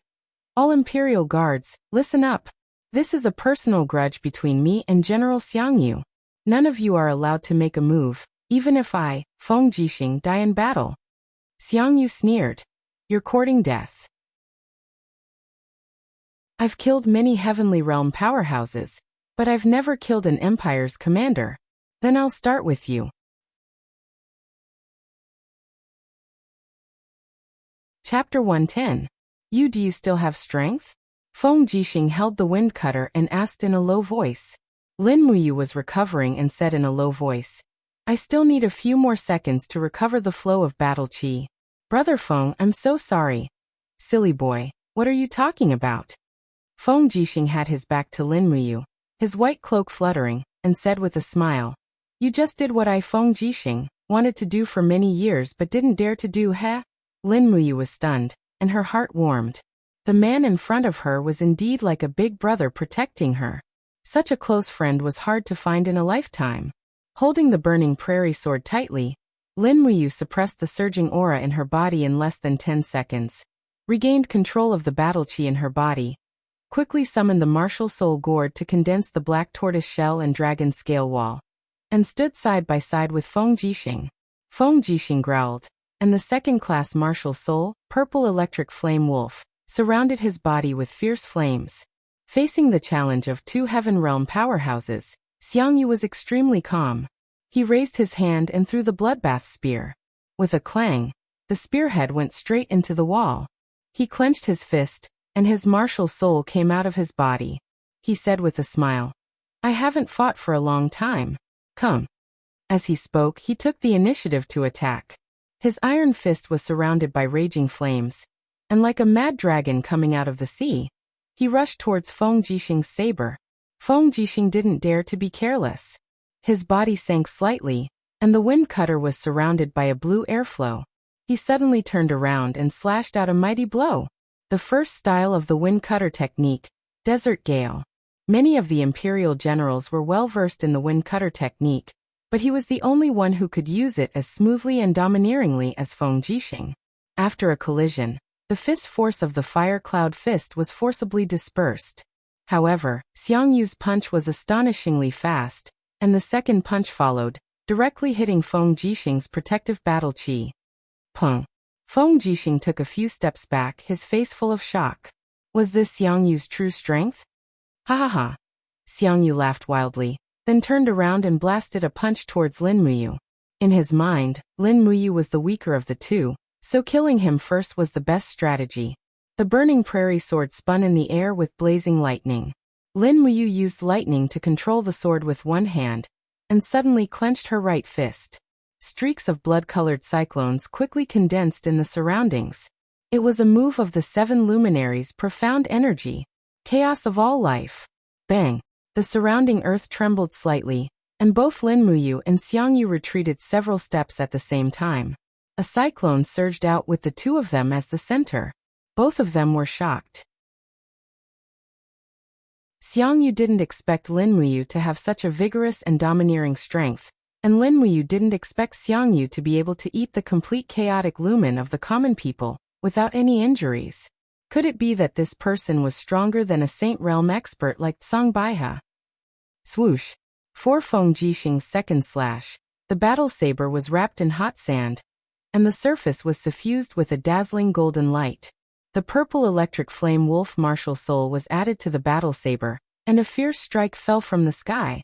"All Imperial Guards, listen up. This is a personal grudge between me and General Xiang Yu. None of you are allowed to make a move, even if I, Feng Jixing, die in battle." Xiang Yu sneered, "You're courting death. I've killed many heavenly realm powerhouses, but I've never killed an empire's commander. Then I'll start with you." Chapter 110. Do you still have strength? Feng Jixing held the wind cutter and asked in a low voice. Lin Muyu was recovering and said in a low voice, "I still need a few more seconds to recover the flow of battle qi. Brother Feng, I'm so sorry." "Silly boy, what are you talking about?" Feng Jixing had his back to Lin Muyu, his white cloak fluttering, and said with a smile, "You just did what I Feng Jixing wanted to do for many years but didn't dare to do, heh?" Lin Muyu was stunned, and her heart warmed. The man in front of her was indeed like a big brother protecting her. Such a close friend was hard to find in a lifetime. Holding the burning prairie sword tightly, Lin Muyu suppressed the surging aura in her body in less than 10 seconds, regained control of the battle qi in her body, quickly summoned the martial soul gourd to condense the black tortoise shell and dragon scale wall, and stood side by side with Feng Jixing. Feng Jixing growled, and the second-class martial soul, purple electric flame wolf, surrounded his body with fierce flames. Facing the challenge of two Heaven Realm powerhouses, Xiangyu was extremely calm. He raised his hand and threw the bloodbath spear. With a clang, the spearhead went straight into the wall. He clenched his fist, and his martial soul came out of his body. He said with a smile, "I haven't fought for a long time. Come." As he spoke, he took the initiative to attack. His iron fist was surrounded by raging flames, and like a mad dragon coming out of the sea, he rushed towards Feng Jixing's saber. Feng Jixing didn't dare to be careless. His body sank slightly, and the wind cutter was surrounded by a blue airflow. He suddenly turned around and slashed out a mighty blow. The first style of the wind cutter technique, Desert Gale. Many of the imperial generals were well versed in the wind cutter technique, but he was the only one who could use it as smoothly and domineeringly as Feng Jixing. After a collision, the fist force of the fire cloud fist was forcibly dispersed. However, Xiangyu's punch was astonishingly fast, and the second punch followed, directly hitting Feng Jixing's protective battle chi. Peng. Feng Jixing took a few steps back, his face full of shock. Was this Xiangyu's true strength? Ha ha ha. Xiangyu laughed wildly, then turned around and blasted a punch towards Lin Muyu. In his mind, Lin Muyu was the weaker of the two, so killing him first was the best strategy. The burning prairie sword spun in the air with blazing lightning. Lin Muyu used lightning to control the sword with one hand, and suddenly clenched her right fist. Streaks of blood-colored cyclones quickly condensed in the surroundings. It was a move of the seven luminaries' profound energy, chaos of all life. Bang! The surrounding earth trembled slightly, and both Lin Muyu and Xiangyu retreated several steps at the same time. A cyclone surged out with the two of them as the center. Both of them were shocked. Xiangyu didn't expect Lin Muyu to have such a vigorous and domineering strength, and Lin Muyu didn't expect Xiangyu to be able to eat the complete chaotic lumen of the common people, without any injuries. Could it be that this person was stronger than a Saint Realm expert like Tsang Baiha? Swoosh! For Feng Jixing's second slash, the battle saber was wrapped in hot sand, and the surface was suffused with a dazzling golden light. The purple electric flame wolf martial soul was added to the battle saber, and a fierce strike fell from the sky.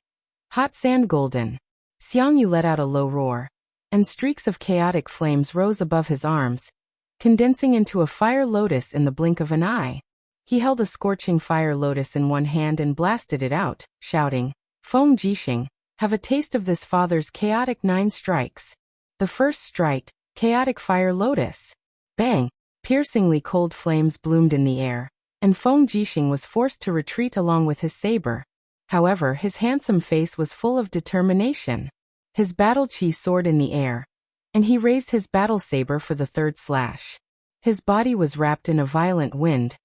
Hot sand golden. Xiangyu let out a low roar, and streaks of chaotic flames rose above his arms, condensing into a fire lotus in the blink of an eye. He held a scorching fire lotus in one hand and blasted it out, shouting, "Feng Jixing, have a taste of this father's chaotic 9 strikes." The first strike, chaotic fire lotus. Bang! Piercingly cold flames bloomed in the air, and Feng Jixing was forced to retreat along with his saber. However, his handsome face was full of determination. His battle chi soared in the air, and he raised his battle saber for the third slash. His body was wrapped in a violent wind,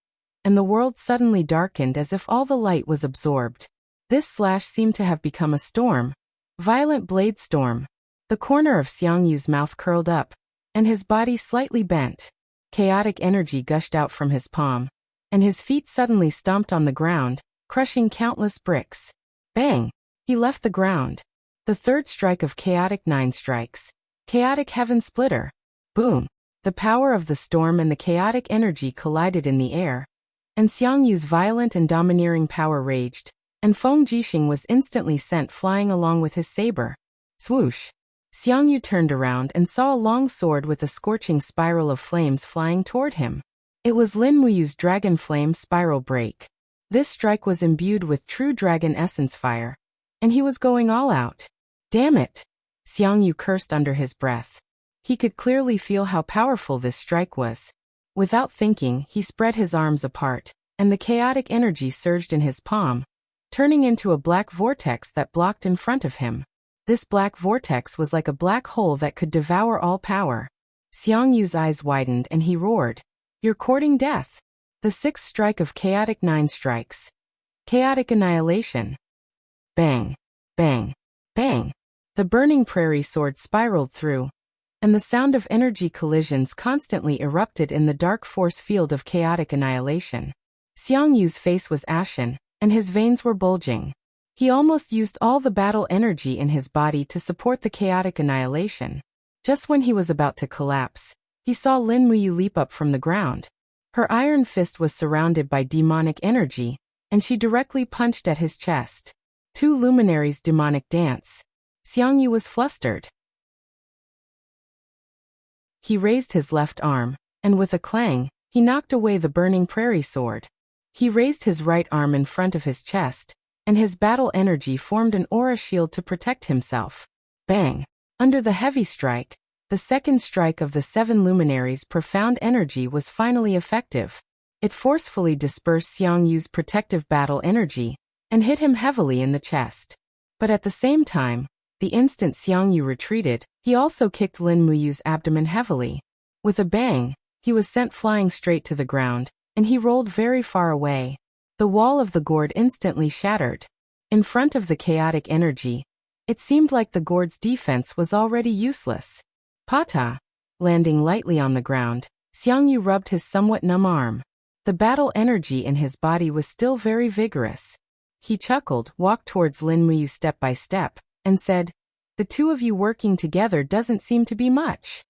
and the world suddenly darkened as if all the light was absorbed. This slash seemed to have become a storm. Violent blade storm. The corner of Xiangyu's mouth curled up, and his body slightly bent. Chaotic energy gushed out from his palm, and his feet suddenly stomped on the ground, crushing countless bricks. Bang! He left the ground. The third strike of chaotic 9 strikes. Chaotic heaven splitter. Boom! The power of the storm and the chaotic energy collided in the air, and Xiangyu's violent and domineering power raged, and Feng Jixing was instantly sent flying along with his saber. Swoosh! Xiangyu turned around and saw a long sword with a scorching spiral of flames flying toward him. It was Lin Muyu's dragon flame spiral break. This strike was imbued with true dragon essence fire, and he was going all out. Damn it! Xiangyu cursed under his breath. He could clearly feel how powerful this strike was. Without thinking, he spread his arms apart, and the chaotic energy surged in his palm, turning into a black vortex that blocked in front of him. This black vortex was like a black hole that could devour all power. Xiangyu's eyes widened and he roared, "You're courting death." The sixth strike of chaotic 9 strikes. Chaotic annihilation. Bang! Bang! Bang! The burning prairie sword spiraled through, and the sound of energy collisions constantly erupted in the dark force field of chaotic annihilation. Xiangyu's face was ashen, and his veins were bulging. He almost used all the battle energy in his body to support the chaotic annihilation. Just when he was about to collapse, he saw Lin Muyu leap up from the ground. Her iron fist was surrounded by demonic energy, and she directly punched at his chest. Two luminaries' demonic dance. Xiangyu was flustered. He raised his left arm, and with a clang, he knocked away the burning prairie sword. He raised his right arm in front of his chest, and his battle energy formed an aura shield to protect himself. Bang! Under the heavy strike, the second strike of the 7 luminaries' profound energy was finally effective. It forcefully dispersed Xiangyu's protective battle energy, and hit him heavily in the chest. But at the same time, the instant Xiangyu retreated, he also kicked Lin Muyu's abdomen heavily. With a bang, he was sent flying straight to the ground, and he rolled very far away. The wall of the gourd instantly shattered. In front of the chaotic energy, it seemed like the gourd's defense was already useless. Pata! Landing lightly on the ground, Xiangyu rubbed his somewhat numb arm. The battle energy in his body was still very vigorous. He chuckled, walked towards Lin Muyu step by step, and said, "The two of you working together doesn't seem to be much."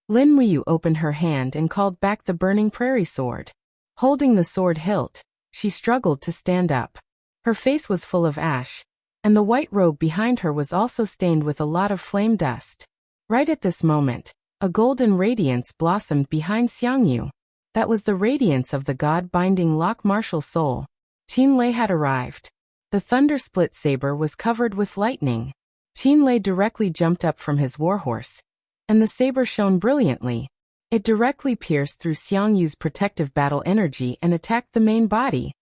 Lin Muyu opened her hand and called back the burning prairie sword. Holding the sword hilt, she struggled to stand up. Her face was full of ash, and the white robe behind her was also stained with a lot of flame dust. Right at this moment, a golden radiance blossomed behind Xiangyu. That was the radiance of the god-binding lock martial soul. Qinlei had arrived. The thunder split saber was covered with lightning. Qinlei directly jumped up from his warhorse, and the saber shone brilliantly. It directly pierced through Xiangyu's protective battle energy and attacked the main body.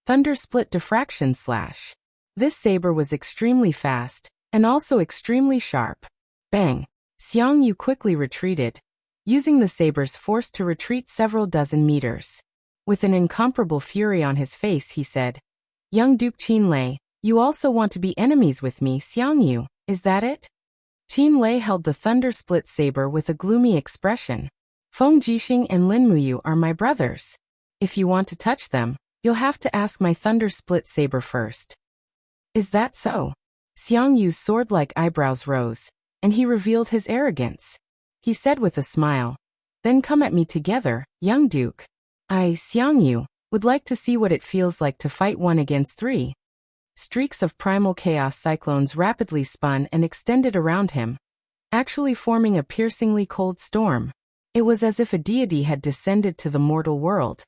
Thunder split diffraction slash. This saber was extremely fast, and also extremely sharp. Bang! Xiangyu quickly retreated, using the saber's force to retreat several dozen meters. With an incomparable fury on his face, he said, "Young Duke Qinlei, you also want to be enemies with me, Xiangyu, is that it?" Qinlei held the thunder split saber with a gloomy expression. "Feng Jixing and Lin Muyu are my brothers. If you want to touch them, you'll have to ask my thunder split saber first." "Is that so?" Xiangyu's sword-like eyebrows rose, and he revealed his arrogance. He said with a smile, "Then come at me together, young duke. I, Xiangyu, would like to see what it feels like to fight 1 against 3. Streaks of primal chaos cyclones rapidly spun and extended around him, actually forming a piercingly cold storm. It was as if a deity had descended to the mortal world,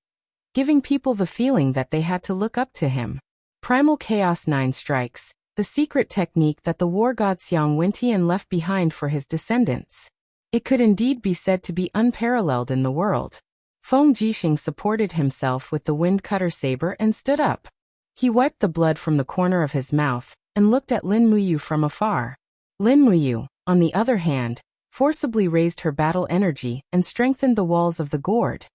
giving people the feeling that they had to look up to him. Primal Chaos 9 strikes, the secret technique that the war god Xiang Wentian left behind for his descendants. It could indeed be said to be unparalleled in the world. Feng Jixing supported himself with the wind cutter saber and stood up. He wiped the blood from the corner of his mouth and looked at Lin Muyu from afar. Lin Muyu, on the other hand, forcibly raised her battle energy and strengthened the walls of the gourd.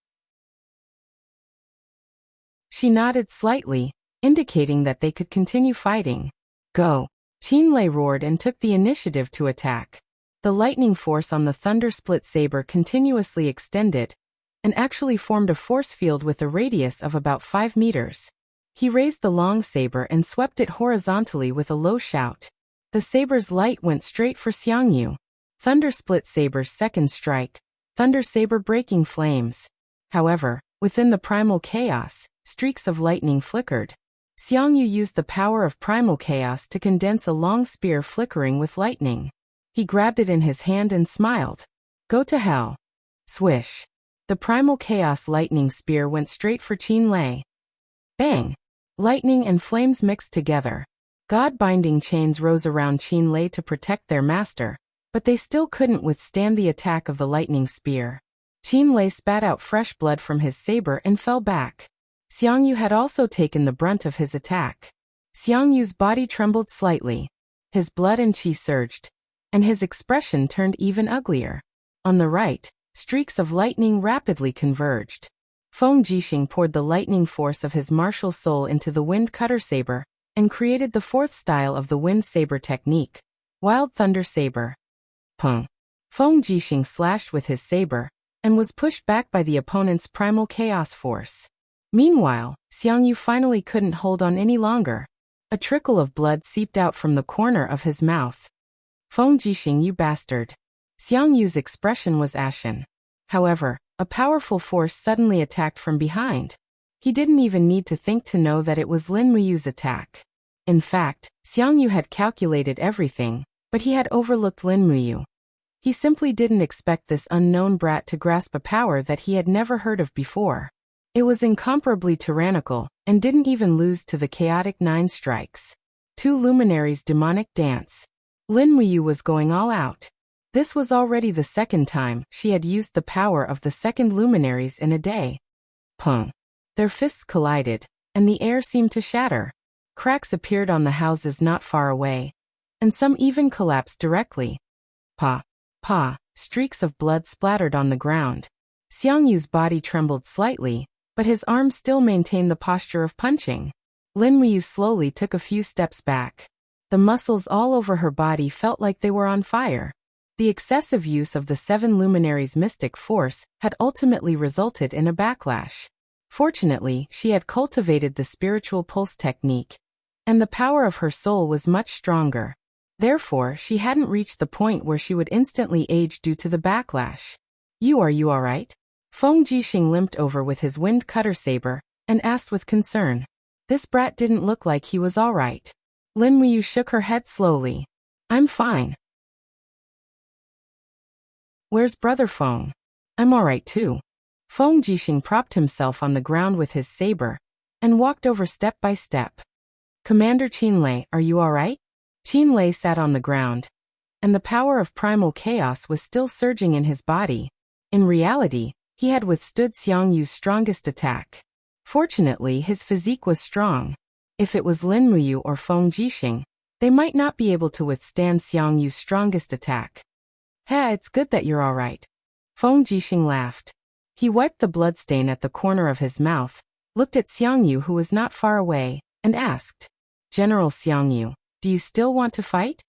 She nodded slightly, indicating that they could continue fighting. "Go!" Qinlei roared and took the initiative to attack. The lightning force on the thunder split saber continuously extended, and actually formed a force field with a radius of about 5 meters. He raised the long saber and swept it horizontally with a low shout. The saber's light went straight for Xiangyu. Thunder split saber's second strike, thunder saber breaking flames. However, within the primal chaos, streaks of lightning flickered. Xiangyu used the power of primal chaos to condense a long spear flickering with lightning. He grabbed it in his hand and smiled. "Go to hell." Swish. The primal chaos lightning spear went straight for Qinlei. Bang! Lightning and flames mixed together. God-binding chains rose around Qinlei to protect their master, but they still couldn't withstand the attack of the lightning spear. Qinlei spat out fresh blood from his saber and fell back. Xiangyu had also taken the brunt of his attack. Xiangyu's body trembled slightly. His blood and qi surged, and his expression turned even uglier. On the right, streaks of lightning rapidly converged. Feng Jixing poured the lightning force of his martial soul into the wind cutter saber, and created the fourth style of the wind saber technique, Wild Thunder Saber. Pung! Feng Jixing slashed with his saber, and was pushed back by the opponent's primal chaos force. Meanwhile, Xiangyu finally couldn't hold on any longer. A trickle of blood seeped out from the corner of his mouth. Feng Jixing, you bastard. Xiang Yu's expression was ashen. However, a powerful force suddenly attacked from behind. He didn't even need to think to know that it was Lin Muyu's attack. In fact, Xiang Yu had calculated everything, but he had overlooked Lin Muyu. He simply didn't expect this unknown brat to grasp a power that he had never heard of before. It was incomparably tyrannical, and didn't even lose to the chaotic 9 strikes. 2 luminaries demonic dance. Lin Muyu was going all out. This was already the second time she had used the power of the second luminaries in a day. Pung. Their fists collided, and the air seemed to shatter. Cracks appeared on the houses not far away, and some even collapsed directly. Pa. Pa. Streaks of blood splattered on the ground. Xiang Yu's body trembled slightly, but his arms still maintained the posture of punching. Lin Muyu slowly took a few steps back. The muscles all over her body felt like they were on fire. The excessive use of the 7 luminaries' mystic force had ultimately resulted in a backlash. Fortunately, she had cultivated the spiritual pulse technique, and the power of her soul was much stronger. Therefore, she hadn't reached the point where she would instantly age due to the backlash. You alright? Feng Jixing limped over with his wind cutter saber, and asked with concern. This brat didn't look like he was alright. Lin Muyu shook her head slowly. I'm fine. Where's brother Feng? I'm alright too. Feng Jixing propped himself on the ground with his saber, and walked over step by step. Commander Qinlei, are you alright? Qinlei sat on the ground, and the power of primal chaos was still surging in his body. In reality, he had withstood Xiang Yu's strongest attack. Fortunately, his physique was strong. If it was Lin Muyu or Feng Jixing, they might not be able to withstand Xiang Yu's strongest attack. Hey, it's good that you're alright. Feng Jixing laughed. He wiped the bloodstain at the corner of his mouth, looked at Xiang Yu who was not far away, and asked, General Xiang Yu, do you still want to fight?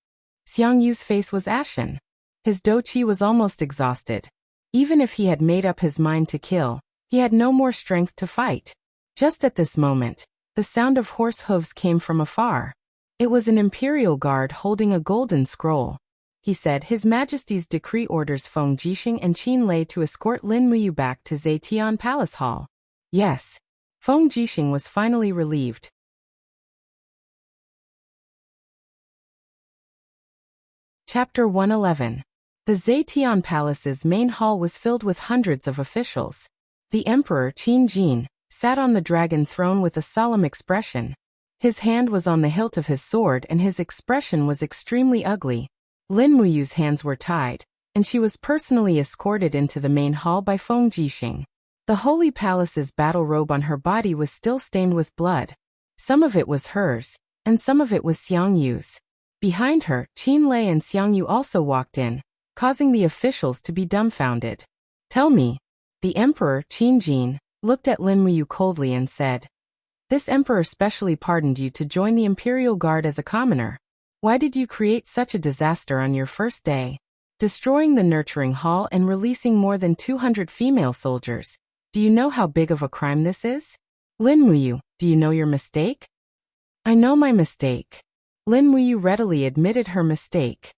Xiang Yu's face was ashen. His douqi was almost exhausted. Even if he had made up his mind to kill, he had no more strength to fight. Just at this moment, the sound of horse hooves came from afar. It was an imperial guard holding a golden scroll. He said His Majesty's decree orders Feng Jixing and Qinlei to escort Lin Muyu back to Zetian Palace Hall. Yes. Feng Jixing was finally relieved. Chapter 111. The Zetian Palace's main hall was filled with hundreds of officials. The Emperor Qin Jin sat on the dragon throne with a solemn expression. His hand was on the hilt of his sword and his expression was extremely ugly. Lin Muyu's hands were tied, and she was personally escorted into the main hall by Feng Jixing. The Holy Palace's battle robe on her body was still stained with blood. Some of it was hers, and some of it was Xiang Yu's. Behind her, Qinlei and Xiang Yu also walked in, causing the officials to be dumbfounded. Tell me. The Emperor, Qin Jin, looked at Lin Muyu coldly and said, This emperor specially pardoned you to join the Imperial Guard as a commoner. Why did you create such a disaster on your first day? Destroying the nurturing hall and releasing more than 200 female soldiers. Do you know how big of a crime this is? Lin Muyu, do you know your mistake? I know my mistake. Lin Muyu readily admitted her mistake.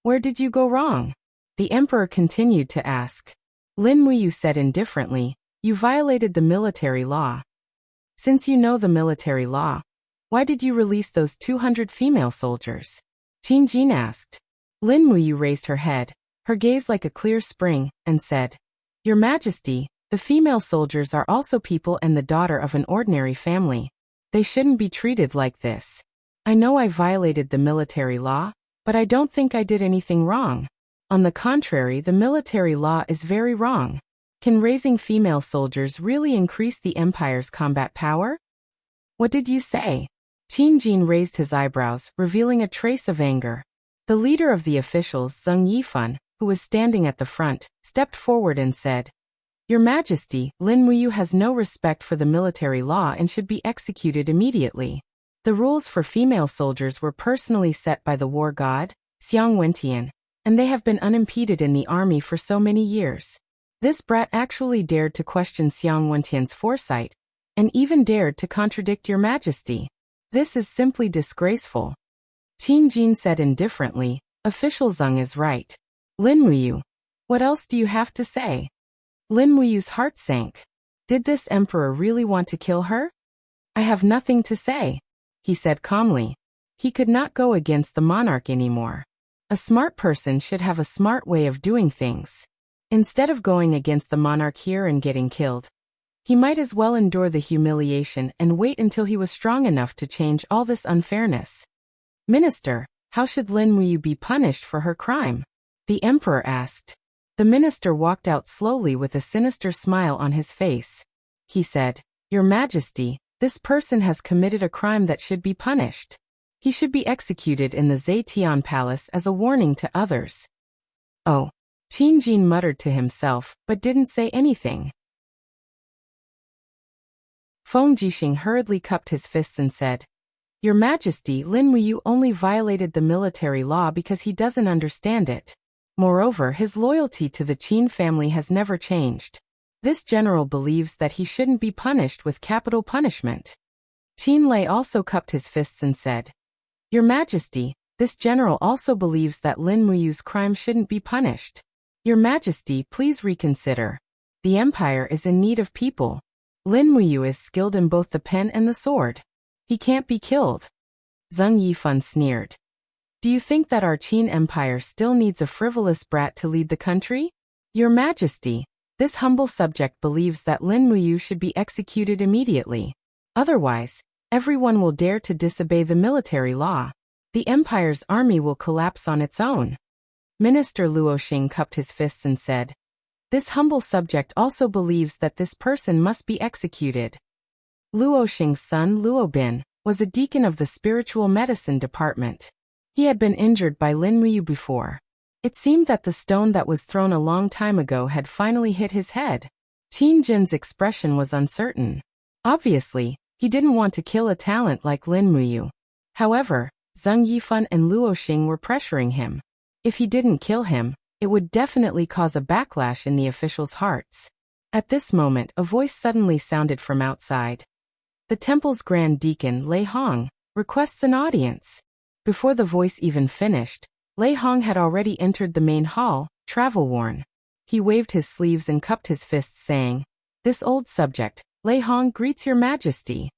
Where did you go wrong? The emperor continued to ask. Lin Muyu said indifferently, You violated the military law. Since you know the military law, why did you release those 200 female soldiers? Qin Jin asked. Lin Muyu raised her head, her gaze like a clear spring, and said, Your Majesty, the female soldiers are also people and the daughter of an ordinary family. They shouldn't be treated like this. I know I violated the military law, but I don't think I did anything wrong. On the contrary, the military law is very wrong. Can raising female soldiers really increase the empire's combat power? What did you say? Qin Jin raised his eyebrows, revealing a trace of anger. The leader of the officials, Zheng Yifan, who was standing at the front, stepped forward and said, Your Majesty, Lin Muyu has no respect for the military law and should be executed immediately. The rules for female soldiers were personally set by the war god, Xiang Wentian, and they have been unimpeded in the army for so many years. This brat actually dared to question Xiang Wentian's foresight, and even dared to contradict Your Majesty. This is simply disgraceful. Qin Jin said indifferently, Official Zeng is right. Lin Muyu. What else do you have to say? Lin Muyu's heart sank. Did this emperor really want to kill her? I have nothing to say, he said calmly. He could not go against the monarch anymore. A smart person should have a smart way of doing things. Instead of going against the monarch here and getting killed, he might as well endure the humiliation and wait until he was strong enough to change all this unfairness. Minister, how should Lin Muyu be punished for her crime? The emperor asked. The minister walked out slowly with a sinister smile on his face. He said, Your Majesty, this person has committed a crime that should be punished. He should be executed in the Zetian Palace as a warning to others. Oh. Qin Jin muttered to himself, but didn't say anything. Feng Jixing hurriedly cupped his fists and said, Your Majesty, Lin Muyu only violated the military law because he doesn't understand it. Moreover, his loyalty to the Qin family has never changed. This general believes that he shouldn't be punished with capital punishment. Qin Lei also cupped his fists and said, Your Majesty, this general also believes that Lin Muyu's crime shouldn't be punished. Your Majesty, please reconsider. The empire is in need of people. Lin Muyu is skilled in both the pen and the sword. He can't be killed. Zheng Yifan sneered. Do you think that our Qin Empire still needs a frivolous brat to lead the country? Your Majesty, this humble subject believes that Lin Muyu should be executed immediately. Otherwise, everyone will dare to disobey the military law. The empire's army will collapse on its own. Minister Luoxing cupped his fists and said, This humble subject also believes that this person must be executed. Luoxing's son Luobin was a deacon of the spiritual medicine department. He had been injured by Lin Muyu before. It seemed that the stone that was thrown a long time ago had finally hit his head. Qin Jin's expression was uncertain. Obviously, he didn't want to kill a talent like Lin Muyu. However, Zheng Yifan and Luoxing were pressuring him. If he didn't kill him, it would definitely cause a backlash in the officials' hearts. At this moment, a voice suddenly sounded from outside. The temple's Grand Deacon, Lei Hong, requests an audience. Before the voice even finished, Lei Hong had already entered the main hall, travel-worn. He waved his sleeves and cupped his fists saying, This old subject, Lei Hong greets your Majesty.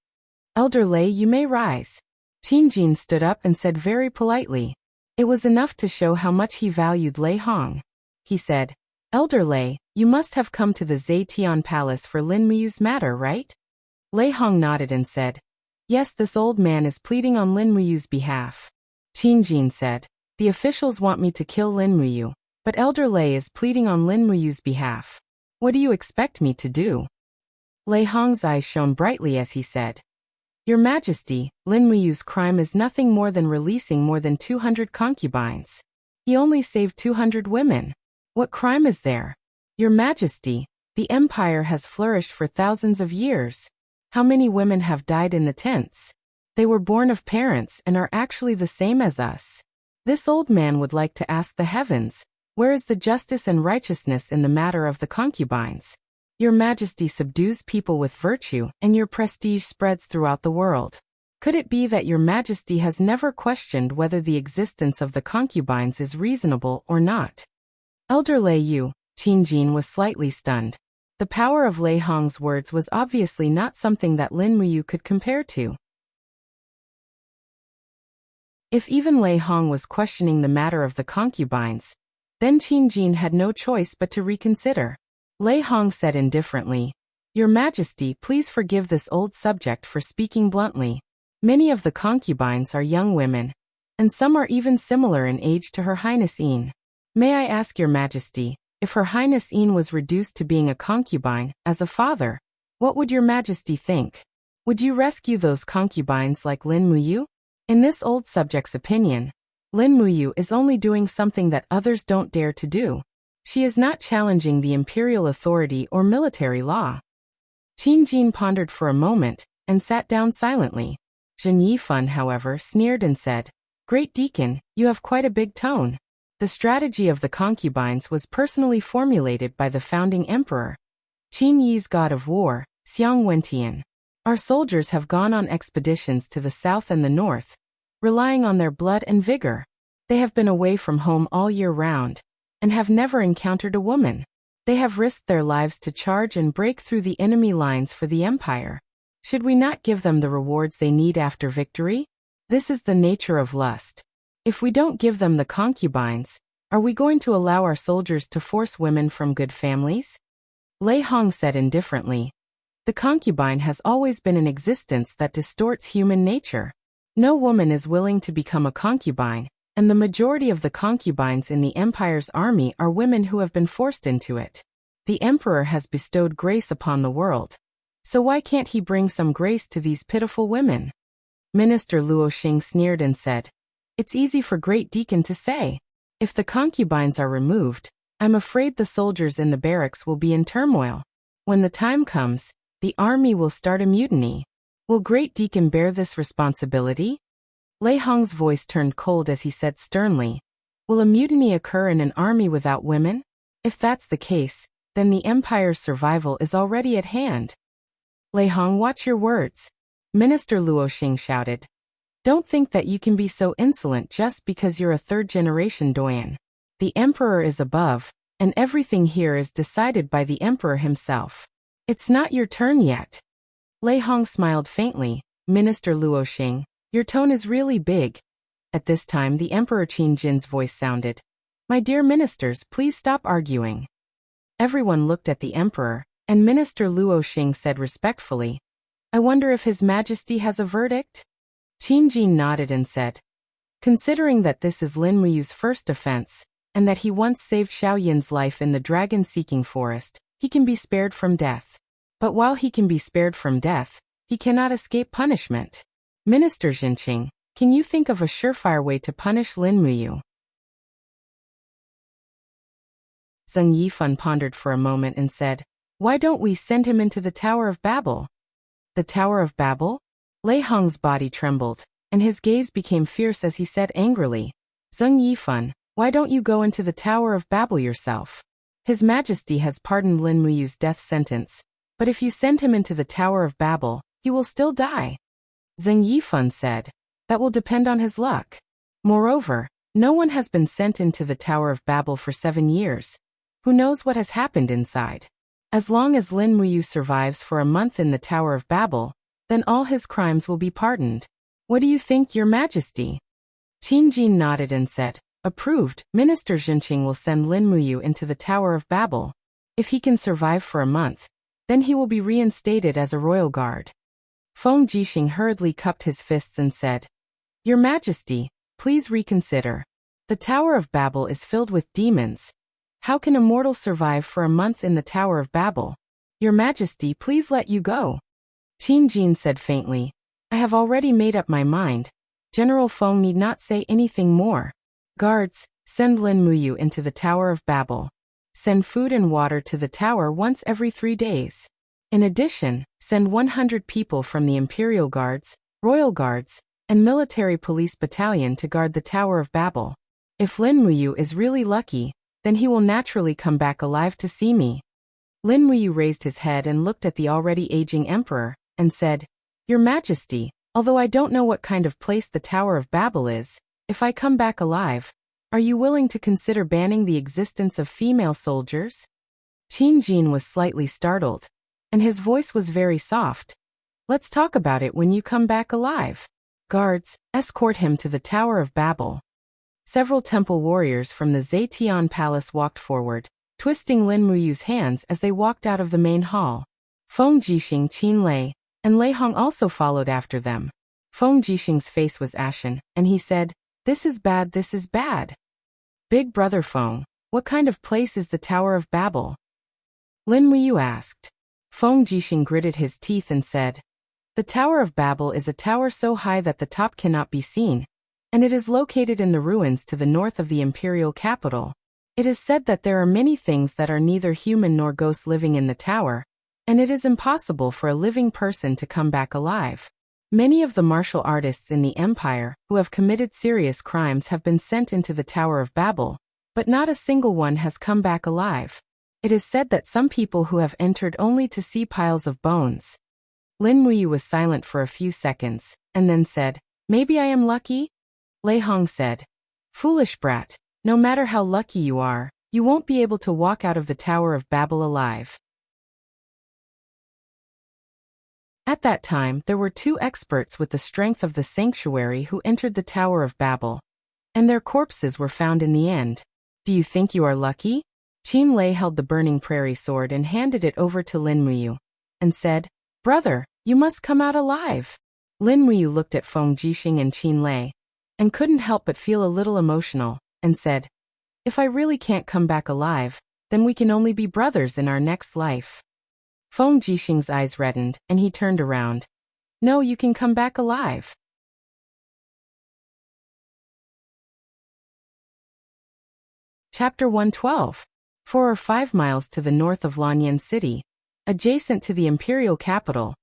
Elder Lei, you may rise. Qin Jin stood up and said very politely. It was enough to show how much he valued Lei Hong. He said, Elder Lei, you must have come to the Zetian Palace for Lin Muyu's matter, right? Lei Hong nodded and said, Yes, this old man is pleading on Lin Muyu's behalf. Qin Jin said, The officials want me to kill Lin Muyu, but Elder Lei is pleading on Lin Muyu's behalf. What do you expect me to do? Lei Hong's eyes shone brightly as he said, Your Majesty, Lin Muyu's crime is nothing more than releasing more than 200 concubines. He only saved 200 women. What crime is there? Your Majesty, the empire has flourished for thousands of years. How many women have died in the tents? They were born of parents and are actually the same as us. This old man would like to ask the heavens, where is the justice and righteousness in the matter of the concubines? Your Majesty subdues people with virtue, and your prestige spreads throughout the world. Could it be that your Majesty has never questioned whether the existence of the concubines is reasonable or not? Elder Lei Yu, Qin Jin was slightly stunned. The power of Lei Hong's words was obviously not something that Lin Muyu could compare to. If even Lei Hong was questioning the matter of the concubines, then Qin Jin had no choice but to reconsider. Lei Hong said indifferently, Your Majesty, please forgive this old subject for speaking bluntly. Many of the concubines are young women, and some are even similar in age to Her Highness Yin. May I ask Your Majesty, if Her Highness Yin was reduced to being a concubine, as a father, what would Your Majesty think? Would you rescue those concubines like Lin Muyu? In this old subject's opinion, Lin Muyu is only doing something that others don't dare to do. She is not challenging the imperial authority or military law. Qin Jin pondered for a moment, and sat down silently. Zheng Yifan, however, sneered and said, Great Deacon, you have quite a big tone. The strategy of the concubines was personally formulated by the founding emperor, Qin Yi's god of war, Xiang Wentian. Our soldiers have gone on expeditions to the south and the north, relying on their blood and vigor. They have been away from home all year round, and have never encountered a woman. They have risked their lives to charge and break through the enemy lines for the empire. Should we not give them the rewards they need after victory? This is the nature of lust. If we don't give them the concubines, are we going to allow our soldiers to force women from good families? Lei Hong said indifferently. The concubine has always been an existence that distorts human nature. No woman is willing to become a concubine, and the majority of the concubines in the empire's army are women who have been forced into it. The emperor has bestowed grace upon the world. So why can't he bring some grace to these pitiful women? Minister Luo Xing sneered and said, "It's easy for Great Deacon to say. If the concubines are removed, I'm afraid the soldiers in the barracks will be in turmoil. When the time comes, the army will start a mutiny. Will Great Deacon bear this responsibility?" Lei Hong's voice turned cold as he said sternly, "Will a mutiny occur in an army without women? If that's the case, then the empire's survival is already at hand." "Lei Hong, watch your words," Minister Luo Xing shouted. "Don't think that you can be so insolent just because you're a third-generation doyen. The emperor is above, and everything here is decided by the emperor himself. It's not your turn yet." Lei Hong smiled faintly. "Minister Luo Xing, your tone is really big." At this time the Emperor Qin Jin's voice sounded. "My dear ministers, please stop arguing." Everyone looked at the emperor, and Minister Luo Xing said respectfully, "I wonder if His Majesty has a verdict?" Qin Jin nodded and said, "Considering that this is Lin Muyu's first offense, and that he once saved Xiao Yin's life in the dragon-seeking forest, he can be spared from death. But while he can be spared from death, he cannot escape punishment. Minister Jinqing, can you think of a surefire way to punish Lin Muyu?" Zheng Yifan pondered for a moment and said, "Why don't we send him into the Tower of Babel?" "The Tower of Babel?" Lei Hong's body trembled, and his gaze became fierce as he said angrily, "Zheng Yifan, why don't you go into the Tower of Babel yourself? His Majesty has pardoned Lin Muyu's death sentence, but if you send him into the Tower of Babel, he will still die." Zheng Yifan said, "That will depend on his luck. Moreover, no one has been sent into the Tower of Babel for 7 years. Who knows what has happened inside? As long as Lin Muyu survives for a month in the Tower of Babel, then all his crimes will be pardoned. What do you think, Your Majesty?" Qin Jin nodded and said, "Approved. Minister Jinqing will send Lin Muyu into the Tower of Babel. If he can survive for a month, then he will be reinstated as a royal guard." Feng Jixing hurriedly cupped his fists and said, "Your Majesty, please reconsider. The Tower of Babel is filled with demons. How can a mortal survive for a month in the Tower of Babel? Your Majesty, please let you go." Qin Jin said faintly, "I have already made up my mind. General Feng need not say anything more. Guards, send Lin Muyu into the Tower of Babel. Send food and water to the tower once every 3 days. In addition, send 100 people from the Imperial Guards, Royal Guards, and Military Police Battalion to guard the Tower of Babel. If Lin Muyu is really lucky, then he will naturally come back alive to see me." Lin Muyu raised his head and looked at the already aging emperor, and said, "Your Majesty, although I don't know what kind of place the Tower of Babel is, if I come back alive, are you willing to consider banning the existence of female soldiers?" Qin Jin was slightly startled, and his voice was very soft. "Let's talk about it when you come back alive. Guards, escort him to the Tower of Babel." Several temple warriors from the Zetian Palace walked forward, twisting Lin Muyu's hands as they walked out of the main hall. Feng Jixing, Qin Lei, and Lei Hong also followed after them. Feng Jixing's face was ashen, and he said, "This is bad, this is bad. Big brother Feng, what kind of place is the Tower of Babel?" Lin Muyu asked. Feng Jixing gritted his teeth and said, "The Tower of Babel is a tower so high that the top cannot be seen, and it is located in the ruins to the north of the imperial capital. It is said that there are many things that are neither human nor ghosts living in the tower, and it is impossible for a living person to come back alive. Many of the martial artists in the empire who have committed serious crimes have been sent into the Tower of Babel, but not a single one has come back alive. It is said that some people who have entered only to see piles of bones." Lin Muyu was silent for a few seconds, and then said, "Maybe I am lucky?" Lei Hong said, "Foolish brat, no matter how lucky you are, you won't be able to walk out of the Tower of Babel alive." At that time there were 2 experts with the strength of the sanctuary who entered the Tower of Babel, and their corpses were found in the end. "Do you think you are lucky?" Qin Lei held the burning prairie sword and handed it over to Lin Muyu, and said, "Brother, you must come out alive." Lin Muyu looked at Feng Jixing and Qin Lei, and couldn't help but feel a little emotional, and said, "If I really can't come back alive, then we can only be brothers in our next life." Feng Jixing's eyes reddened, and he turned around. "No, you can come back alive." Chapter 112. 4 or 5 miles to the north of Lanyan City, adjacent to the imperial capital,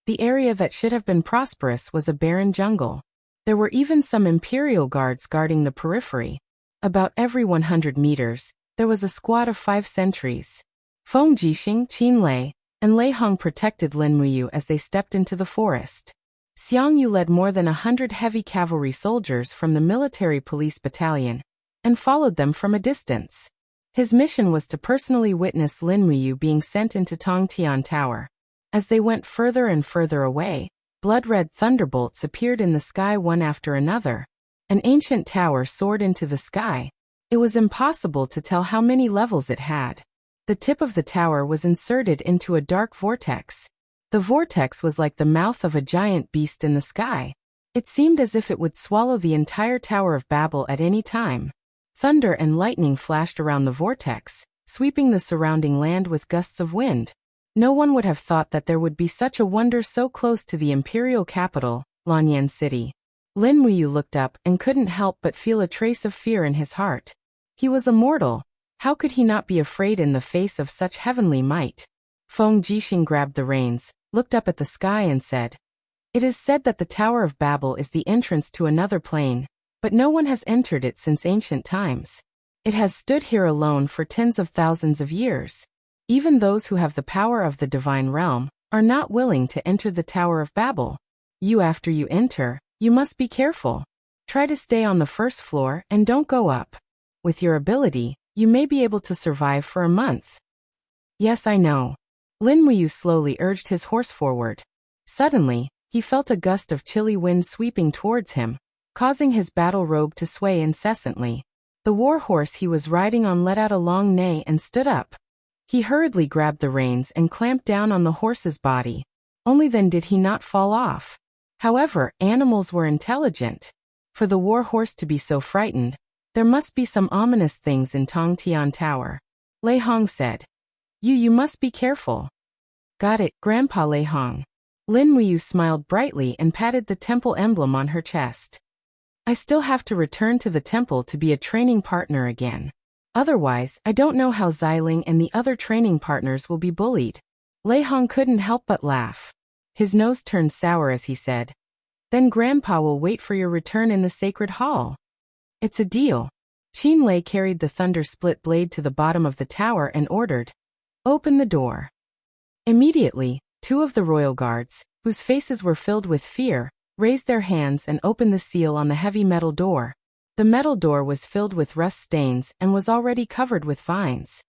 the area that should have been prosperous was a barren jungle. There were even some imperial guards guarding the periphery. About every 100 meters, there was a squad of 5 sentries. Feng Jixing, Qin Lei, and Lei Hong protected Lin Muyu as they stepped into the forest. Xiang Yu led more than 100 heavy cavalry soldiers from the military police battalion, and followed them from a distance. His mission was to personally witness Lin Muyu being sent into Tongtian Tower. As they went further and further away, blood-red thunderbolts appeared in the sky one after another. An ancient tower soared into the sky. It was impossible to tell how many levels it had. The tip of the tower was inserted into a dark vortex. The vortex was like the mouth of a giant beast in the sky. It seemed as if it would swallow the entire Tower of Babel at any time. Thunder and lightning flashed around the vortex, sweeping the surrounding land with gusts of wind. No one would have thought that there would be such a wonder so close to the imperial capital, Lanyan City. Lin Muyu looked up and couldn't help but feel a trace of fear in his heart. He was a mortal. How could he not be afraid in the face of such heavenly might? Feng Jixing grabbed the reins, looked up at the sky and said, "It is said that the Tower of Babel is the entrance to another plane, but no one has entered it since ancient times. It has stood here alone for tens of thousands of years. Even those who have the power of the divine realm are not willing to enter the Tower of Babel. After you enter, you must be careful. Try to stay on the first floor and don't go up. With your ability, you may be able to survive for a month." "Yes, I know." Lin Muyu slowly urged his horse forward. Suddenly, he felt a gust of chilly wind sweeping towards him, causing his battle robe to sway incessantly. The war horse he was riding on let out a long neigh and stood up. He hurriedly grabbed the reins and clamped down on the horse's body. Only then did he not fall off. However, animals were intelligent. For the war horse to be so frightened, there must be some ominous things in Tongtian Tower. Lei Hong said, You must be careful." "Got it, Grandpa Lei Hong." Lin Muyu smiled brightly and patted the temple emblem on her chest. "I still have to return to the temple to be a training partner again. Otherwise, I don't know how Xiling and the other training partners will be bullied." Lei Hong couldn't help but laugh. His nose turned sour as he said, "Then Grandpa will wait for your return in the sacred hall." "It's a deal." Qin Lei carried the thunder-split blade to the bottom of the tower and ordered, "Open the door." Immediately, 2 of the royal guards, whose faces were filled with fear, raised their hands and opened the seal on the heavy metal door. The metal door was filled with rust stains and was already covered with vines.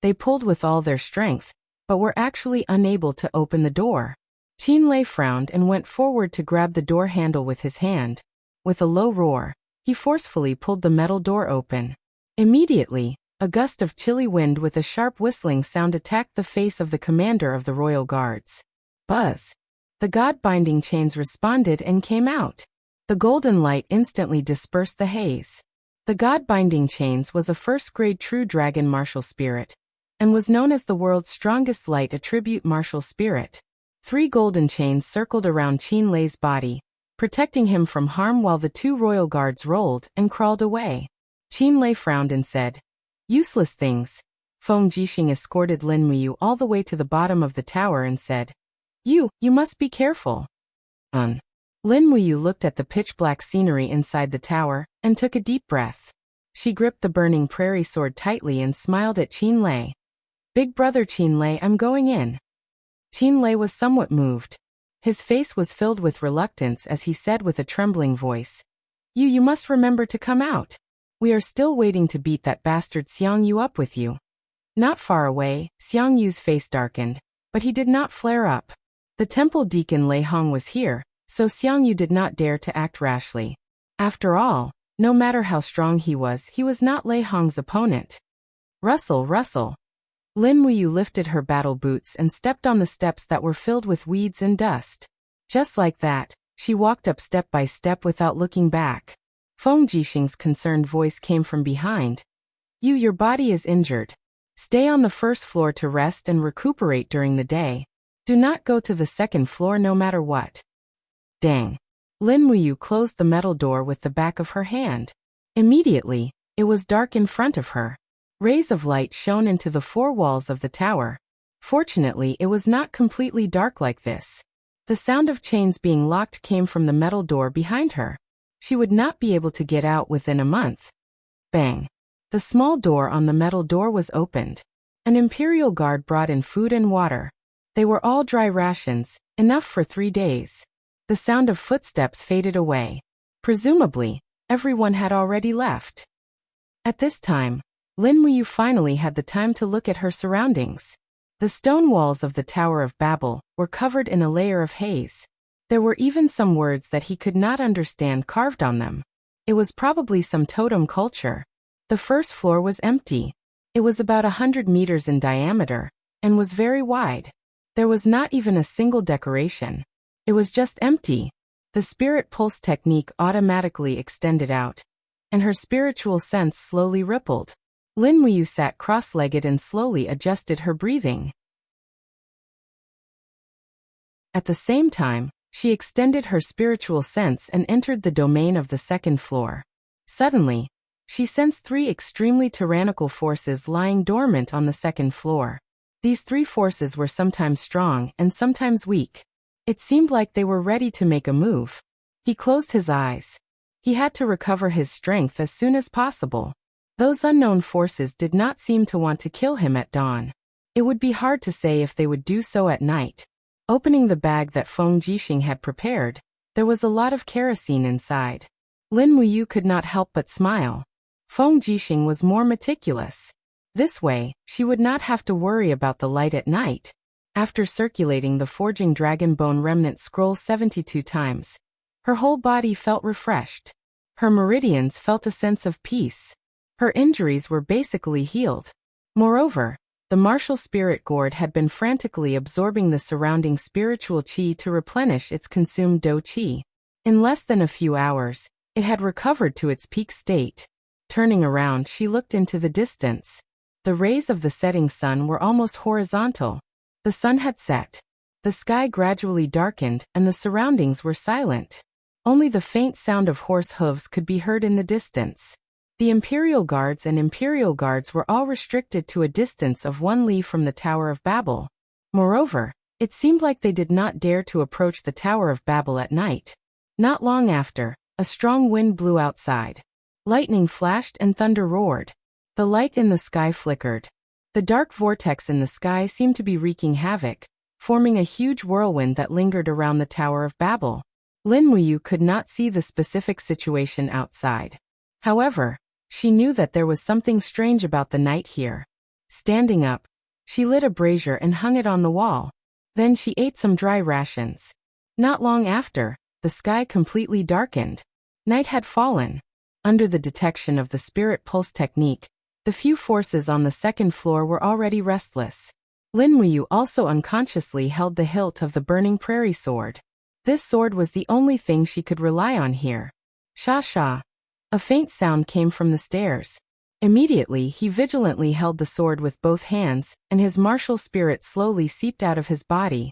They pulled with all their strength, but were actually unable to open the door. Qin Lei frowned and went forward to grab the door handle with his hand. With a low roar, he forcefully pulled the metal door open. Immediately, a gust of chilly wind with a sharp whistling sound attacked the face of the commander of the royal guards. Buzz! The god-binding chains responded and came out. The golden light instantly dispersed the haze. The god-binding chains was a first-grade true dragon martial spirit, and was known as the world's strongest light attribute martial spirit. 3 golden chains circled around Qin Lei's body, protecting him from harm while the 2 royal guards rolled and crawled away. Qin Lei frowned and said, "Useless things." Feng Jixing escorted Lin Muyu all the way to the bottom of the tower and said, You must be careful." Lin Muyu looked at the pitch-black scenery inside the tower and took a deep breath. She gripped the burning prairie sword tightly and smiled at Qin Lei. "Big brother Qin Lei, I'm going in." Qin Lei was somewhat moved. His face was filled with reluctance as he said with a trembling voice, You must remember to come out. We are still waiting to beat that bastard Xiang Yu up with you." Not far away, Xiang Yu's face darkened, but he did not flare up. The temple deacon Lei Hong was here, so Xiang Yu did not dare to act rashly. After all, no matter how strong he was not Lei Hong's opponent. Rustle, rustle. Lin Muyu lifted her battle boots and stepped on the steps that were filled with weeds and dust. Just like that, she walked up step by step without looking back. Feng Jixing's concerned voice came from behind. Your body is injured. Stay on the first floor to rest and recuperate during the day. Do not go to the second floor no matter what. Dang. Lin Muyu closed the metal door with the back of her hand. Immediately, it was dark in front of her. Rays of light shone into the four walls of the tower. Fortunately, it was not completely dark like this. The sound of chains being locked came from the metal door behind her. She would not be able to get out within a month. Bang. The small door on the metal door was opened. An imperial guard brought in food and water. They were all dry rations, enough for 3 days. The sound of footsteps faded away. Presumably, everyone had already left. At this time, Lin Muyu finally had the time to look at her surroundings. The stone walls of the Tower of Babel were covered in a layer of haze. There were even some words that he could not understand carved on them. It was probably some totem culture. The first floor was empty. It was about 100 meters in diameter, and was very wide. There was not even a single decoration. It was just empty. The spirit pulse technique automatically extended out, and her spiritual sense slowly rippled. Lin Muyu sat cross-legged and slowly adjusted her breathing. At the same time, she extended her spiritual sense and entered the domain of the second floor. Suddenly, she sensed 3 extremely tyrannical forces lying dormant on the second floor. These 3 forces were sometimes strong and sometimes weak. It seemed like they were ready to make a move. He closed his eyes. He had to recover his strength as soon as possible. Those unknown forces did not seem to want to kill him at dawn. It would be hard to say if they would do so at night. Opening the bag that Feng Jixing had prepared, there was a lot of kerosene inside. Lin Muyu could not help but smile. Feng Jixing was more meticulous. This way, she would not have to worry about the light at night. After circulating the Forging Dragon Bone Remnant Scroll 72 times, her whole body felt refreshed. Her meridians felt a sense of peace. Her injuries were basically healed. Moreover, the martial spirit gourd had been frantically absorbing the surrounding spiritual qi to replenish its consumed do qi. In less than a few hours, it had recovered to its peak state. Turning around, she looked into the distance. The rays of the setting sun were almost horizontal. The sun had set. The sky gradually darkened, and the surroundings were silent. Only the faint sound of horse hooves could be heard in the distance. The Imperial Guards and Imperial Guards were all restricted to a distance of 1 li from the Tower of Babel. Moreover, it seemed like they did not dare to approach the Tower of Babel at night. Not long after, a strong wind blew outside. Lightning flashed and thunder roared. The light in the sky flickered. The dark vortex in the sky seemed to be wreaking havoc, forming a huge whirlwind that lingered around the Tower of Babel. Lin Muyu could not see the specific situation outside. However, she knew that there was something strange about the night here. Standing up, she lit a brazier and hung it on the wall. Then she ate some dry rations. Not long after, the sky completely darkened. Night had fallen. Under the detection of the spirit pulse technique, the few forces on the second floor were already restless. Lin Muyu also unconsciously held the hilt of the burning prairie sword. This sword was the only thing she could rely on here. Sha sha. A faint sound came from the stairs. Immediately he vigilantly held the sword with both hands, and his martial spirit slowly seeped out of his body.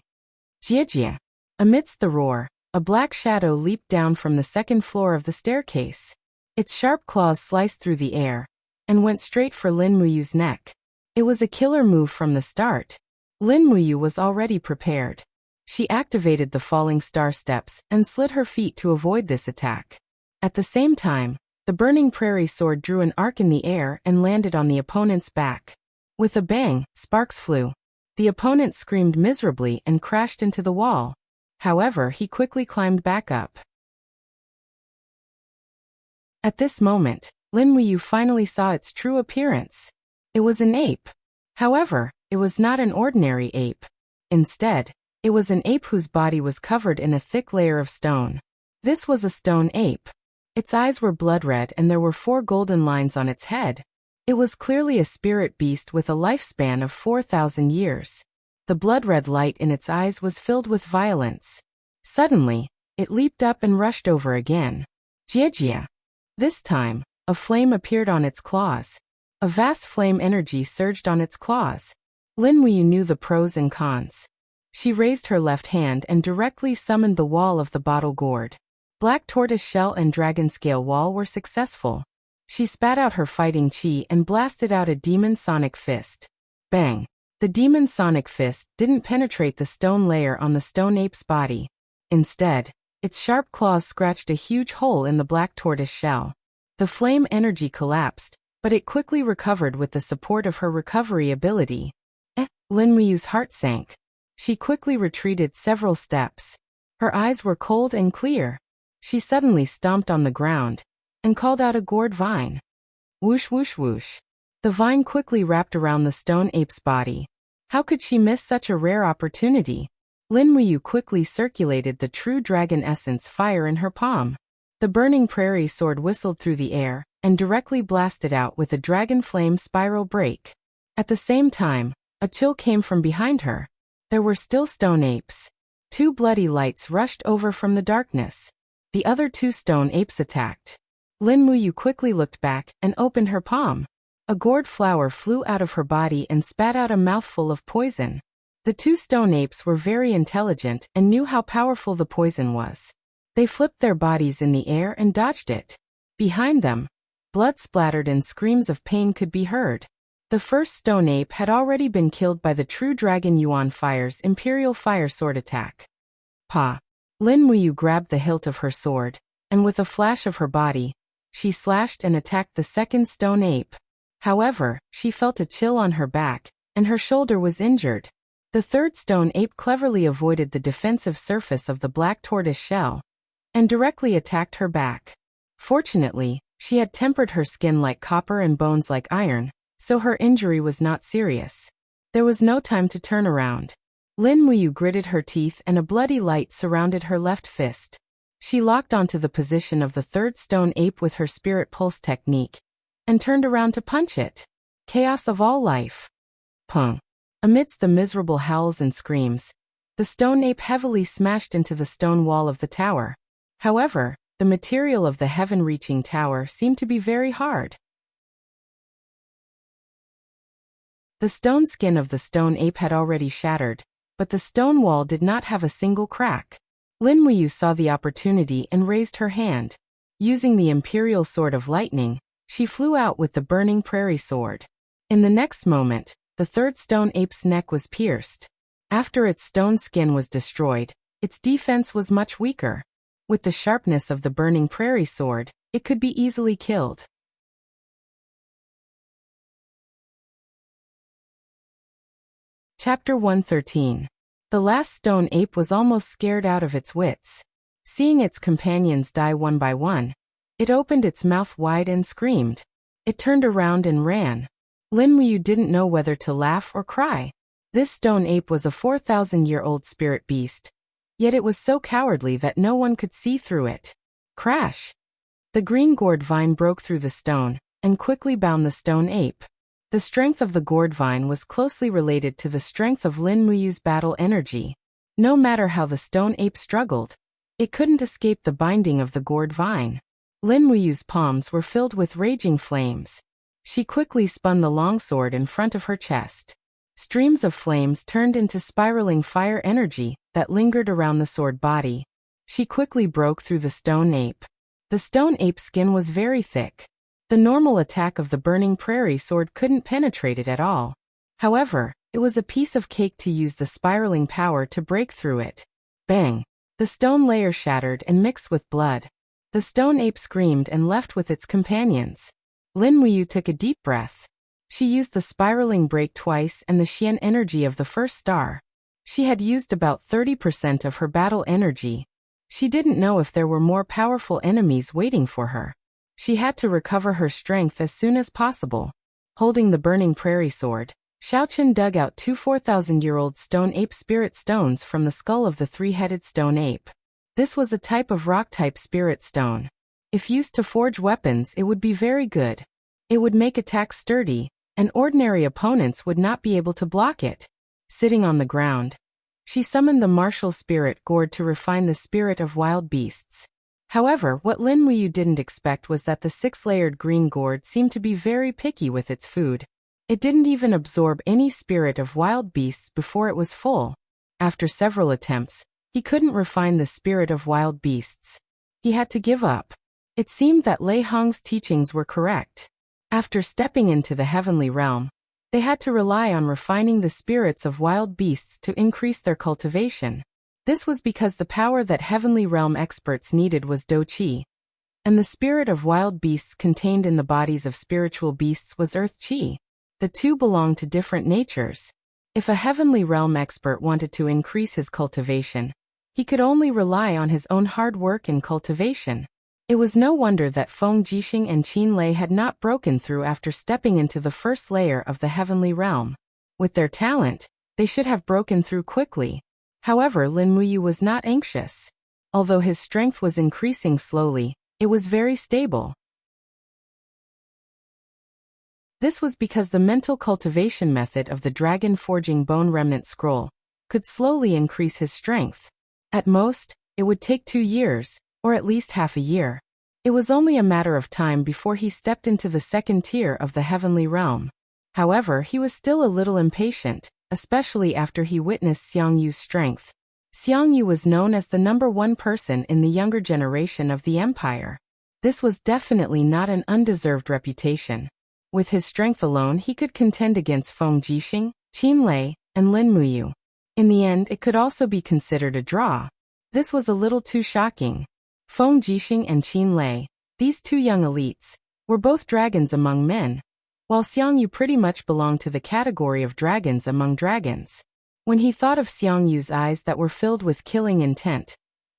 Jia. Amidst the roar, a black shadow leaped down from the second floor of the staircase. Its sharp claws sliced through the air, and went straight for Lin Muyu's neck. It was a killer move from the start. Lin Muyu was already prepared. She activated the falling star steps and slid her feet to avoid this attack. At the same time, the burning prairie sword drew an arc in the air and landed on the opponent's back. With a bang, sparks flew. The opponent screamed miserably and crashed into the wall. However, he quickly climbed back up. At this moment, Lin Wuyu finally saw its true appearance. It was an ape. However, it was not an ordinary ape. Instead, it was an ape whose body was covered in a thick layer of stone. This was a stone ape. Its eyes were blood red and there were 4 golden lines on its head. It was clearly a spirit beast with a lifespan of 4,000 years. The blood-red light in its eyes was filled with violence. Suddenly, it leaped up and rushed over again. Jia. This time, a flame appeared on its claws. A vast flame energy surged on its claws. Lin Wuyu knew the pros and cons. She raised her left hand and directly summoned the wall of the bottle gourd. Black tortoise shell and dragon scale wall were successful. She spat out her fighting chi and blasted out a demon sonic fist. Bang! The demon sonic fist didn't penetrate the stone layer on the stone ape's body. Instead, its sharp claws scratched a huge hole in the black tortoise shell. The flame energy collapsed, but it quickly recovered with the support of her recovery ability. Lin Wuyu's heart sank. She quickly retreated several steps. Her eyes were cold and clear. She suddenly stomped on the ground and called out a gourd vine. Whoosh whoosh whoosh. The vine quickly wrapped around the stone ape's body. How could she miss such a rare opportunity? Lin Wuyu quickly circulated the true dragon essence fire in her palm. The burning prairie sword whistled through the air and directly blasted out with a dragon flame spiral break. At the same time, a chill came from behind her. There were still stone apes. 2 bloody lights rushed over from the darkness. The other 2 stone apes attacked. Lin Wuyu quickly looked back and opened her palm. A gourd flower flew out of her body and spat out a mouthful of poison. The 2 stone apes were very intelligent and knew how powerful the poison was. They flipped their bodies in the air and dodged it. Behind them, blood splattered and screams of pain could be heard. The first stone ape had already been killed by the true dragon Yuan Fire's imperial fire sword attack. Pa! Lin Wuyu grabbed the hilt of her sword, and with a flash of her body, she slashed and attacked the second stone ape. However, she felt a chill on her back, and her shoulder was injured. The third stone ape cleverly avoided the defensive surface of the black tortoise shell, and directly attacked her back. Fortunately, she had tempered her skin like copper and bones like iron, so her injury was not serious. There was no time to turn around. Lin Wuyu gritted her teeth and a bloody light surrounded her left fist. She locked onto the position of the third stone ape with her spirit pulse technique, and turned around to punch it. Chaos of all life. Pung. Amidst the miserable howls and screams, the stone ape heavily smashed into the stone wall of the tower. However, the material of the heaven-reaching tower seemed to be very hard. The stone skin of the stone ape had already shattered, but the stone wall did not have a single crack. Lin Wuyu saw the opportunity and raised her hand. Using the imperial sword of lightning, she flew out with the burning prairie sword. In the next moment, the third stone ape's neck was pierced. After its stone skin was destroyed, its defense was much weaker. With the sharpness of the burning prairie sword, it could be easily killed. Chapter 113. The last stone ape was almost scared out of its wits. Seeing its companions die one by one, it opened its mouth wide and screamed. It turned around and ran. Lin Wuyu didn't know whether to laugh or cry. This stone ape was a 4,000-year-old spirit beast, yet it was so cowardly that no one could see through it. Crash! The green gourd vine broke through the stone, and quickly bound the stone ape. The strength of the gourd vine was closely related to the strength of Lin Wuyu's battle energy. No matter how the stone ape struggled, it couldn't escape the binding of the gourd vine. Lin Wuyu's palms were filled with raging flames. She quickly spun the longsword in front of her chest. Streams of flames turned into spiraling fire energy that lingered around the sword body. She quickly broke through the stone ape. The stone ape's skin was very thick. The normal attack of the burning prairie sword couldn't penetrate it at all. However, it was a piece of cake to use the spiraling power to break through it. Bang! The stone layer shattered and mixed with blood. The stone ape screamed and left with its companions. Lin Wuyu took a deep breath. She used the spiraling break twice and the Xian energy of the first star. She had used about 30% of her battle energy. She didn't know if there were more powerful enemies waiting for her. She had to recover her strength as soon as possible. Holding the burning prairie sword, Xiaochen dug out two 4,000-year-old stone ape spirit stones from the skull of the three-headed stone ape. This was a type of rock-type spirit stone. If used to forge weapons, it would be very good. It would make attacks sturdy, and ordinary opponents would not be able to block it. Sitting on the ground, she summoned the martial spirit gourd to refine the spirit of wild beasts. However, what Lin Muyu didn't expect was that the 6-layered green gourd seemed to be very picky with its food. It didn't even absorb any spirit of wild beasts before it was full. After several attempts, he couldn't refine the spirit of wild beasts. He had to give up. It seemed that Lei Hong's teachings were correct. After stepping into the heavenly realm, they had to rely on refining the spirits of wild beasts to increase their cultivation. This was because the power that heavenly realm experts needed was Do Qi, and the spirit of wild beasts contained in the bodies of spiritual beasts was Earth Qi. The two belonged to different natures. If a heavenly realm expert wanted to increase his cultivation, he could only rely on his own hard work and cultivation. It was no wonder that Feng Jixing and Qin Lei had not broken through after stepping into the first layer of the heavenly realm. With their talent, they should have broken through quickly. However, Lin Muyu was not anxious. Although his strength was increasing slowly, it was very stable. This was because the mental cultivation method of the dragon forging bone remnant scroll could slowly increase his strength. At most, it would take 2 years, or at least half a year. It was only a matter of time before he stepped into the second tier of the heavenly realm. However, he was still a little impatient, especially after he witnessed Xiang Yu's strength. Xiang Yu was known as the #1 person in the younger generation of the empire. This was definitely not an undeserved reputation. With his strength alone, he could contend against Feng Jixing, Qin Lei, and Lin Muyu. In the end, it could also be considered a draw. This was a little too shocking. Feng Jixing and Qin Lei, these two young elites, were both dragons among men, while Xiang Yu pretty much belonged to the category of dragons among dragons. When he thought of Xiang Yu's eyes that were filled with killing intent,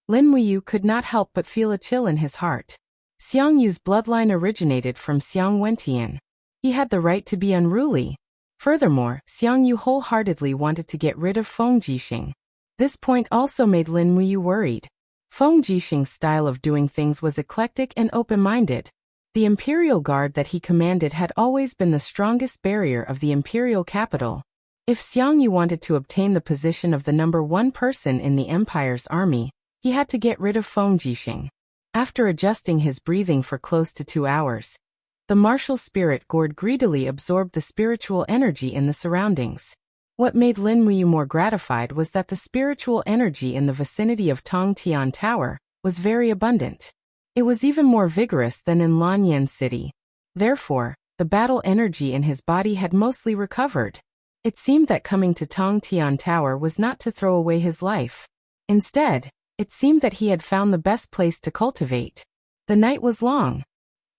Lin Muyu could not help but feel a chill in his heart. Xiang Yu's bloodline originated from Xiang Wentian. He had the right to be unruly. Furthermore, Xiang Yu wholeheartedly wanted to get rid of Feng Jixing. This point also made Lin Muyu worried. Feng Jixing's style of doing things was eclectic and open-minded. The Imperial Guard that he commanded had always been the strongest barrier of the Imperial capital. If Xiang Yu wanted to obtain the position of the #1 person in the Empire's army, he had to get rid of Feng Jixing. After adjusting his breathing for close to 2 hours, the martial spirit gourd greedily absorbed the spiritual energy in the surroundings. What made Lin Muyu more gratified was that the spiritual energy in the vicinity of Tongtian Tower was very abundant. It was even more vigorous than in Lanyan City. Therefore, the battle energy in his body had mostly recovered. It seemed that coming to Tongtian Tower was not to throw away his life. Instead, it seemed that he had found the best place to cultivate. The night was long.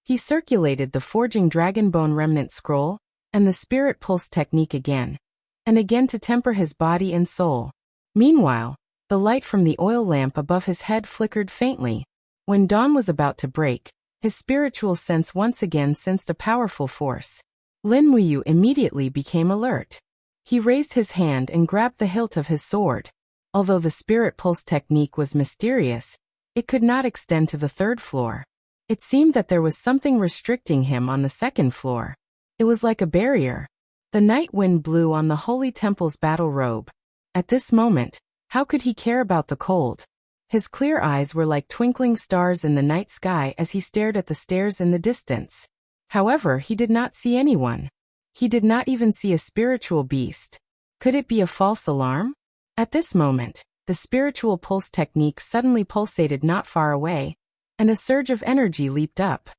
He circulated the forging dragon bone remnant scroll and the spirit pulse technique again and again to temper his body and soul. Meanwhile, the light from the oil lamp above his head flickered faintly. When dawn was about to break, his spiritual sense once again sensed a powerful force. Lin Muyu immediately became alert. He raised his hand and grabbed the hilt of his sword. Although the spirit pulse technique was mysterious, it could not extend to the 3rd floor. It seemed that there was something restricting him on the 2nd floor. It was like a barrier. The night wind blew on the Holy Temple's battle robe. At this moment, how could he care about the cold? His clear eyes were like twinkling stars in the night sky as he stared at the stairs in the distance. However, he did not see anyone. He did not even see a spiritual beast. Could it be a false alarm? At this moment, the spiritual pulse technique suddenly pulsated not far away, and a surge of energy leaped up.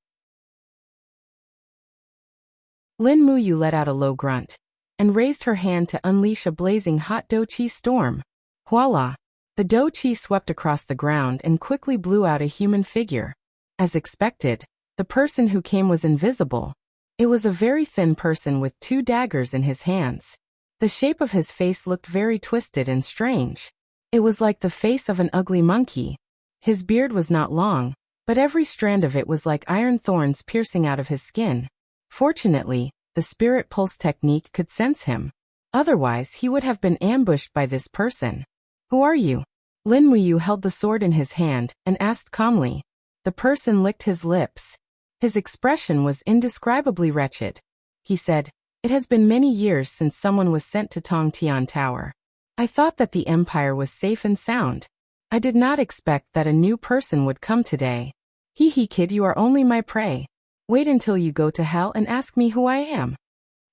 Lin Muyu let out a low grunt, and raised her hand to unleash a blazing hot Do Qi storm. Voila! The Do Qi swept across the ground and quickly blew out a human figure. As expected, the person who came was invisible. It was a very thin person with 2 daggers in his hands. The shape of his face looked very twisted and strange. It was like the face of an ugly monkey. His beard was not long, but every strand of it was like iron thorns piercing out of his skin. Fortunately, the spirit pulse technique could sense him. Otherwise, he would have been ambushed by this person. Who are you? Lin Muyu held the sword in his hand and asked calmly. The person licked his lips. His expression was indescribably wretched. He said, "It has been many years since someone was sent to Tongtian Tower. I thought that the empire was safe and sound. I did not expect that a new person would come today. Hee hee kid, you are only my prey. Wait until you go to hell and ask me who I am."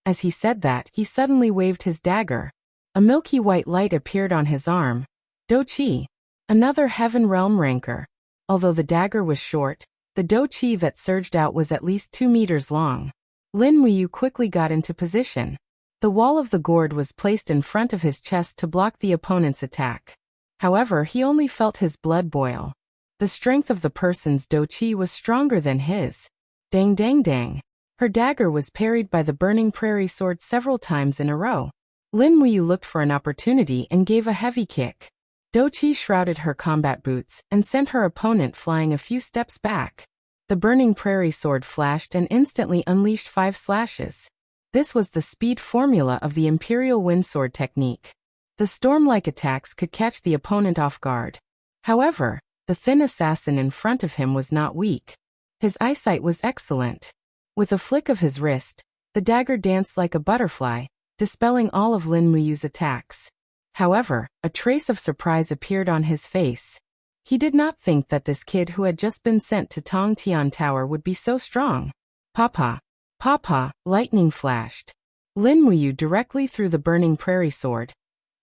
As he said that, he suddenly waved his dagger. A milky white light appeared on his arm. Do Chi. Another heaven realm ranker. Although the dagger was short, the Do Chi that surged out was at least 2 meters long. Lin Muyu quickly got into position. The wall of the gourd was placed in front of his chest to block the opponent's attack. However, he only felt his blood boil. The strength of the person's Do Chi was stronger than his. Dang dang dang. Her dagger was parried by the burning prairie sword several times in a row. Lin Muyu looked for an opportunity and gave a heavy kick. Do Chi shrouded her combat boots and sent her opponent flying a few steps back. The burning prairie sword flashed and instantly unleashed 5 slashes. This was the speed formula of the Imperial Wind Sword technique. The storm-like attacks could catch the opponent off guard. However, the thin assassin in front of him was not weak. His eyesight was excellent. With a flick of his wrist, the dagger danced like a butterfly, dispelling all of Lin Muyu's attacks. However, a trace of surprise appeared on his face. He did not think that this kid who had just been sent to Tongtian Tower would be so strong. Papa! Papa! Lightning flashed. Lin Muyu directly threw the burning prairie sword,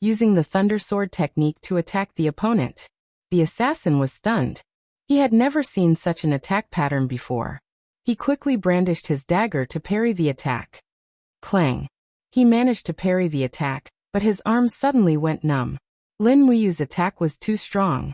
using the thunder sword technique to attack the opponent. The assassin was stunned. He had never seen such an attack pattern before. He quickly brandished his dagger to parry the attack. Clang! He managed to parry the attack, but his arm suddenly went numb. Lin Muyu's attack was too strong.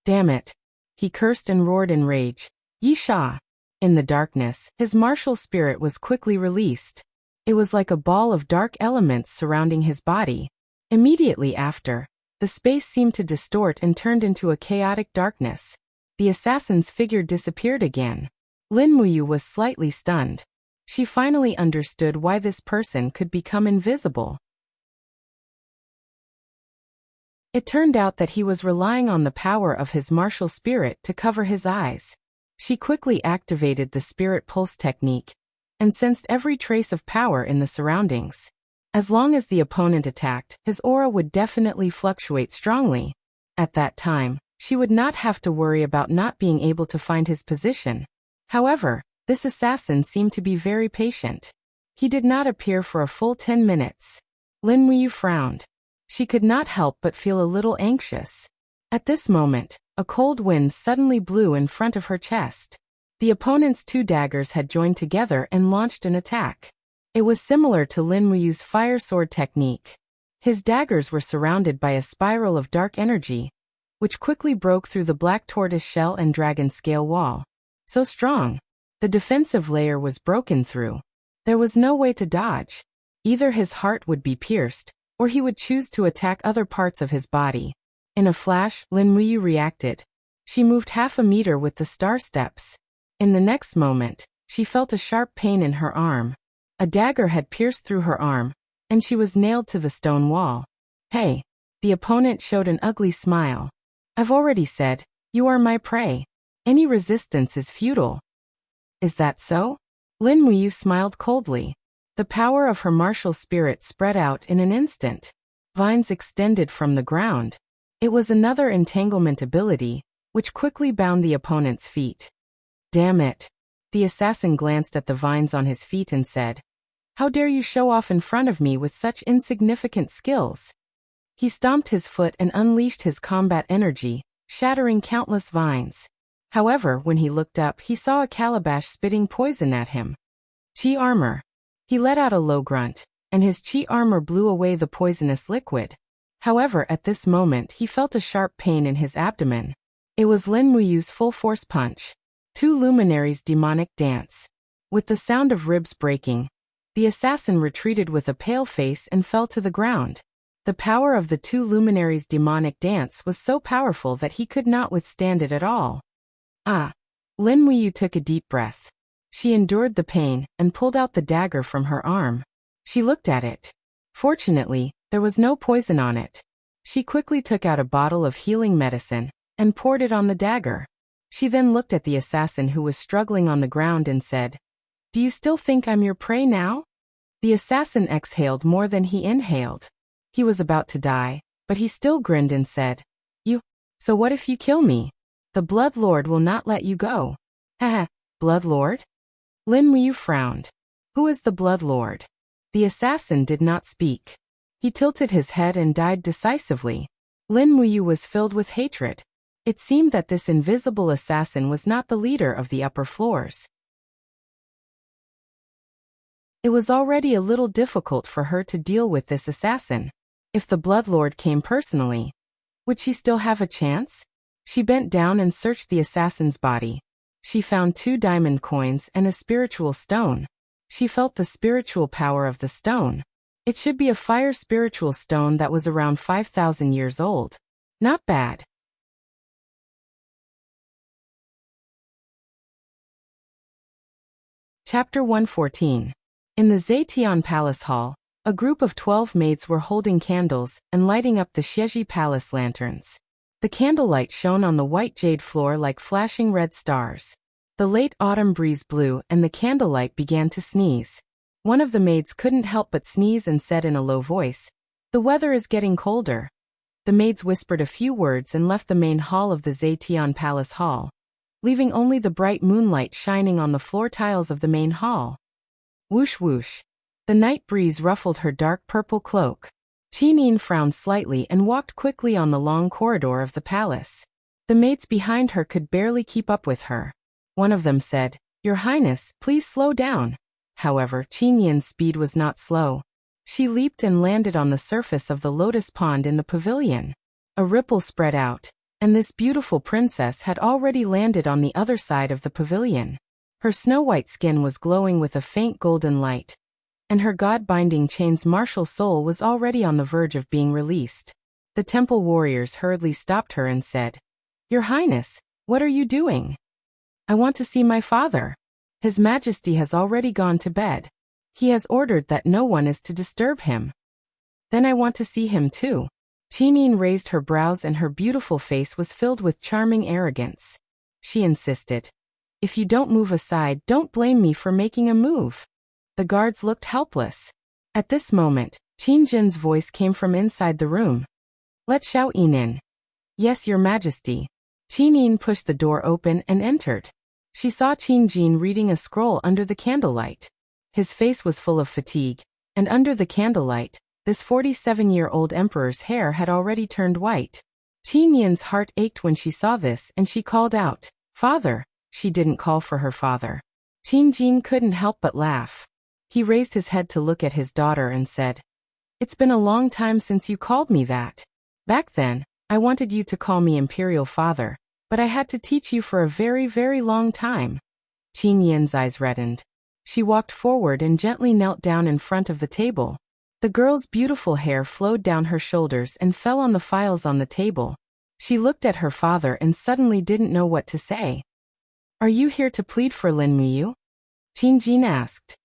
Damn it! He cursed and roared in rage. Yisha! In the darkness, his martial spirit was quickly released. It was like a ball of dark elements surrounding his body. Immediately after, the space seemed to distort and turned into a chaotic darkness. The assassin's figure disappeared again. Lin Muyu was slightly stunned. She finally understood why this person could become invisible. It turned out that he was relying on the power of his martial spirit to cover his eyes. She quickly activated the spirit pulse technique and sensed every trace of power in the surroundings. As long as the opponent attacked, his aura would definitely fluctuate strongly. At that time, she would not have to worry about not being able to find his position. However, this assassin seemed to be very patient. He did not appear for a full 10 minutes. Lin Muyu frowned. She could not help but feel a little anxious. At this moment, a cold wind suddenly blew in front of her chest. The opponent's 2 daggers had joined together and launched an attack. It was similar to Lin Muyu's fire sword technique. His daggers were surrounded by a spiral of dark energy, which quickly broke through the black tortoise shell and dragon scale wall. So strong, the defensive layer was broken through. There was no way to dodge. Either his heart would be pierced, or he would choose to attack other parts of his body. In a flash, Lin Muyu reacted. She moved half a meter with the star steps. In the next moment, she felt a sharp pain in her arm. A dagger had pierced through her arm, and she was nailed to the stone wall. Hey! The opponent showed an ugly smile. I've already said, you are my prey. Any resistance is futile. Is that so? Lin Muyu smiled coldly. The power of her martial spirit spread out in an instant. Vines extended from the ground. It was another entanglement ability, which quickly bound the opponent's feet. Damn it! The assassin glanced at the vines on his feet and said, "How dare you show off in front of me with such insignificant skills?" He stomped his foot and unleashed his combat energy, shattering countless vines. However, when he looked up, he saw a calabash spitting poison at him. Chi armor. He let out a low grunt, and his chi armor blew away the poisonous liquid. However, at this moment he felt a sharp pain in his abdomen. It was Lin Muyu's full force punch. 2 luminaries demonic dance. With the sound of ribs breaking, the assassin retreated with a pale face and fell to the ground. The power of the two luminaries' demonic dance was so powerful that he could not withstand it at all. Lin Muyu took a deep breath. She endured the pain and pulled out the dagger from her arm. She looked at it. Fortunately, there was no poison on it. She quickly took out a bottle of healing medicine and poured it on the dagger. She then looked at the assassin who was struggling on the ground and said, "Do you still think I'm your prey now?" The assassin exhaled more than he inhaled. He was about to die, but he still grinned and said, So what if you kill me? The Blood Lord will not let you go." "Haha, Blood Lord?" Lin Muyu frowned. "Who is the Blood Lord?" The assassin did not speak. He tilted his head and died decisively. Lin Muyu was filled with hatred. It seemed that this invisible assassin was not the leader of the upper floors. It was already a little difficult for her to deal with this assassin. If the Blood Lord came personally, would she still have a chance? She bent down and searched the assassin's body. She found 2 diamond coins and a spiritual stone. She felt the spiritual power of the stone. It should be a fire spiritual stone that was around 5,000 years old. Not bad. Chapter 114. In the Zetian Palace Hall, a group of 12 maids were holding candles and lighting up the Sheji Palace lanterns. The candlelight shone on the white jade floor like flashing red stars. The late autumn breeze blew and the candlelight began to sneeze. One of the maids couldn't help but sneeze and said in a low voice, "The weather is getting colder." The maids whispered a few words and left the main hall of the Zetian Palace Hall, leaving only the bright moonlight shining on the floor tiles of the main hall. Whoosh whoosh. The night breeze ruffled her dark purple cloak. Qinin frowned slightly and walked quickly on the long corridor of the palace. The maids behind her could barely keep up with her. One of them said, "Your Highness, please slow down." However, Qinin's speed was not slow. She leaped and landed on the surface of the lotus pond in the pavilion. A ripple spread out, and this beautiful princess had already landed on the other side of the pavilion. Her snow-white skin was glowing with a faint golden light, and her god-binding chain's martial soul was already on the verge of being released. The temple warriors hurriedly stopped her and said, "Your Highness, what are you doing?" "I want to see my father. His Majesty has already gone to bed. He has ordered that no one is to disturb him." "Then I want to see him too." Qinin raised her brows and her beautiful face was filled with charming arrogance. She insisted, "If you don't move aside, don't blame me for making a move." The guards looked helpless. At this moment, Qin Jin's voice came from inside the room. "Let Xiao Yin in." "Yes, Your Majesty." Qinin pushed the door open and entered. She saw Qin Jin reading a scroll under the candlelight. His face was full of fatigue, and under the candlelight, this 47-year-old emperor's hair had already turned white. Qin Yin's heart ached when she saw this and she called out, "Father." She didn't call for her father. Qin Jin couldn't help but laugh. He raised his head to look at his daughter and said, "It's been a long time since you called me that. Back then, I wanted you to call me Imperial Father, but I had to teach you for a very, very long time." Qin Yin's eyes reddened. She walked forward and gently knelt down in front of the table. The girl's beautiful hair flowed down her shoulders and fell on the files on the table. She looked at her father and suddenly didn't know what to say. "Are you here to plead for Lin Muyu?" Qin Jin asked.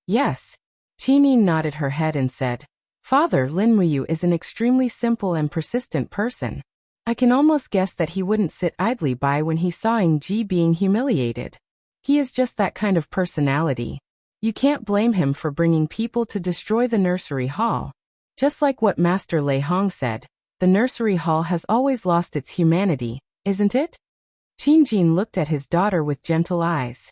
"Yes." Qinin nodded her head and said, "Father, Lin Muyu is an extremely simple and persistent person. I can almost guess that he wouldn't sit idly by when he saw Ying Ji being humiliated. He is just that kind of personality. You can't blame him for bringing people to destroy the nursery hall. Just like what Master Lei Hong said, the nursery hall has always lost its humanity, isn't it?" Qin Jin looked at his daughter with gentle eyes.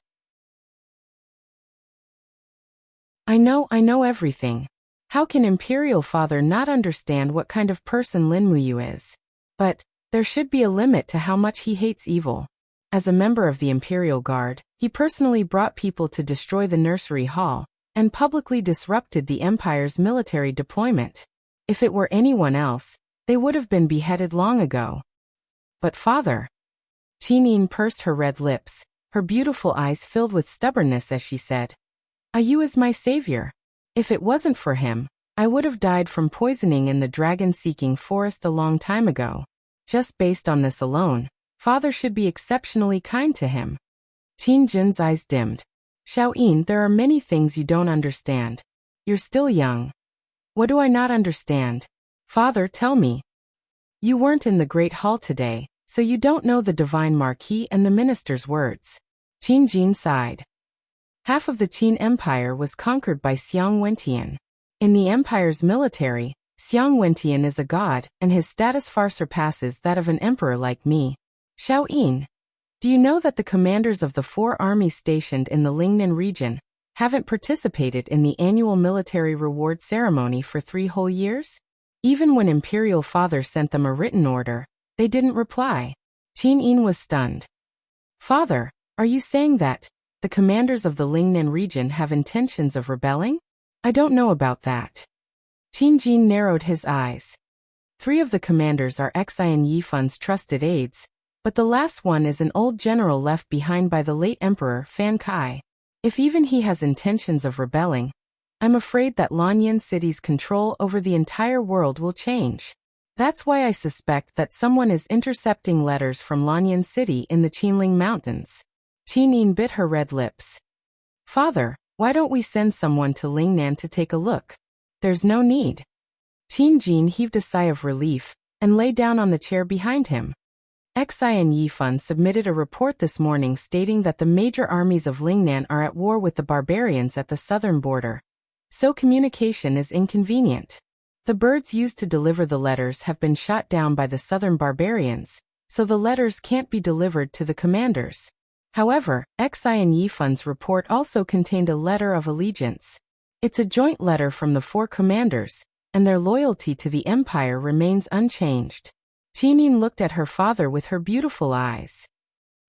I know everything. How can Imperial Father not understand what kind of person Lin Muyu is? But there should be a limit to how much he hates evil. As a member of the Imperial Guard, he personally brought people to destroy the nursery hall, and publicly disrupted the Empire's military deployment. If it were anyone else, they would have been beheaded long ago. But Father... Qinin pursed her red lips. Her beautiful eyes filled with stubbornness as she said, "You is my savior. If it wasn't for him, I would have died from poisoning in the dragon-seeking forest a long time ago. Just based on this alone, father should be exceptionally kind to him." Qin Jin's eyes dimmed. "Xiaoyin, there are many things you don't understand. You're still young." "What do I not understand? Father, tell me." "You weren't in the Great Hall today, so you don't know the Divine Marquis and the minister's words." Qin Jin sighed. Half of the Qin Empire was conquered by Xiang Wentian. In the empire's military, Xiang Wentian is a god, and his status far surpasses that of an emperor like me. Xiaoyin, do you know that the commanders of the 4 armies stationed in the Lingnan region haven't participated in the annual military reward ceremony for 3 whole years? Even when Imperial Father sent them a written order, they didn't reply. Qin Yin was stunned. "Father, are you saying that the commanders of the Lingnan region have intentions of rebelling? I don't know about that." Qin Jin narrowed his eyes. 3 of the commanders are Xian Yifun's trusted aides, but the last one is an old general left behind by the late Emperor Fan Kai. If even he has intentions of rebelling, I'm afraid that Lanyan City's control over the entire world will change. That's why I suspect that someone is intercepting letters from Lanyan City in the Qinling Mountains. Qin Yin bit her red lips. "Father, why don't we send someone to Lingnan to take a look? There's no need." Qin Jin heaved a sigh of relief and lay down on the chair behind him. Xian Yifun submitted a report this morning stating that the major armies of Lingnan are at war with the barbarians at the southern border. So communication is inconvenient. The birds used to deliver the letters have been shot down by the southern barbarians, so the letters can't be delivered to the commanders. However, Xian Yifun's report also contained a letter of allegiance. It's a joint letter from the 4 commanders, and their loyalty to the empire remains unchanged. Qin Yin looked at her father with her beautiful eyes.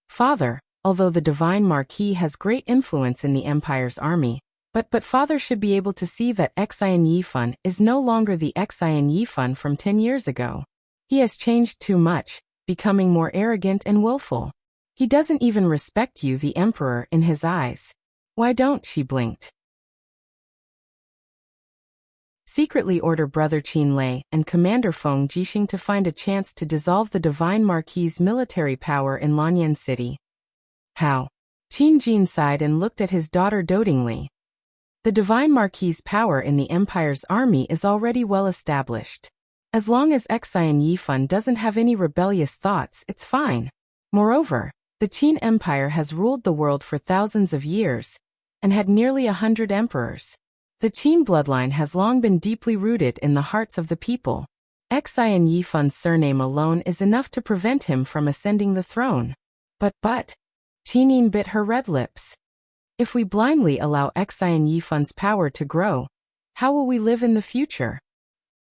"Father, although the Divine Marquis has great influence in the empire's army, but father should be able to see that Xian Yifun is no longer the Xian Yifun from 10 years ago. He has changed too much, becoming more arrogant and willful. He doesn't even respect you, the emperor, in his eyes." "Why don't?" she blinked. "Secretly order Brother Qin Lei and Commander Feng Jixing to find a chance to dissolve the Divine Marquis's military power in Lanyan City." "How?" Qin Jin sighed and looked at his daughter dotingly. "The Divine Marquis's power in the Empire's army is already well established. As long as Xian Yifun doesn't have any rebellious thoughts, it's fine. Moreover, the Qin Empire has ruled the world for thousands of years, and had nearly 100 emperors. The Qin bloodline has long been deeply rooted in the hearts of the people. Xian Yifun's surname alone is enough to prevent him from ascending the throne." But, Qin Yin bit her red lips. "If we blindly allow Xian Yifun's power to grow, how will we live in the future?"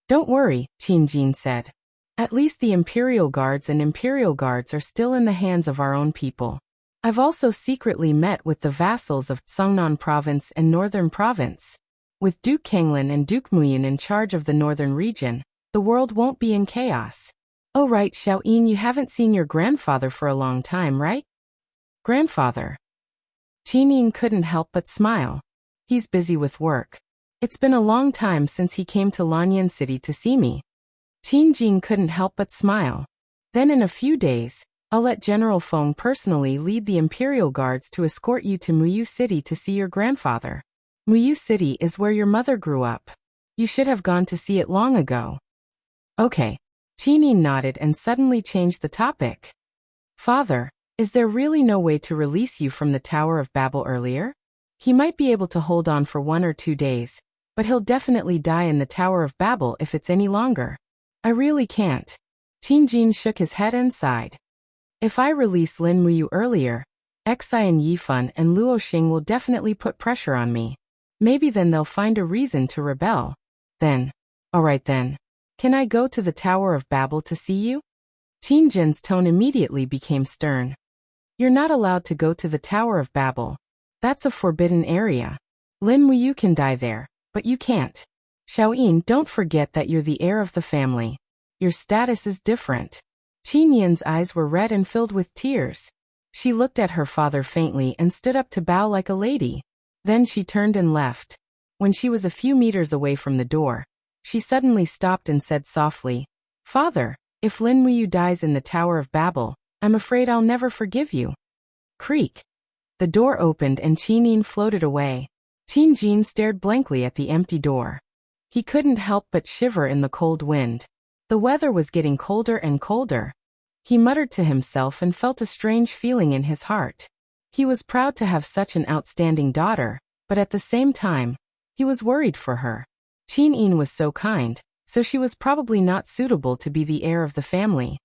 "Don't worry," Qin Jin said. "At least the Imperial Guards and Imperial Guards are still in the hands of our own people. I've also secretly met with the vassals of Songnan Province and Northern Province. With Duke Kanglin and Duke Muyin in charge of the northern region, the world won't be in chaos." "Oh right, Xiaoyin, you haven't seen your grandfather for a long time, right?" "Grandfather?" Qin Yin couldn't help but smile. "He's busy with work. It's been a long time since he came to Lanyan City to see me." Qin Jin couldn't help but smile. "Then in a few days, I'll let General Feng personally lead the Imperial Guards to escort you to Muyu City to see your grandfather. Muyu City is where your mother grew up. You should have gone to see it long ago." "Okay." Qin Yin nodded and suddenly changed the topic. "Father, is there really no way to release you from the Tower of Babel earlier? He might be able to hold on for 1 or 2 days, but he'll definitely die in the Tower of Babel if it's any longer. I really can't." Qin Jin shook his head and sighed. "If I release Lin Muyu earlier, Xian Yifun and Luo Xing will definitely put pressure on me. Maybe then they'll find a reason to rebel. Then, alright then. Can I go to the Tower of Babel to see you?" Qin Jin's tone immediately became stern. "You're not allowed to go to the Tower of Babel. That's a forbidden area. Lin Muyu can die there, but you can't. Xiaoyin, don't forget that you're the heir of the family. Your status is different." Qin Yin's eyes were red and filled with tears. She looked at her father faintly and stood up to bow like a lady. Then she turned and left. When she was a few meters away from the door, she suddenly stopped and said softly, "Father, if Lin Muyu dies in the Tower of Babel, I'm afraid I'll never forgive you." Creak. The door opened and Qin Yin floated away. Qin Jin stared blankly at the empty door. He couldn't help but shiver in the cold wind. The weather was getting colder and colder. He muttered to himself and felt a strange feeling in his heart. He was proud to have such an outstanding daughter, but at the same time, he was worried for her. Qin Yin was so kind, so she was probably not suitable to be the heir of the family.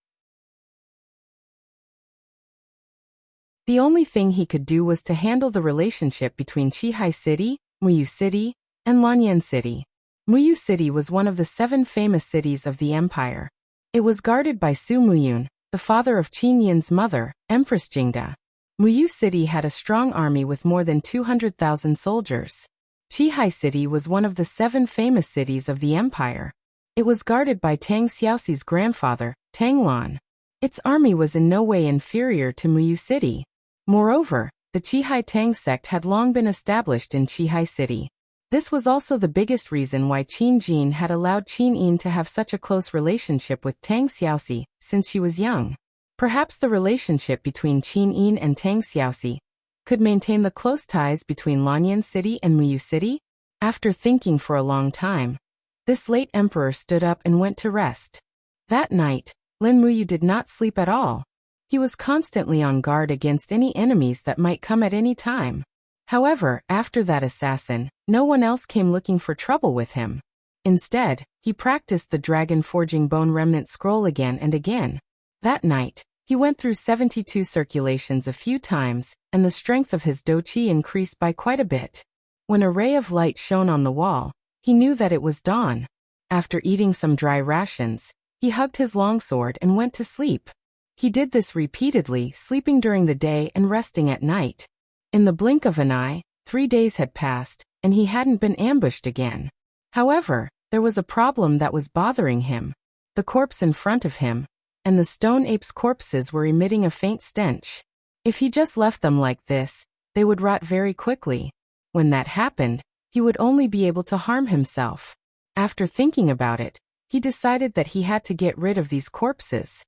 The only thing he could do was to handle the relationship between Qihai City, Muyu City, and Lanyan City. Muyu City was one of the 7 famous cities of the empire. It was guarded by Su Muyun, the father of Qin Yin's mother, Empress Jingda. Muyu City had a strong army with more than 200,000 soldiers. Qihai City was one of the 7 famous cities of the empire. It was guarded by Tang Xiaoxi's grandfather, Tang Lan. Its army was in no way inferior to Muyu City. Moreover, the Qihai Tang sect had long been established in Qihai City. This was also the biggest reason why Qin Jin had allowed Qin Yin to have such a close relationship with Tang Xiaoxi since she was young. Perhaps the relationship between Qin Yin and Tang Xiaoxi could maintain the close ties between Lanyan City and Muyu City? After thinking for a long time, this late emperor stood up and went to rest. That night, Lin Muyu did not sleep at all. He was constantly on guard against any enemies that might come at any time. However, after that assassin, no one else came looking for trouble with him. Instead, he practiced the dragon forging bone remnant scroll again and again. That night, he went through 72 circulations a few times, and the strength of his doqi increased by quite a bit. When a ray of light shone on the wall, he knew that it was dawn. After eating some dry rations, he hugged his longsword and went to sleep. He did this repeatedly, sleeping during the day and resting at night. In the blink of an eye, 3 days had passed, and he hadn't been ambushed again. However, there was a problem that was bothering him. The corpse in front of him, and the stone ape's corpses were emitting a faint stench. If he just left them like this, they would rot very quickly. When that happened, he would only be able to harm himself. After thinking about it, he decided that he had to get rid of these corpses.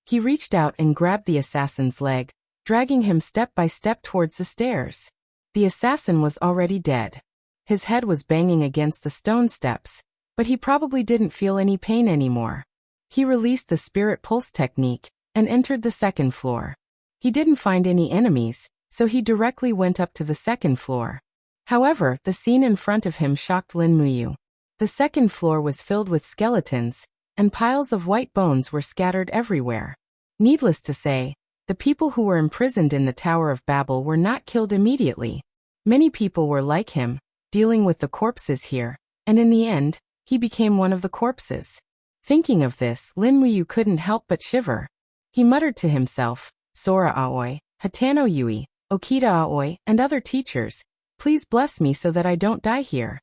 He reached out and grabbed the assassin's leg, dragging him step by step towards the stairs. The assassin was already dead. His head was banging against the stone steps, but he probably didn't feel any pain anymore. He released the spirit pulse technique and entered the 2nd floor. He didn't find any enemies, so he directly went up to the 2nd floor. However, the scene in front of him shocked Lin Muyu. The 2nd floor was filled with skeletons, and piles of white bones were scattered everywhere. Needless to say, the people who were imprisoned in the Tower of Babel were not killed immediately. Many people were like him, dealing with the corpses here, and in the end, he became one of the corpses. Thinking of this, Lin Muyu couldn't help but shiver. He muttered to himself, "Sora Aoi, Hatano Yui, Okita Aoi, and other teachers, please bless me so that I don't die here."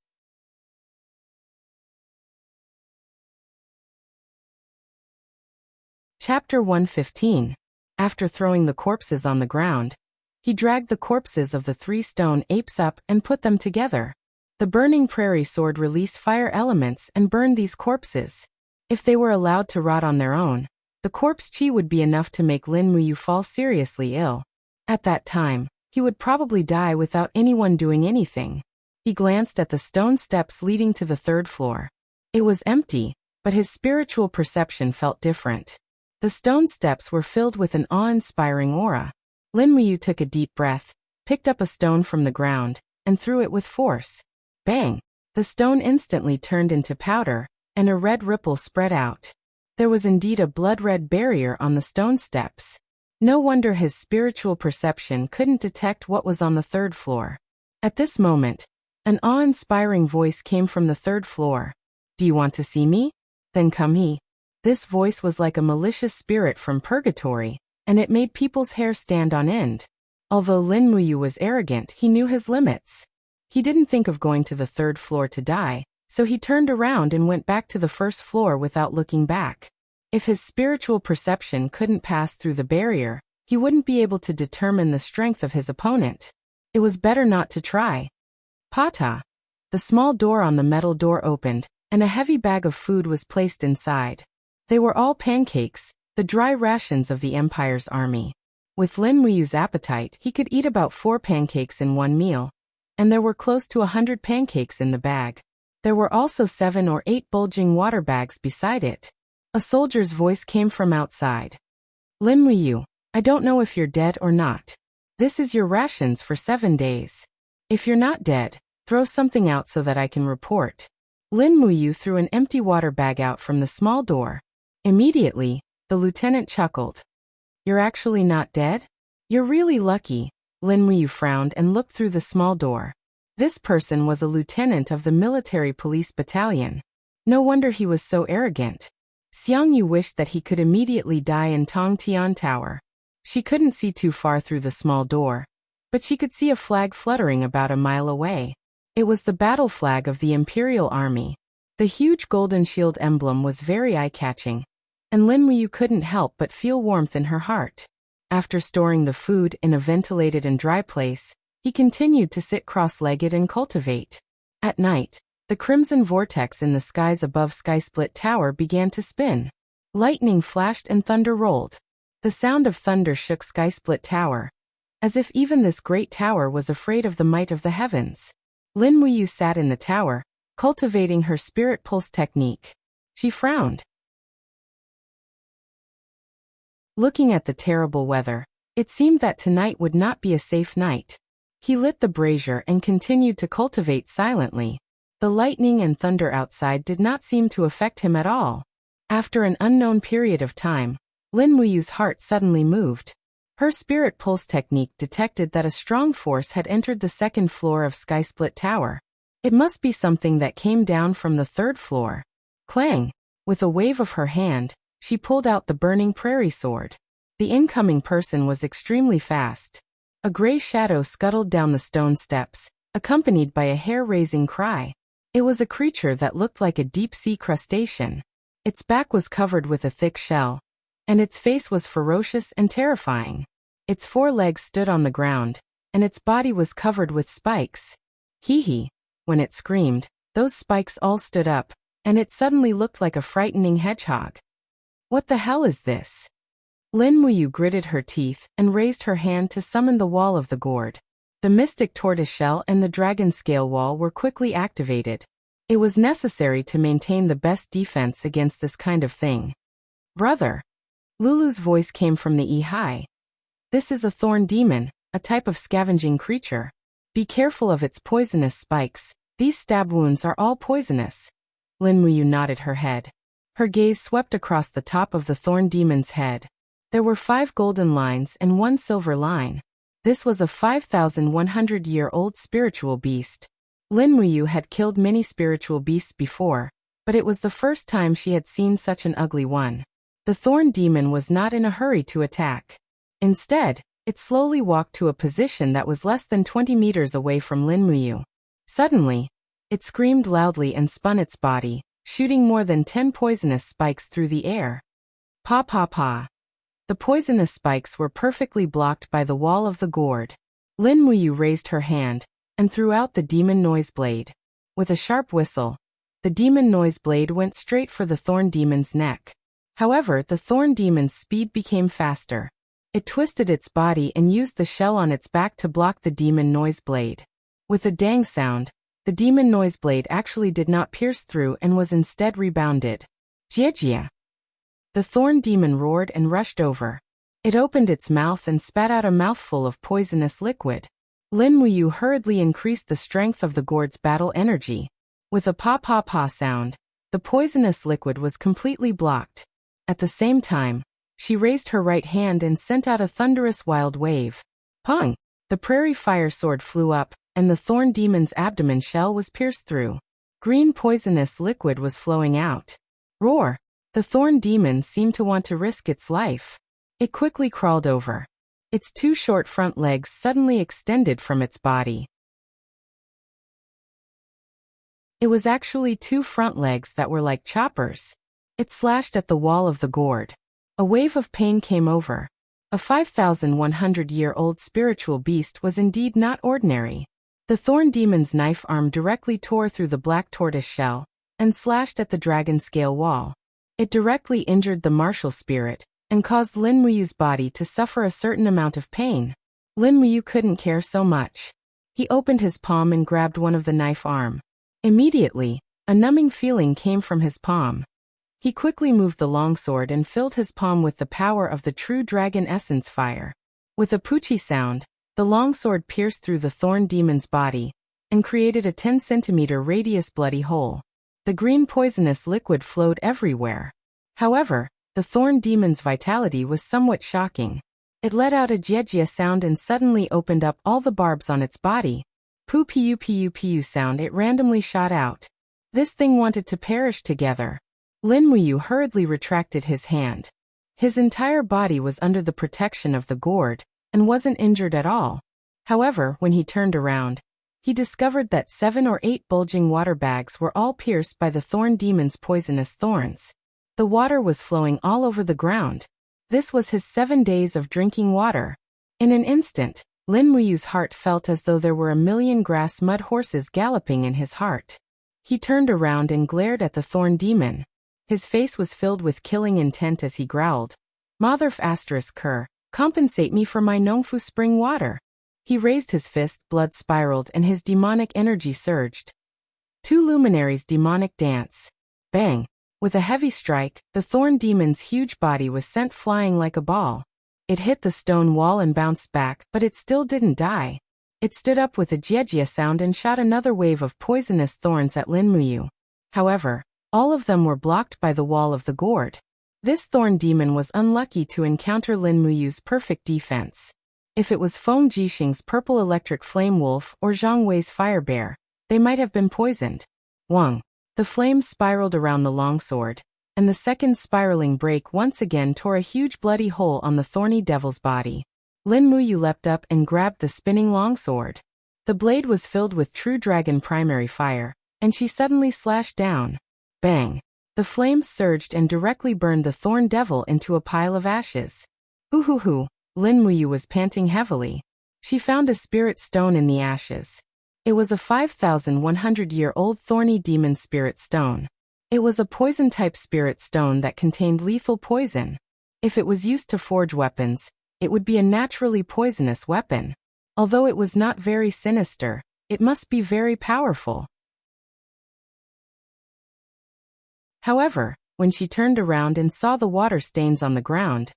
Chapter 115. After throwing the corpses on the ground, he dragged the corpses of the 3 stone apes up and put them together. The burning prairie sword released fire elements and burned these corpses. If they were allowed to rot on their own, the corpse chi would be enough to make Lin Muyu fall seriously ill. At that time, he would probably die without anyone doing anything. He glanced at the stone steps leading to the 3rd floor. It was empty, but his spiritual perception felt different. The stone steps were filled with an awe-inspiring aura. Lin Muyu took a deep breath, picked up a stone from the ground, and threw it with force. Bang! The stone instantly turned into powder, and a red ripple spread out. There was indeed a blood-red barrier on the stone steps. No wonder his spiritual perception couldn't detect what was on the 3rd floor. At this moment, an awe-inspiring voice came from the 3rd floor. "Do you want to see me? Then come he." This voice was like a malicious spirit from purgatory, and it made people's hair stand on end. Although Lin Muyu was arrogant, he knew his limits. He didn't think of going to the 3rd floor to die, so he turned around and went back to the 1st floor without looking back. If his spiritual perception couldn't pass through the barrier, He wouldn't be able to determine the strength of his opponent. It was better not to try. Pata. The small door on the metal door opened, and a heavy bag of food was placed inside. They were all pancakes, the dry rations of the Empire's army. With Lin Muyu's appetite, he could eat about 4 pancakes in one meal, and there were close to 100 pancakes in the bag. There were also 7 or 8 bulging water bags beside it. A soldier's voice came from outside. Lin Muyu, I don't know if you're dead or not. This is your rations for 7 days. If you're not dead, throw something out so that I can report. Lin Muyu threw an empty water bag out from the small door. Immediately, the lieutenant chuckled. You're actually not dead? You're really lucky. Lin Muyu frowned and looked through the small door. This person was a lieutenant of the military police battalion. No wonder he was so arrogant. Xiang Yu wished that he could immediately die in Tong Tian Tower. She couldn't see too far through the small door, but she could see a flag fluttering about a mile away. It was the battle flag of the Imperial Army. The huge golden shield emblem was very eye-catching, and Lin Muyu couldn't help but feel warmth in her heart. After storing the food in a ventilated and dry place, he continued to sit cross-legged and cultivate. At night, the crimson vortex in the skies above Sky-Split Tower began to spin. Lightning flashed and thunder rolled. The sound of thunder shook Sky-Split Tower, as if even this great tower was afraid of the might of the heavens. Lin Muyu sat in the tower, cultivating her spirit pulse technique. She frowned. Looking at the terrible weather, it seemed that tonight would not be a safe night. He lit the brazier and continued to cultivate silently. The lightning and thunder outside did not seem to affect him at all. After an unknown period of time, Lin Muyu's heart suddenly moved. Her spirit pulse technique detected that a strong force had entered the 2nd floor of Sky-Split Tower. It must be something that came down from the 3rd floor. Clang! With a wave of her hand, she pulled out the burning prairie sword. The incoming person was extremely fast. A gray shadow scuttled down the stone steps, accompanied by a hair-raising cry. It was a creature that looked like a deep-sea crustacean. Its back was covered with a thick shell, and its face was ferocious and terrifying. Its 4 legs stood on the ground, and its body was covered with spikes. Hee. When it screamed, those spikes all stood up, and it suddenly looked like a frightening hedgehog. What the hell is this? Lin Muyu gritted her teeth and raised her hand to summon the wall of the gourd. The mystic tortoiseshell and the dragon scale wall were quickly activated. It was necessary to maintain the best defense against this kind of thing. Brother. Lulu's voice came from the high. This is a thorn demon, a type of scavenging creature. Be careful of its poisonous spikes. These stab wounds are all poisonous. Lin Muyu nodded her head. Her gaze swept across the top of the thorn demon's head. There were 5 golden lines and 1 silver line. This was a 5,100-year-old spiritual beast. Lin Muyu had killed many spiritual beasts before, but it was the first time she had seen such an ugly one. The thorn demon was not in a hurry to attack. Instead, it slowly walked to a position that was less than 20 meters away from Lin Muyu. Suddenly, it screamed loudly and spun its body, shooting more than 10 poisonous spikes through the air. Pa pa pa. The poisonous spikes were perfectly blocked by the wall of the gourd. Lin Muyu raised her hand and threw out the demon noise blade. With a sharp whistle, the demon noise blade went straight for the thorn demon's neck. However, the thorn demon's speed became faster. It twisted its body and used the shell on its back to block the demon noise blade. With a dang sound, the demon noise blade actually did not pierce through and was instead rebounded. Jia. The thorn demon roared and rushed over. It opened its mouth and spat out a mouthful of poisonous liquid. Lin Muyu hurriedly increased the strength of the gourd's battle energy. With a pa-pa-pa sound, the poisonous liquid was completely blocked. At the same time, she raised her right hand and sent out a thunderous wild wave. Pong! The prairie fire sword flew up, and the thorn demon's abdomen shell was pierced through. Green poisonous liquid was flowing out. Roar! The thorn demon seemed to want to risk its life. It quickly crawled over. Its 2 short front legs suddenly extended from its body. It was actually 2 front legs that were like choppers. It slashed at the wall of the gourd. A wave of pain came over. A 5,100-year-old spiritual beast was indeed not ordinary. The thorn demon's knife arm directly tore through the black tortoise shell and slashed at the dragon scale wall. It directly injured the martial spirit and caused Lin Muyu's body to suffer a certain amount of pain. Lin Muyu couldn't care so much. He opened his palm and grabbed one of the knife arm. Immediately, a numbing feeling came from his palm. He quickly moved the longsword and filled his palm with the power of the true dragon essence fire. With a poochie sound, the longsword pierced through the thorn demon's body and created a 10-centimeter radius bloody hole. The green poisonous liquid flowed everywhere. However, the thorn demon's vitality was somewhat shocking. It let out a jejia sound and suddenly opened up all the barbs on its body. Pu pu pu pu sound it randomly shot out. This thing wanted to perish together. Lin Muyu hurriedly retracted his hand. His entire body was under the protection of the gourd and wasn't injured at all. However, when he turned around, he discovered that 7 or 8 bulging water bags were all pierced by the thorn demon's poisonous thorns. The water was flowing all over the ground. This was his 7 days of drinking water. In an instant, Lin Muyu's heart felt as though there were a million grass mud horses galloping in his heart. He turned around and glared at the thorn demon. His face was filled with killing intent as he growled, "Motherf *Ker, compensate me for my Nongfu spring water." He raised his fist, blood spiraled and his demonic energy surged. 2 luminaries demonic dance. Bang! With a heavy strike, the thorn demon's huge body was sent flying like a ball. It hit the stone wall and bounced back, but it still didn't die. It stood up with a jejia sound and shot another wave of poisonous thorns at Lin Muyu. However, all of them were blocked by the wall of the gourd. This thorn demon was unlucky to encounter Lin Muyu's perfect defense. If it was Feng Jixing's purple electric flame wolf or Zhang Wei's fire bear, they might have been poisoned. Wang. The flames spiraled around the longsword, and the second spiraling break once again tore a huge bloody hole on the thorny devil's body. Lin Muyu leapt up and grabbed the spinning longsword. The blade was filled with true dragon primary fire, and she suddenly slashed down. Bang! The flames surged and directly burned the thorn devil into a pile of ashes. Hoo! Lin Muyu was panting heavily. She found a spirit stone in the ashes. It was a 5,100-year-old thorny demon spirit stone. It was a poison-type spirit stone that contained lethal poison. If it was used to forge weapons, it would be a naturally poisonous weapon. Although it was not very sinister, it must be very powerful. However, when she turned around and saw the water stains on the ground,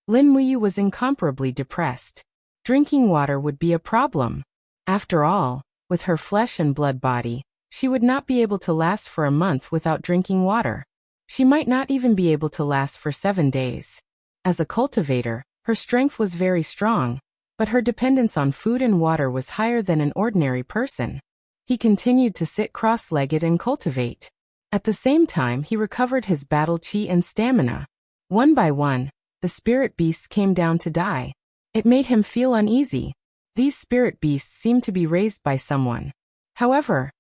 Lin Muyu was incomparably depressed. Drinking water would be a problem. After all, with her flesh and blood body, she would not be able to last for a month without drinking water. She might not even be able to last for 7 days. As a cultivator, her strength was very strong, but her dependence on food and water was higher than an ordinary person. He continued to sit cross-legged and cultivate. At the same time, he recovered his battle chi and stamina. One by one, the spirit beasts came down to die. It made him feel uneasy. These spirit beasts seemed to be raised by someone. However,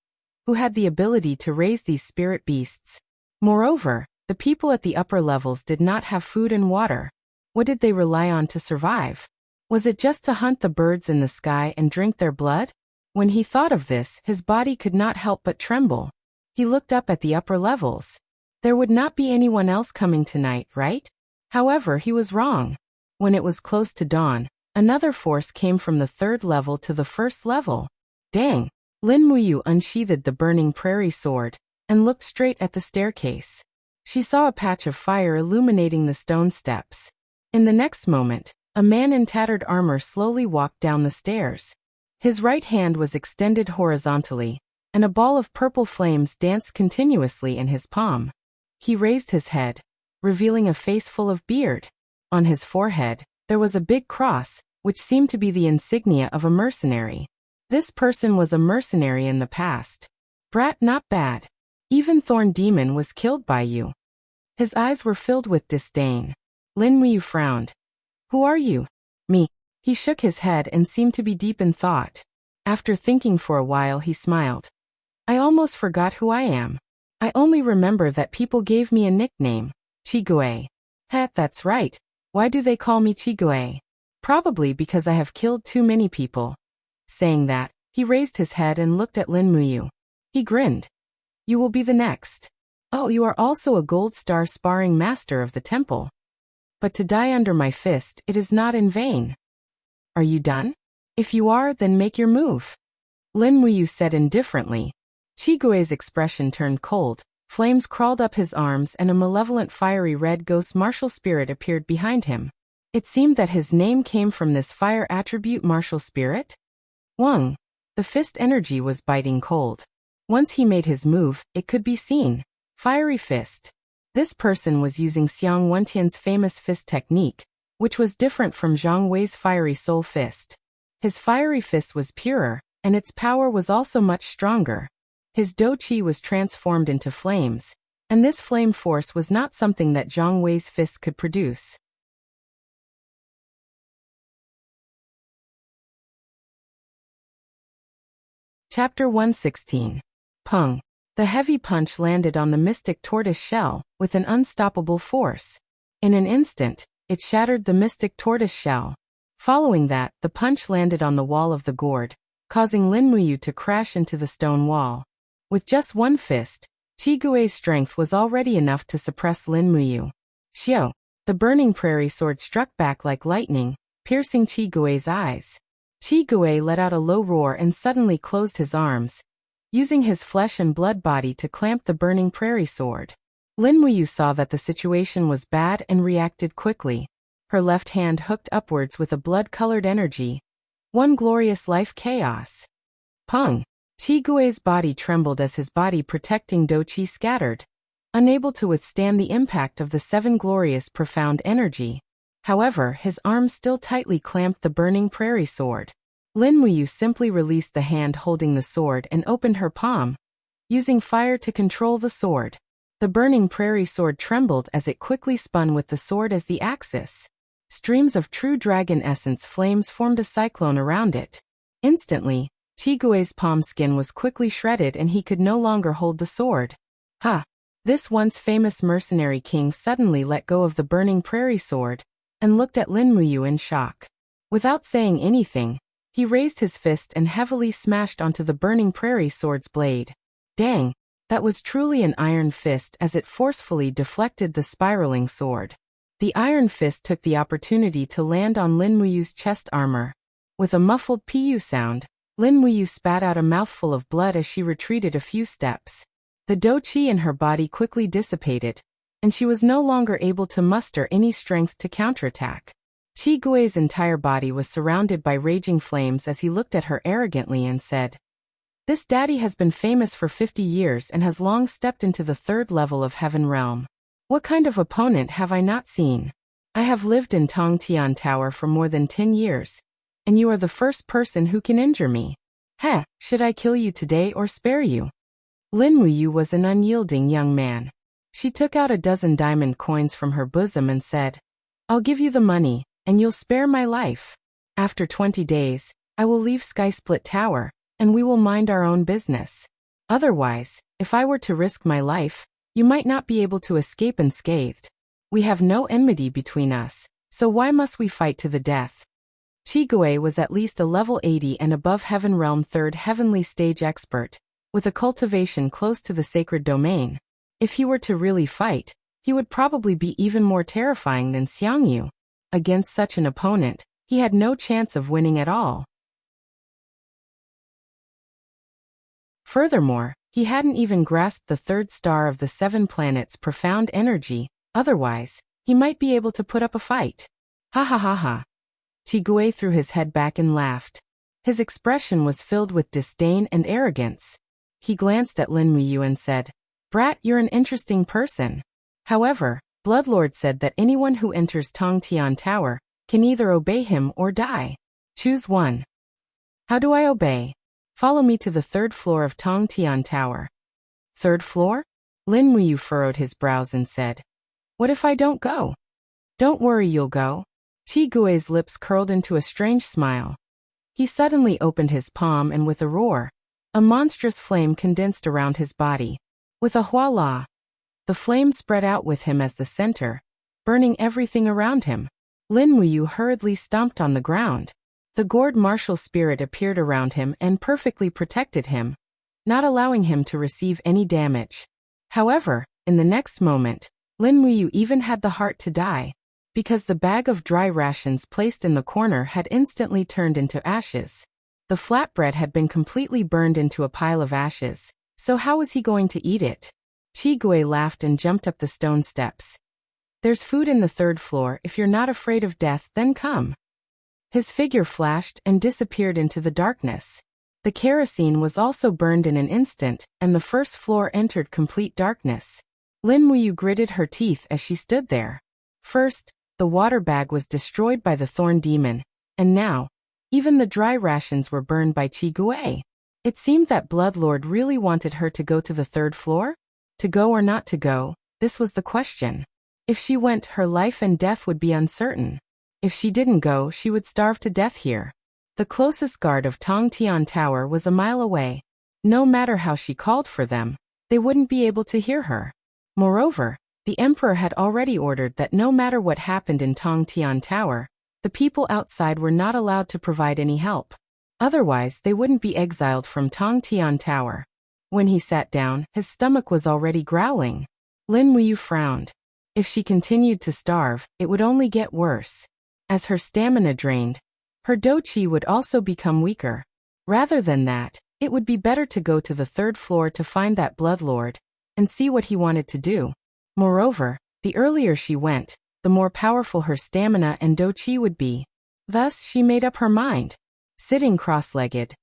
who had the ability to raise these spirit beasts? Moreover, the people at the upper levels did not have food and water. What did they rely on to survive? Was it just to hunt the birds in the sky and drink their blood? When he thought of this, his body could not help but tremble. He looked up at the upper levels. There would not be anyone else coming tonight, right? However, he was wrong. When it was close to dawn, another force came from the 3rd level to the 1st level. Dang! Lin Muyu unsheathed the burning prairie sword and looked straight at the staircase. She saw a patch of fire illuminating the stone steps. In the next moment, a man in tattered armor slowly walked down the stairs. His right hand was extended horizontally, and a ball of purple flames danced continuously in his palm. He raised his head, revealing a face full of beard. On his forehead, there was a big cross, which seemed to be the insignia of a mercenary. This person was a mercenary in the past. Brat, not bad. Even Thorn Demon was killed by you. His eyes were filled with disdain. Lin Muyu frowned. Who are you? Me. He shook his head and seemed to be deep in thought. After thinking for a while, he smiled. I almost forgot who I am. I only remember that people gave me a nickname, Chigue. Heh, that's right. Why do they call me Chigue? Probably because I have killed too many people. Saying that, he raised his head and looked at Lin Muyu. He grinned. You will be the next. Oh, you are also a gold star sparring master of the temple. But to die under my fist, it is not in vain. Are you done? If you are, then make your move. Lin Muyu said indifferently. Chigue's expression turned cold. Flames crawled up his arms and a malevolent fiery red ghost martial spirit appeared behind him. It seemed that his name came from this fire attribute martial spirit? Wang. The fist energy was biting cold. Once he made his move, it could be seen. Fiery fist. This person was using Xiang Wentian's famous fist technique, which was different from Zhang Wei's fiery soul fist. His fiery fist was purer, and its power was also much stronger. His Do Qi was transformed into flames, and this flame force was not something that Zhang Wei's fist could produce. Chapter 116. Peng. The heavy punch landed on the mystic tortoise shell with an unstoppable force. In an instant, it shattered the mystic tortoise shell. Following that, the punch landed on the wall of the gourd, causing Lin Muyu to crash into the stone wall. With just one fist, Chigue's strength was already enough to suppress Lin Muyu. Xiao. The burning prairie sword struck back like lightning, piercing Chigue's eyes. Chigue let out a low roar and suddenly closed his arms, using his flesh and blood body to clamp the burning prairie sword. Lin Muyu saw that the situation was bad and reacted quickly. Her left hand hooked upwards with a blood-colored energy. One glorious life chaos. Peng. Chigue's body trembled as his body protecting Do Qi scattered, unable to withstand the impact of the seven glorious profound energy. However, his arms still tightly clamped the burning prairie sword. Lin Muyu simply released the hand holding the sword and opened her palm, using fire to control the sword. The burning prairie sword trembled as it quickly spun with the sword as the axis. Streams of true dragon essence flames formed a cyclone around it. Instantly, Chigue's palm skin was quickly shredded and he could no longer hold the sword. Ha! This once famous mercenary king suddenly let go of the burning prairie sword and looked at Lin Muyu in shock. Without saying anything, he raised his fist and heavily smashed onto the burning prairie sword's blade. Dang! That was truly an iron fist as it forcefully deflected the spiraling sword. The iron fist took the opportunity to land on Lin Muyu's chest armor. With a muffled pu sound, Lin Muyu spat out a mouthful of blood as she retreated a few steps. The Do Qi in her body quickly dissipated, and she was no longer able to muster any strength to counterattack. Chigue's entire body was surrounded by raging flames as he looked at her arrogantly and said, "This daddy has been famous for 50 years and has long stepped into the third level of Heaven Realm. What kind of opponent have I not seen? I have lived in Tongtian Tower for more than 10 years, and you are the first person who can injure me. Heh, should I kill you today or spare you?" Lin Muyu was an unyielding young man. She took out a dozen diamond coins from her bosom and said, "I'll give you the money, and you'll spare my life. After 20 days, I will leave Skysplit Tower, and we will mind our own business. Otherwise, if I were to risk my life, you might not be able to escape unscathed. We have no enmity between us, so why must we fight to the death?" Chigue was at least a level 80 and above Heaven Realm 3rd Heavenly Stage expert, with a cultivation close to the sacred domain. If he were to really fight, he would probably be even more terrifying than Xiangyu. Against such an opponent, he had no chance of winning at all. Furthermore, he hadn't even grasped the third star of the 7 planets' profound energy, otherwise, he might be able to put up a fight. Ha ha ha ha. Chigue threw his head back and laughed. His expression was filled with disdain and arrogance. He glanced at Lin Muyu and said, "Brat, you're an interesting person. However, Bloodlord said that anyone who enters Tongtian Tower can either obey him or die. Choose one." "How do I obey?" "Follow me to the 3rd floor of Tongtian Tower." "3rd floor?" Lin Muyu furrowed his brows and said, "What if I don't go?" "Don't worry, you'll go." Chigue's lips curled into a strange smile. He suddenly opened his palm and with a roar, a monstrous flame condensed around his body. With a voila! The flame spread out with him as the center, burning everything around him. Lin Muyu hurriedly stomped on the ground. The gourd martial spirit appeared around him and perfectly protected him, not allowing him to receive any damage. However, in the next moment, Lin Muyu even had the heart to die, because the bag of dry rations placed in the corner had instantly turned into ashes. The flatbread had been completely burned into a pile of ashes, so how was he going to eat it? Qi Gui laughed and jumped up the stone steps. There's food in the third floor. If you're not afraid of death, then come. His figure flashed and disappeared into the darkness. The kerosene was also burned in an instant, and the first floor entered complete darkness. Lin Muyu gritted her teeth as she stood there. First, the water bag was destroyed by the thorn demon, and now, even the dry rations were burned by Qi Gui. It seemed that Bloodlord really wanted her to go to the third floor? To go or not to go, this was the question. If she went, her life and death would be uncertain. If she didn't go, she would starve to death here. The closest guard of Tongtian Tower was a mile away. No matter how she called for them, they wouldn't be able to hear her. Moreover, the emperor had already ordered that no matter what happened in Tongtian Tower, the people outside were not allowed to provide any help. Otherwise, they wouldn't be exiled from Tongtian Tower. When he sat down, his stomach was already growling. Lin Muyu frowned. If she continued to starve, it would only get worse. As her stamina drained, her do-chi would also become weaker. Rather than that, it would be better to go to the third floor to find that Bloodlord and see what he wanted to do. Moreover, the earlier she went, the more powerful her stamina and do-chi would be. Thus, she made up her mind. Sitting cross-legged,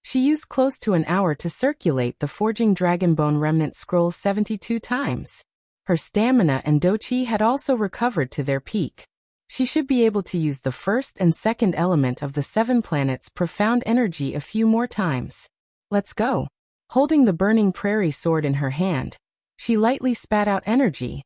she used close to an hour to circulate the Forging Dragonbone Remnant Scroll 72 times. Her stamina and do-chi had also recovered to their peak. She should be able to use the first and second element of the 7 planets' profound energy a few more times. Let's go. Holding the burning prairie sword in her hand, she lightly spat out energy.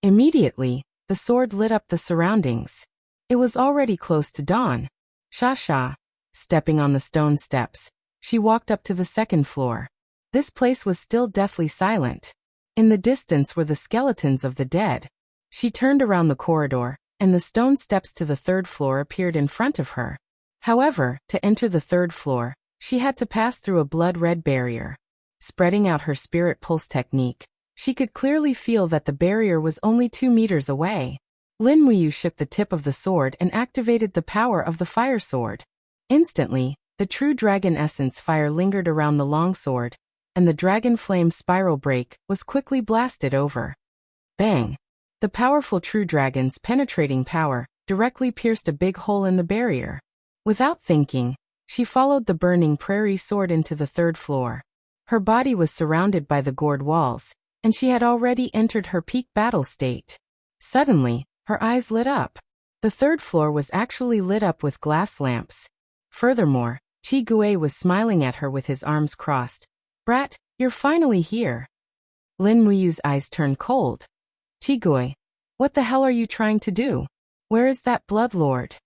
Immediately, the sword lit up the surroundings. It was already close to dawn. Sha. Stepping on the stone steps, she walked up to the second floor. This place was still deathly silent. In the distance were the skeletons of the dead. She turned around the corridor, and the stone steps to the third floor appeared in front of her. However, to enter the third floor, she had to pass through a blood-red barrier. Spreading out her spirit pulse technique, she could clearly feel that the barrier was only 2 meters away. Lin Muyu shook the tip of the sword and activated the power of the fire sword. Instantly, the true dragon essence fire lingered around the long sword, and the dragon flame spiral break was quickly blasted over. Bang! The powerful true dragon's penetrating power directly pierced a big hole in the barrier. Without thinking, she followed the burning prairie sword into the third floor. Her body was surrounded by the gourd walls, and she had already entered her peak battle state. Suddenly, her eyes lit up. The third floor was actually lit up with glass lamps. Furthermore, Qi Gui was smiling at her with his arms crossed. Brat, you're finally here. Lin Muyu's eyes turned cold. Qi Gui, what the hell are you trying to do? Where is that Bloodlord?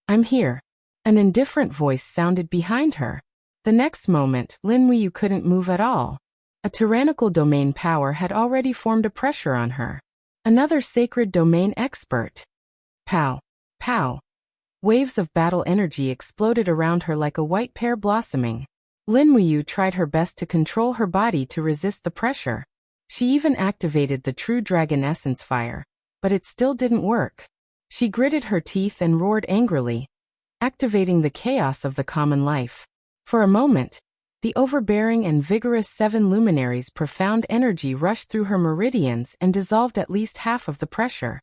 I'm here. An indifferent voice sounded behind her. The next moment, Lin Muyu couldn't move at all. A tyrannical domain power had already formed a pressure on her. Another sacred domain expert. Pow. Pow. Waves of battle energy exploded around her like a white pear blossoming. Lin Muyu tried her best to control her body to resist the pressure. She even activated the true dragon essence fire, but it still didn't work. She gritted her teeth and roared angrily, activating the chaos of the common life. For a moment, the overbearing and vigorous 7 luminaries' profound energy rushed through her meridians and dissolved at least half of the pressure.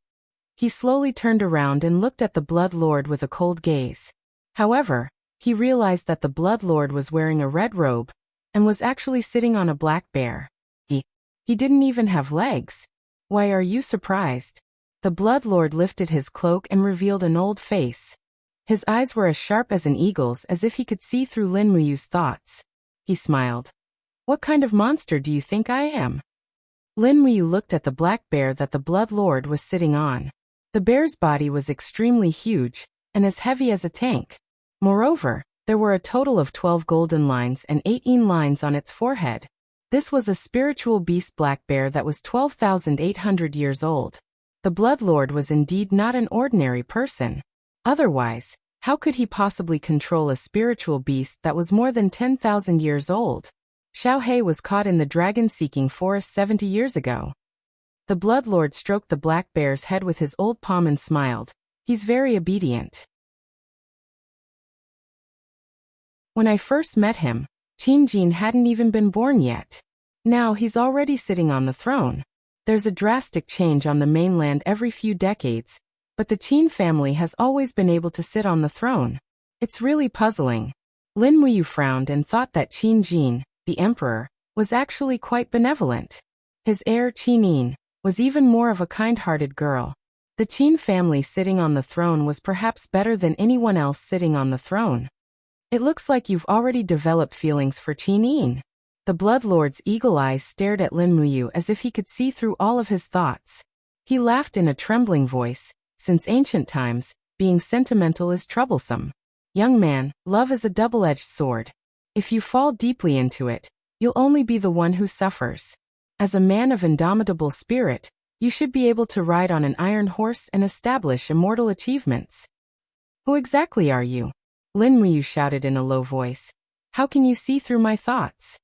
He slowly turned around and looked at the Blood Lord with a cold gaze. However, he realized that the Blood Lord was wearing a red robe and was actually sitting on a black bear. He didn't even have legs. Why are you surprised? The Blood Lord lifted his cloak and revealed an old face. His eyes were as sharp as an eagle's, as if he could see through Lin Muyu's thoughts. He smiled. What kind of monster do you think I am? Lin Muyu looked at the black bear that the Blood Lord was sitting on. The bear's body was extremely huge and as heavy as a tank. Moreover, there were a total of 12 golden lines and 18 lines on its forehead. This was a spiritual beast black bear that was 12,800 years old. The Blood Lord was indeed not an ordinary person. Otherwise, how could he possibly control a spiritual beast that was more than 10,000 years old? Xiao He was caught in the dragon-seeking forest 70 years ago. The Blood Lord stroked the black bear's head with his old palm and smiled. He's very obedient. When I first met him, Qin Jin hadn't even been born yet. Now he's already sitting on the throne. There's a drastic change on the mainland every few decades, but the Qin family has always been able to sit on the throne. It's really puzzling. Lin Muyu frowned and thought that Qin Jin, the emperor, was actually quite benevolent. His heir Qin Yin was even more of a kind-hearted girl. The Qin family sitting on the throne was perhaps better than anyone else sitting on the throne. It looks like you've already developed feelings for Qin Yin. The Blood Lord's eagle eyes stared at Lin Muyu as if he could see through all of his thoughts. He laughed in a trembling voice. Since ancient times, being sentimental is troublesome. Young man, love is a double-edged sword. If you fall deeply into it, you'll only be the one who suffers. As a man of indomitable spirit, you should be able to ride on an iron horse and establish immortal achievements. Who exactly are you? Lin Muyu shouted in a low voice. How can you see through my thoughts?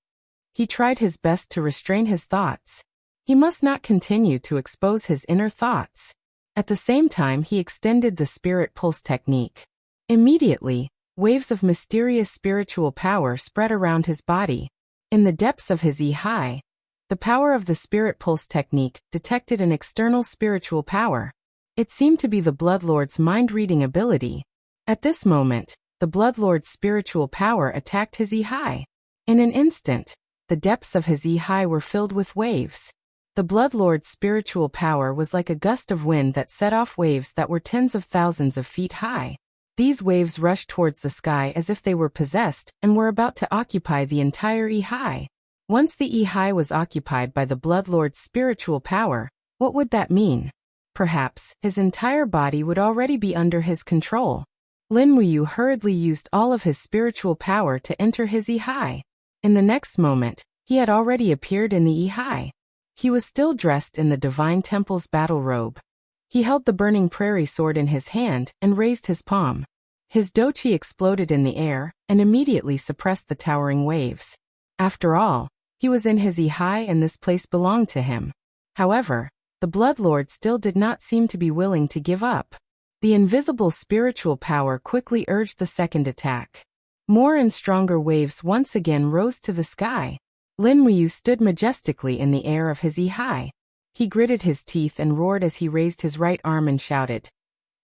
He tried his best to restrain his thoughts. He must not continue to expose his inner thoughts. At the same time, he extended the spirit pulse technique. Immediately, waves of mysterious spiritual power spread around his body. In the depths of his Yi, the power of the spirit pulse technique detected an external spiritual power. It seemed to be the Blood Lord's mind-reading ability. At this moment, the Blood Lord's spiritual power attacked his Yi. In an instant, the depths of his Yi were filled with waves. The Blood Lord's spiritual power was like a gust of wind that set off waves that were tens of thousands of feet high. These waves rushed towards the sky as if they were possessed and were about to occupy the entire Yi. Once the Yi was occupied by the Blood Lord's spiritual power, what would that mean? Perhaps his entire body would already be under his control. Lin Muyu hurriedly used all of his spiritual power to enter his Yi. In the next moment, he had already appeared in the Yi. He was still dressed in the Divine Temple's battle robe. He held the burning prairie sword in his hand and raised his palm. His dochi exploded in the air and immediately suppressed the towering waves. After all, he was in his Yi and this place belonged to him. However, the Blood Lord still did not seem to be willing to give up. The invisible spiritual power quickly urged the second attack. More and stronger waves once again rose to the sky. Lin Muyu stood majestically in the air of his Yi. He gritted his teeth and roared as he raised his right arm and shouted.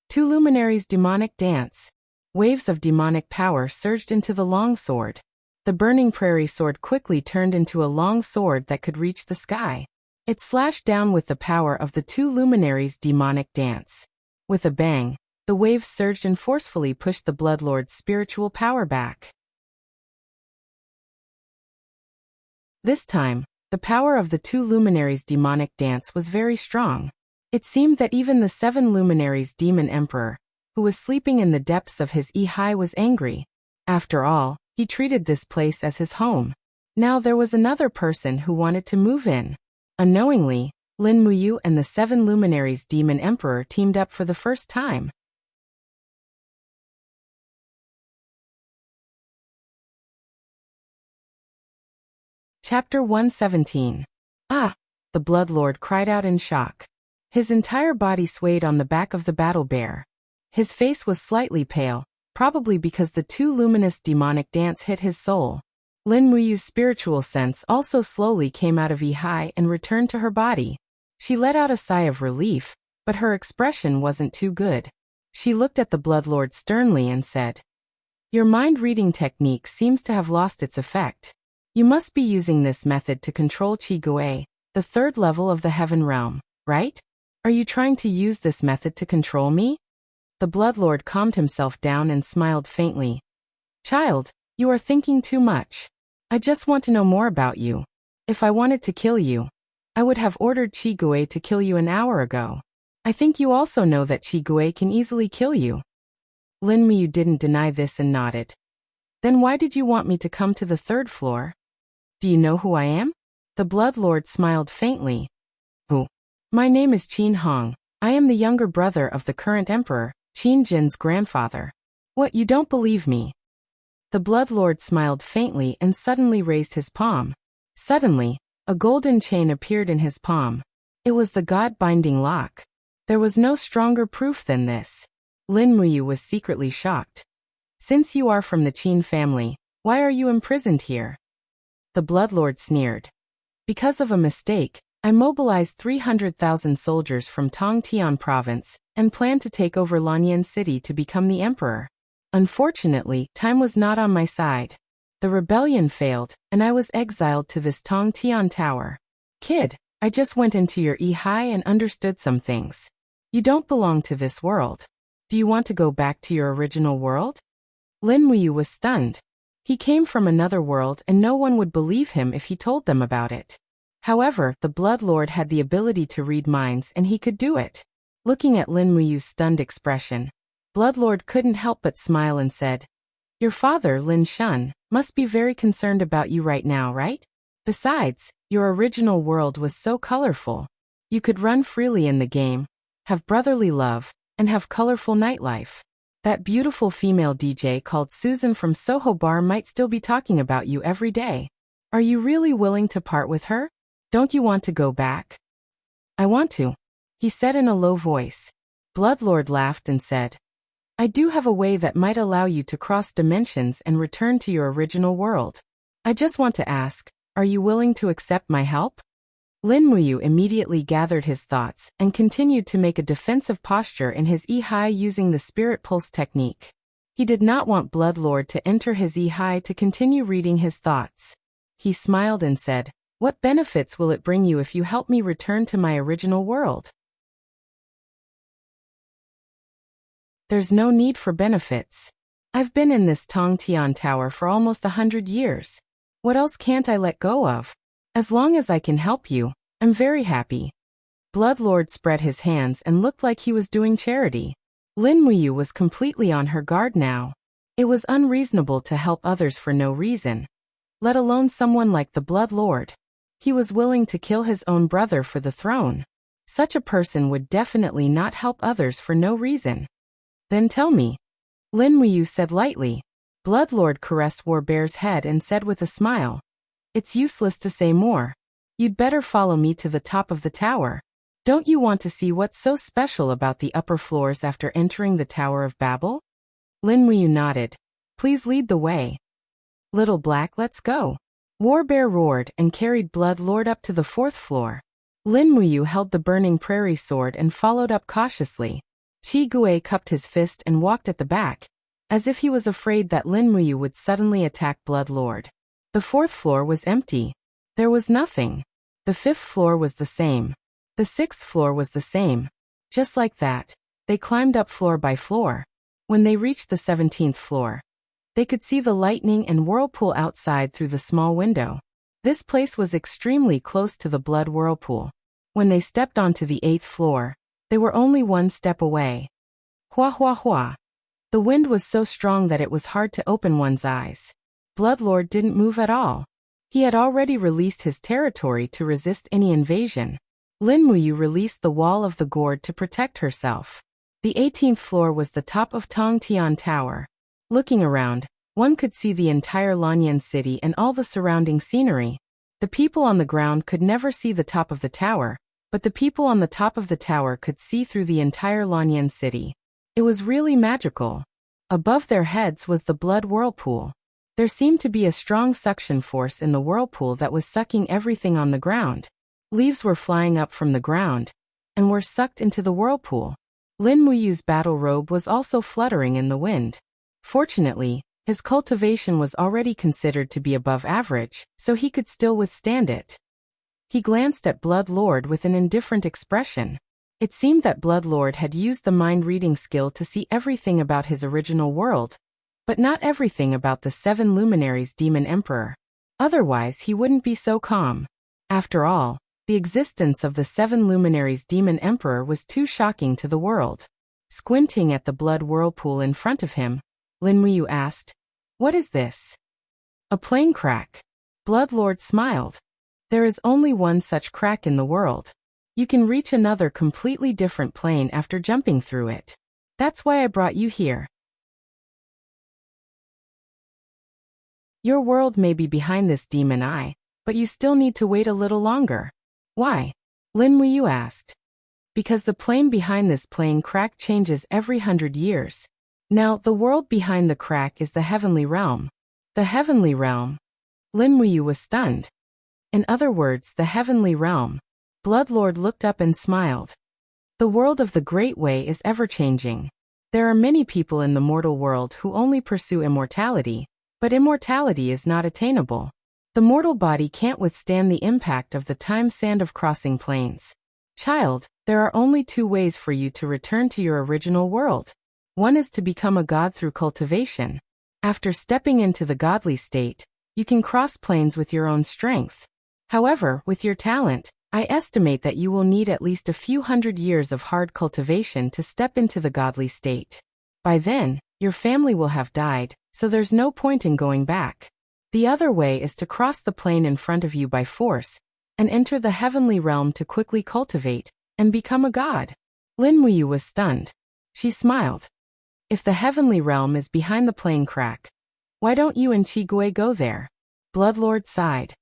Two luminaries demonic dance. Waves of demonic power surged into the long sword. The burning prairie sword quickly turned into a long sword that could reach the sky. It slashed down with the power of the two luminaries' demonic dance. With a bang, the waves surged and forcefully pushed the Blood Lord's spiritual power back. This time, the power of the two luminaries' demonic dance was very strong. It seemed that even the seven luminaries' demon emperor, who was sleeping in the depths of his Yi, was angry. After all, he treated this place as his home. Now there was another person who wanted to move in. Unknowingly, Lin Muyu and the seven luminaries' demon emperor teamed up for the first time. Chapter 117. Ah! The Blood Lord cried out in shock. His entire body swayed on the back of the battle bear. His face was slightly pale, probably because the two luminous demonic dance hit his soul. Lin Muyu's spiritual sense also slowly came out of Yi and returned to her body. She let out a sigh of relief, but her expression wasn't too good. She looked at the Blood Lord sternly and said, "Your mind-reading technique seems to have lost its effect. You must be using this method to control Qi Gui, the third level of the Heaven Realm, right? Are you trying to use this method to control me?" The Blood Lord calmed himself down and smiled faintly. "Child, you are thinking too much. I just want to know more about you. If I wanted to kill you, I would have ordered Qi Gui to kill you an hour ago. I think you also know that Qi Gui can easily kill you." Lin Muyu didn't deny this and nodded. "Then why did you want me to come to the third floor? Do you know who I am?" The Blood Lord smiled faintly. "Who? My name is Qin Hong. I am the younger brother of the current emperor, Qin Jin's grandfather." "What, you don't believe me?" The Blood Lord smiled faintly and suddenly raised his palm. Suddenly, a golden chain appeared in his palm. It was the God-binding lock. There was no stronger proof than this. Lin Muyu was secretly shocked. "Since you are from the Qin family, why are you imprisoned here?" The Blood Lord sneered. "Because of a mistake, I mobilized 300,000 soldiers from Tongtian province and planned to take over Lanyan City to become the emperor. Unfortunately, time was not on my side. The rebellion failed, and I was exiled to this Tongtian tower. Kid, I just went into your Ihai and understood some things. You don't belong to this world. Do you want to go back to your original world?" Lin Muyu was stunned. He came from another world and no one would believe him if he told them about it. However, the Blood Lord had the ability to read minds and he could do it. Looking at Lin Muyu's stunned expression, Blood Lord couldn't help but smile and said, "Your father, Lin Shun, must be very concerned about you right now, right? Besides, your original world was so colorful. You could run freely in the game, have brotherly love, and have colorful nightlife. That beautiful female DJ called Susan from Soho Bar might still be talking about you every day. Are you really willing to part with her? Don't you want to go back?" "I want to," he said in a low voice. Blood Lord laughed and said, "I do have a way that might allow you to cross dimensions and return to your original world. I just want to ask, are you willing to accept my help?" Lin Muyu immediately gathered his thoughts and continued to make a defensive posture in his Ihai using the Spirit Pulse technique. He did not want Blood Lord to enter his Ihai to continue reading his thoughts. He smiled and said, "What benefits will it bring you if you help me return to my original world?" "There's no need for benefits. I've been in this Tongtian tower for almost 100 years. What else can't I let go of? As long as I can help you, I'm very happy." Blood Lord spread his hands and looked like he was doing charity. Lin Muyu was completely on her guard now. It was unreasonable to help others for no reason, let alone someone like the Blood Lord. He was willing to kill his own brother for the throne. Such a person would definitely not help others for no reason. "Then tell me," Lin Muyu said lightly. Blood Lord caressed Warbear's head and said with a smile, "It's useless to say more. You'd better follow me to the top of the tower. Don't you want to see what's so special about the upper floors after entering the Tower of Babel?" Lin Muyu nodded. "Please lead the way." "Little Black, let's go." Warbear roared and carried Blood Lord up to the 4th floor. Lin Muyu held the burning prairie sword and followed up cautiously. Qi Gui cupped his fist and walked at the back, as if he was afraid that Lin Muyu would suddenly attack Blood Lord. The 4th floor was empty. There was nothing. The 5th floor was the same. The 6th floor was the same. Just like that, they climbed up floor by floor. When they reached the 17th floor, they could see the lightning and whirlpool outside through the small window. This place was extremely close to the blood whirlpool. When they stepped onto the 8th floor, they were only one step away. Hua hua hua. The wind was so strong that it was hard to open one's eyes. Blood Lord didn't move at all. He had already released his territory to resist any invasion. Lin Muyu released the wall of the gourd to protect herself. The 18th floor was the top of Tongtian Tower. Looking around, one could see the entire Lanyan city and all the surrounding scenery. The people on the ground could never see the top of the tower, but the people on the top of the tower could see through the entire Lanyan city. It was really magical. Above their heads was the blood whirlpool. There seemed to be a strong suction force in the whirlpool that was sucking everything on the ground. Leaves were flying up from the ground and were sucked into the whirlpool. Lin Muyu's battle robe was also fluttering in the wind. Fortunately, his cultivation was already considered to be above average, so he could still withstand it. He glanced at Blood Lord with an indifferent expression. It seemed that Blood Lord had used the mind-reading skill to see everything about his original world, but not everything about the 7 luminaries Demon Emperor. Otherwise he wouldn't be so calm. After all, the existence of the 7 luminaries Demon Emperor was too shocking to the world. Squinting at the blood whirlpool in front of him, Lin Muyu asked, "What is this?" "A plane crack." Blood Lord smiled. There is only one such crack in the world. You can reach another completely different plane after jumping through it. That's why I brought you here. Your world may be behind this demon eye, but you still need to wait a little longer. Why? Lin Muyu asked. Because the plane behind this plane crack changes every 100 years. Now, the world behind the crack is the heavenly realm. The heavenly realm? Lin Muyu was stunned. In other words, the heavenly realm. Bloodlord looked up and smiled. The world of the Great Way is ever-changing. There are many people in the mortal world who only pursue immortality, but immortality is not attainable. The mortal body can't withstand the impact of the time sand of crossing planes. Child, there are only two ways for you to return to your original world. One is to become a god through cultivation. After stepping into the godly state, you can cross planes with your own strength. However, with your talent, I estimate that you will need at least a few 100 years of hard cultivation to step into the godly state. By then, your family will have died, so there's no point in going back. The other way is to cross the plane in front of you by force, and enter the heavenly realm to quickly cultivate, and become a god. Lin Muyu was stunned. She smiled. If the heavenly realm is behind the plane crack, why don't you and Qi Gui go there? Bloodlord sighed.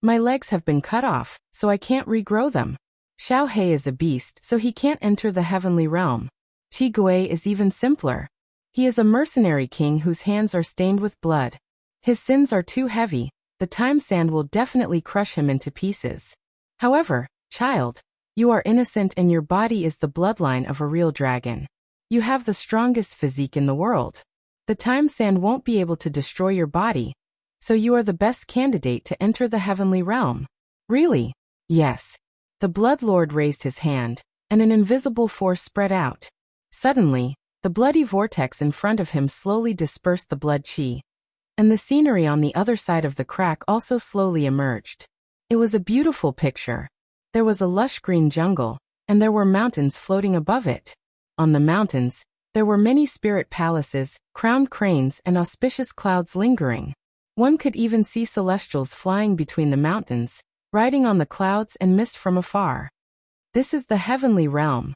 My legs have been cut off, so I can't regrow them. Xiao He is a beast, so he can't enter the heavenly realm. Qi Gui is even simpler. He is a mercenary king whose hands are stained with blood. His sins are too heavy, the time sand will definitely crush him into pieces. However, child, you are innocent and your body is the bloodline of a real dragon. You have the strongest physique in the world. The time sand won't be able to destroy your body, so you are the best candidate to enter the heavenly realm. Really? Yes. The Blood Lord raised his hand, and an invisible force spread out. Suddenly, the bloody vortex in front of him slowly dispersed the blood qi, and the scenery on the other side of the crack also slowly emerged. It was a beautiful picture. There was a lush green jungle, and there were mountains floating above it. On the mountains, there were many spirit palaces, crowned cranes, and auspicious clouds lingering. One could even see celestials flying between the mountains, riding on the clouds and mist from afar. This is the heavenly realm.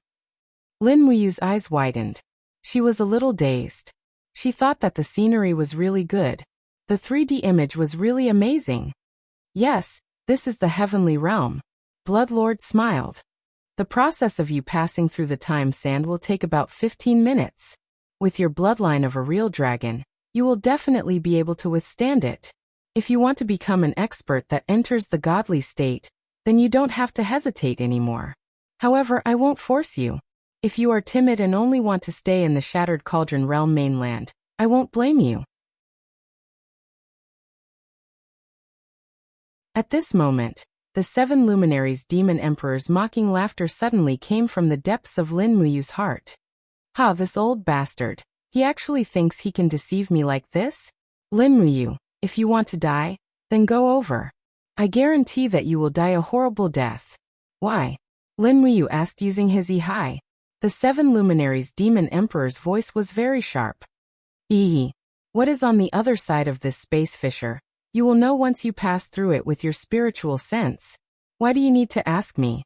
Lin Muyu's eyes widened. She was a little dazed. She thought that the scenery was really good. The 3D image was really amazing. Yes, this is the heavenly realm. Bloodlord smiled. The process of you passing through the time sand will take about 15 minutes. With your bloodline of a real dragon, you will definitely be able to withstand it. If you want to become an expert that enters the godly state, then you don't have to hesitate anymore. However, I won't force you. If you are timid and only want to stay in the Shattered Cauldron Realm mainland, I won't blame you. At this moment, the 7 luminaries' demon emperor's mocking laughter suddenly came from the depths of Lin Muyu's heart. Ha, this old bastard. He actually thinks he can deceive me like this? Lin Muyu, if you want to die, then go over. I guarantee that you will die a horrible death. Why? Lin Muyu asked using his Ihai. The 7 luminaries' demon emperor's voice was very sharp. What is on the other side of this space fissure? You will know once you pass through it with your spiritual sense. Why do you need to ask me?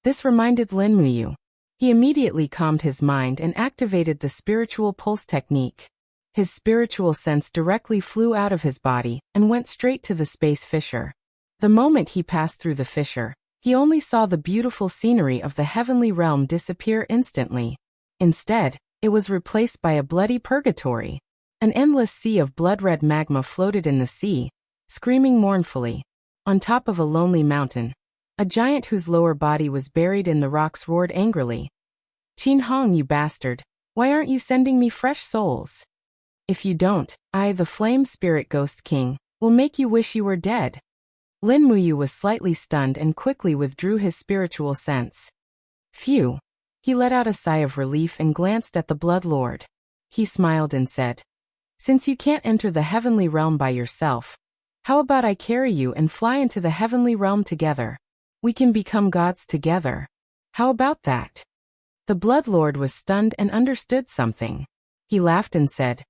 This reminded Lin Muyu. He immediately calmed his mind and activated the spiritual pulse technique. His spiritual sense directly flew out of his body and went straight to the space fissure. The moment he passed through the fissure, he only saw the beautiful scenery of the heavenly realm disappear instantly. Instead, it was replaced by a bloody purgatory. An endless sea of blood-red magma floated in the sea, screaming mournfully. On top of a lonely mountain, a giant whose lower body was buried in the rocks roared angrily. Qin Hong, you bastard, why aren't you sending me fresh souls? If you don't, I, the Flame Spirit Ghost King, will make you wish you were dead. Lin Muyu was slightly stunned and quickly withdrew his spiritual sense. Phew. He let out a sigh of relief and glanced at the Blood Lord. He smiled and said, Since you can't enter the heavenly realm by yourself, how about I carry you and fly into the heavenly realm together? We can become gods together. How about that? The Blood Lord was stunned and understood something. He laughed and said,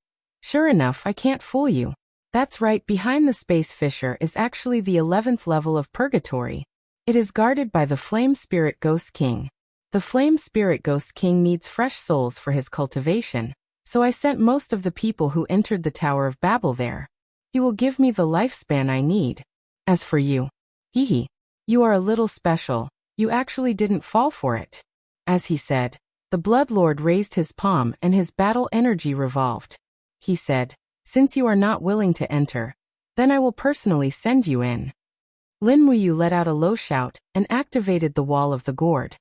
Sure enough, I can't fool you. That's right, behind the space fissure is actually the 11th level of purgatory. It is guarded by the Flame Spirit Ghost King. The Flame Spirit Ghost King needs fresh souls for his cultivation, so I sent most of the people who entered the Tower of Babel there. He will give me the lifespan I need. As for you, hee, you are a little special, you actually didn't fall for it. As he said, the Blood Lord raised his palm and his battle energy revolved. He said, since you are not willing to enter, then I will personally send you in. Lin Muyu let out a low shout and activated the wall of the gourd.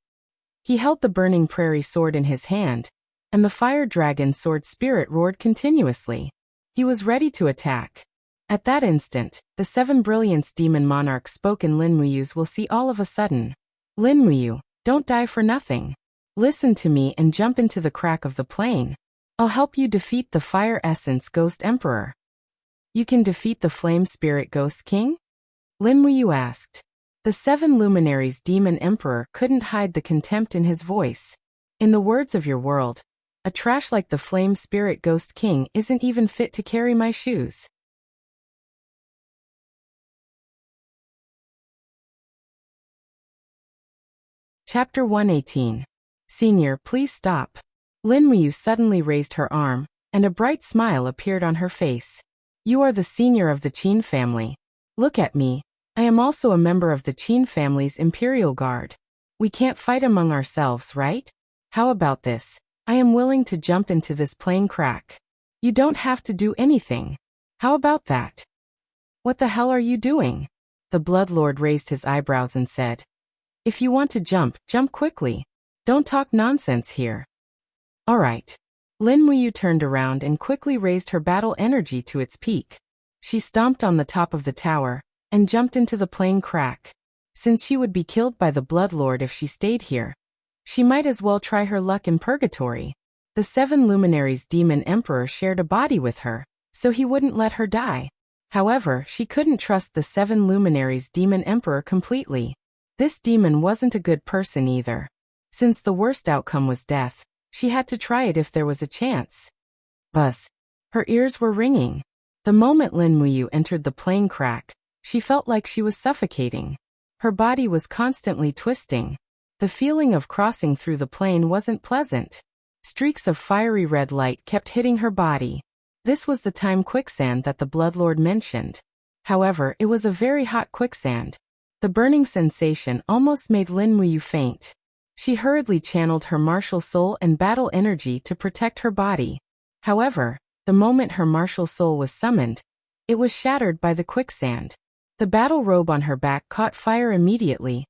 He held the burning prairie sword in his hand, and the fire dragon sword spirit roared continuously. He was ready to attack. At that instant, the 7 Brilliance Demon Monarch spoke in Lin Muyu's will see all of a sudden. Lin Muyu, don't die for nothing. Listen to me and jump into the crack of the plane. I'll help you defeat the Fire Essence Ghost Emperor. You can defeat the Flame Spirit Ghost King? Lin Muyu asked. The 7 Luminaries Demon Emperor couldn't hide the contempt in his voice. In the words of your world, a trash like the Flame Spirit Ghost King isn't even fit to carry my shoes. Chapter 118. Senior, please stop. Lin Muyu suddenly raised her arm, and a bright smile appeared on her face. You are the senior of the Qin family. Look at me. I am also a member of the Qin family's Imperial Guard. We can't fight among ourselves, right? How about this? I am willing to jump into this plane crack. You don't have to do anything. How about that? What the hell are you doing? The Blood Lord raised his eyebrows and said, if you want to jump, jump quickly. Don't talk nonsense here. All right. Lin Muyu turned around and quickly raised her battle energy to its peak. She stomped on the top of the tower and jumped into the plane crack. Since she would be killed by the Blood Lord if she stayed here, she might as well try her luck in purgatory. The 7 Luminaries Demon Emperor shared a body with her, so he wouldn't let her die. However, she couldn't trust the 7 Luminaries Demon Emperor completely. This demon wasn't a good person either. Since the worst outcome was death, she had to try it if there was a chance. Buzz. Her ears were ringing. The moment Lin Muyu entered the plane crack, she felt like she was suffocating. Her body was constantly twisting. The feeling of crossing through the plane wasn't pleasant. Streaks of fiery red light kept hitting her body. This was the time quicksand that the Bloodlord mentioned. However, it was a very hot quicksand. The burning sensation almost made Lin Muyu faint. She hurriedly channeled her martial soul and battle energy to protect her body. However, the moment her martial soul was summoned, it was shattered by the quicksand. The battle robe on her back caught fire immediately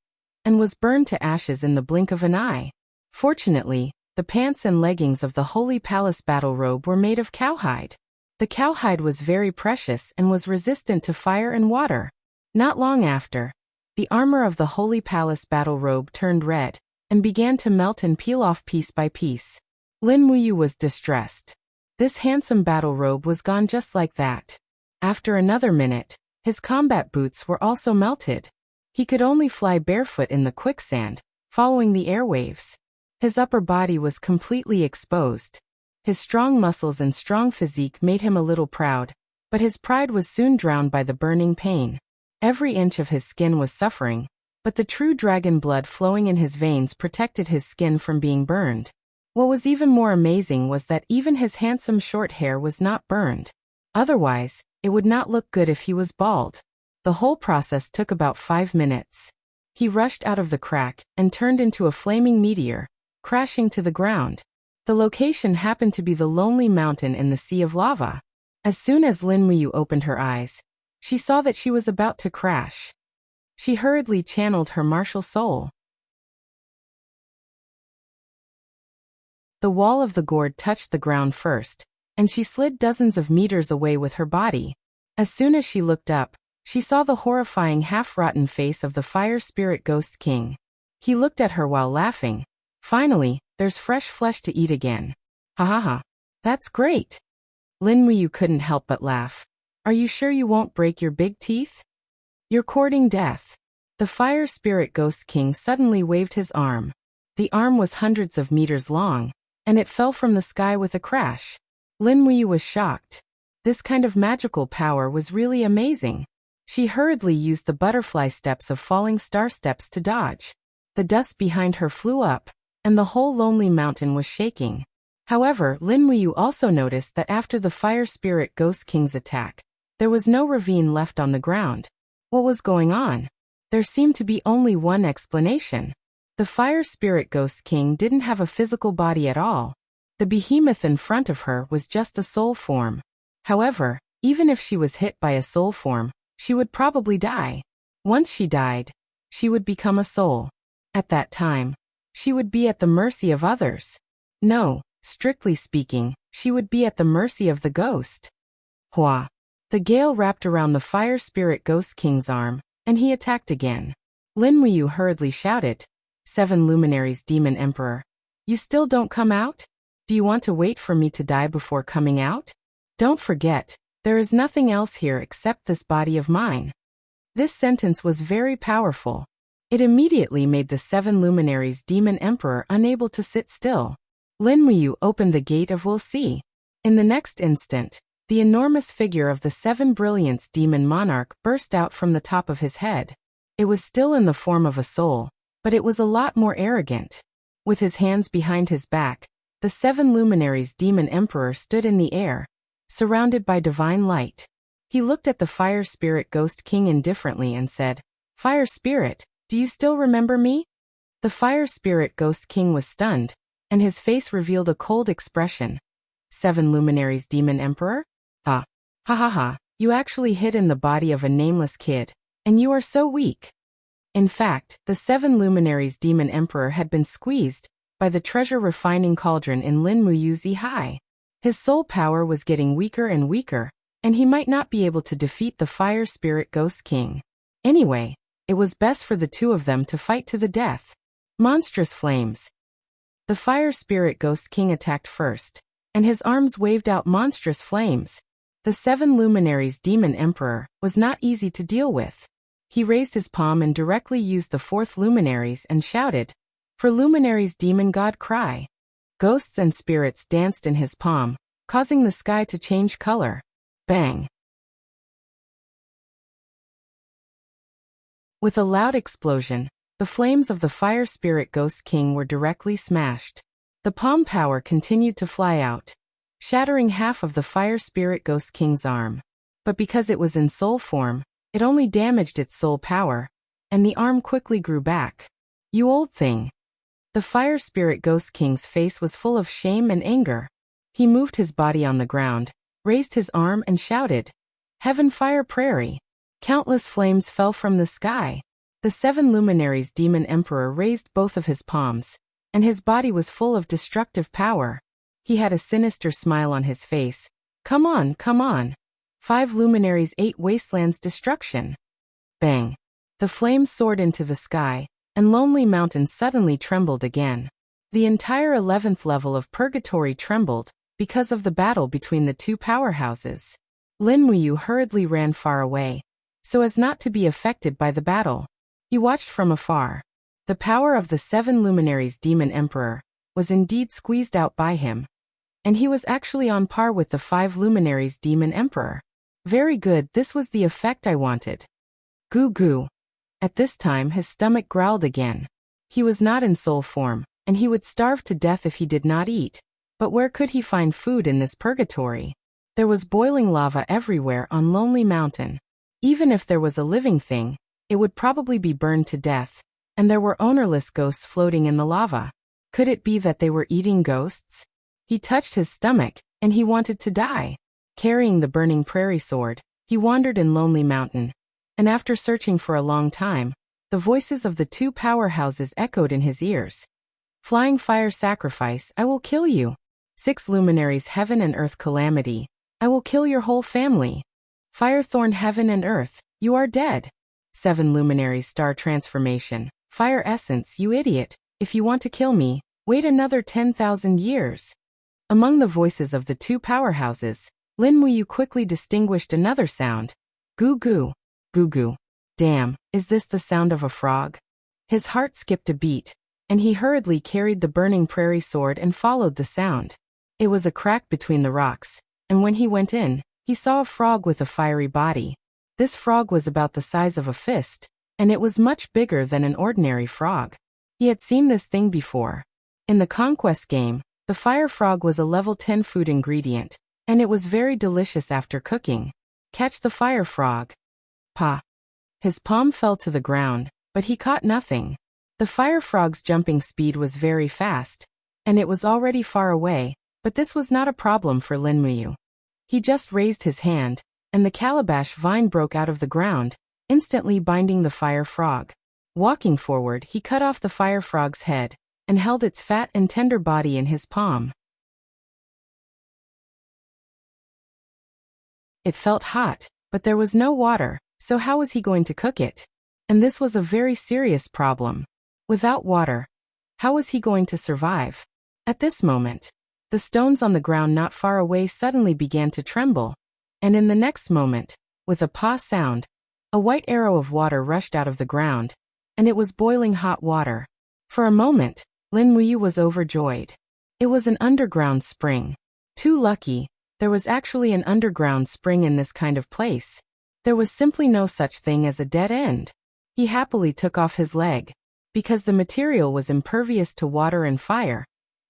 and was burned to ashes in the blink of an eye. Fortunately, the pants and leggings of the Holy Palace battle robe were made of cowhide. The cowhide was very precious and was resistant to fire and water. Not long after, the armor of the Holy Palace battle robe turned red and began to melt and peel off piece by piece. Lin Muyu was distressed. This handsome battle robe was gone just like that. After another minute, his combat boots were also melted. He could only fly barefoot in the quicksand, following the airwaves. His upper body was completely exposed. His strong muscles and strong physique made him a little proud, but his pride was soon drowned by the burning pain. Every inch of his skin was suffering, but the true dragon blood flowing in his veins protected his skin from being burned. What was even more amazing was that even his handsome short hair was not burned. Otherwise, it would not look good if he was bald. The whole process took about 5 minutes. He rushed out of the crack and turned into a flaming meteor, crashing to the ground. The location happened to be the lonely mountain in the sea of lava. As soon as Lin Muyu opened her eyes, she saw that she was about to crash. She hurriedly channeled her martial soul. The wall of the gourd touched the ground first, and she slid dozens of meters away with her body. As soon as she looked up, she saw the horrifying half-rotten face of the fire spirit ghost king. He looked at her while laughing. Finally, there's fresh flesh to eat again. Ha ha ha. That's great. Lin Muyu couldn't help but laugh. Are you sure you won't break your big teeth? You're courting death. The fire spirit ghost king suddenly waved his arm. The arm was hundreds of meters long, and it fell from the sky with a crash. Lin Muyu was shocked. This kind of magical power was really amazing. She hurriedly used the butterfly steps of falling star steps to dodge. The dust behind her flew up, and the whole lonely mountain was shaking. However, Lin Muyu also noticed that after the Fire Spirit Ghost King's attack, there was no ravine left on the ground. What was going on? There seemed to be only one explanation. The Fire Spirit Ghost King didn't have a physical body at all. The behemoth in front of her was just a soul form. However, even if she was hit by a soul form, she would probably die. Once she died, she would become a soul. At that time, she would be at the mercy of others. No, strictly speaking, she would be at the mercy of the ghost. Hua! The gale wrapped around the Fire Spirit Ghost King's arm, and he attacked again. Lin Muyu hurriedly shouted, "7 luminaries, Demon Emperor. You still don't come out? Do you want to wait for me to die before coming out? Don't forget, there is nothing else here except this body of mine." This sentence was very powerful. It immediately made the 7 luminaries Demon Emperor unable to sit still. Lin Muyu opened the gate of We'll See. In the next instant, the enormous figure of the 7 Brilliance Demon Monarch burst out from the top of his head. It was still in the form of a soul, but it was a lot more arrogant. With his hands behind his back, the 7 luminaries Demon Emperor stood in the air, surrounded by divine light. He looked at the Fire Spirit Ghost King indifferently and said, "Fire Spirit, do you still remember me?" The Fire Spirit Ghost King was stunned, and his face revealed a cold expression. 7 luminaries Demon Emperor? Ah. Ha ha ha, you actually hid in the body of a nameless kid, and you are so weak. In fact, the 7 luminaries Demon Emperor had been squeezed by the treasure refining cauldron in Lin Muyu's eye. His soul power was getting weaker and weaker, and he might not be able to defeat the Fire Spirit Ghost King. Anyway, it was best for the two of them to fight to the death. Monstrous flames. The Fire Spirit Ghost King attacked first, and his arms waved out monstrous flames. The 7 luminaries Demon Emperor was not easy to deal with. He raised his palm and directly used the 4th luminaries and shouted, "For luminaries Demon God Cry." Ghosts and spirits danced in his palm, causing the sky to change color. Bang! With a loud explosion, the flames of the Fire Spirit Ghost King were directly smashed. The palm power continued to fly out, shattering half of the Fire Spirit Ghost King's arm. But because it was in soul form, it only damaged its soul power, and the arm quickly grew back. "You old thing." The Fire Spirit Ghost King's face was full of shame and anger. He moved his body on the ground, raised his arm and shouted, "Heaven Fire Prairie." Countless flames fell from the sky. The 7 luminaries Demon Emperor raised both of his palms, and his body was full of destructive power. He had a sinister smile on his face. Come on, come on. 5 luminaries 8 wastelands destruction. Bang. The flames soared into the sky, and Lonely Mountain suddenly trembled again. The entire 11th level of Purgatory trembled, because of the battle between the two powerhouses. Lin Muyu hurriedly ran far away, so as not to be affected by the battle. He watched from afar. The power of the 7 luminaries Demon Emperor was indeed squeezed out by him, and he was actually on par with the 5 luminaries Demon Emperor. Very good, this was the effect I wanted. Goo goo. At this time his stomach growled again. He was not in soul form, and he would starve to death if he did not eat. But where could he find food in this purgatory? There was boiling lava everywhere on Lonely Mountain. Even if there was a living thing, it would probably be burned to death, and there were ownerless ghosts floating in the lava. Could it be that they were eating ghosts? He touched his stomach, and he wanted to die. Carrying the burning prairie sword, he wandered in Lonely Mountain, and after searching for a long time, the voices of the two powerhouses echoed in his ears. Flying Fire Sacrifice, I will kill you. 6 luminaries Heaven and Earth Calamity, I will kill your whole family. Firethorn Heaven and Earth, you are dead. 7 luminaries Star Transformation, Fire Essence, you idiot, if you want to kill me, wait another 10,000 years. Among the voices of the two powerhouses, Lin Muyu quickly distinguished another sound. Goo goo. Goo goo. Damn, is this the sound of a frog? His heart skipped a beat, and he hurriedly carried the burning prairie sword and followed the sound. It was a crack between the rocks, and when he went in, he saw a frog with a fiery body. This frog was about the size of a fist, and it was much bigger than an ordinary frog. He had seen this thing before. In the Conquest game, the fire frog was a level 10 food ingredient, and it was very delicious after cooking. Catch the fire frog. Pa. His palm fell to the ground, but he caught nothing. The fire frog's jumping speed was very fast, and it was already far away, but this was not a problem for Lin Muyu. He just raised his hand, and the calabash vine broke out of the ground, instantly binding the fire frog. Walking forward, he cut off the fire frog's head, and held its fat and tender body in his palm. It felt hot, but there was no water, so how was he going to cook it? And this was a very serious problem. Without water, how was he going to survive? At this moment, the stones on the ground not far away suddenly began to tremble, and in the next moment, with a "pa" sound, a white arrow of water rushed out of the ground, and it was boiling hot water. For a moment, Lin Muyu was overjoyed. It was an underground spring. Too lucky, there was actually an underground spring in this kind of place. There was simply no such thing as a dead end. He happily took off his leg. Because the material was impervious to water and fire,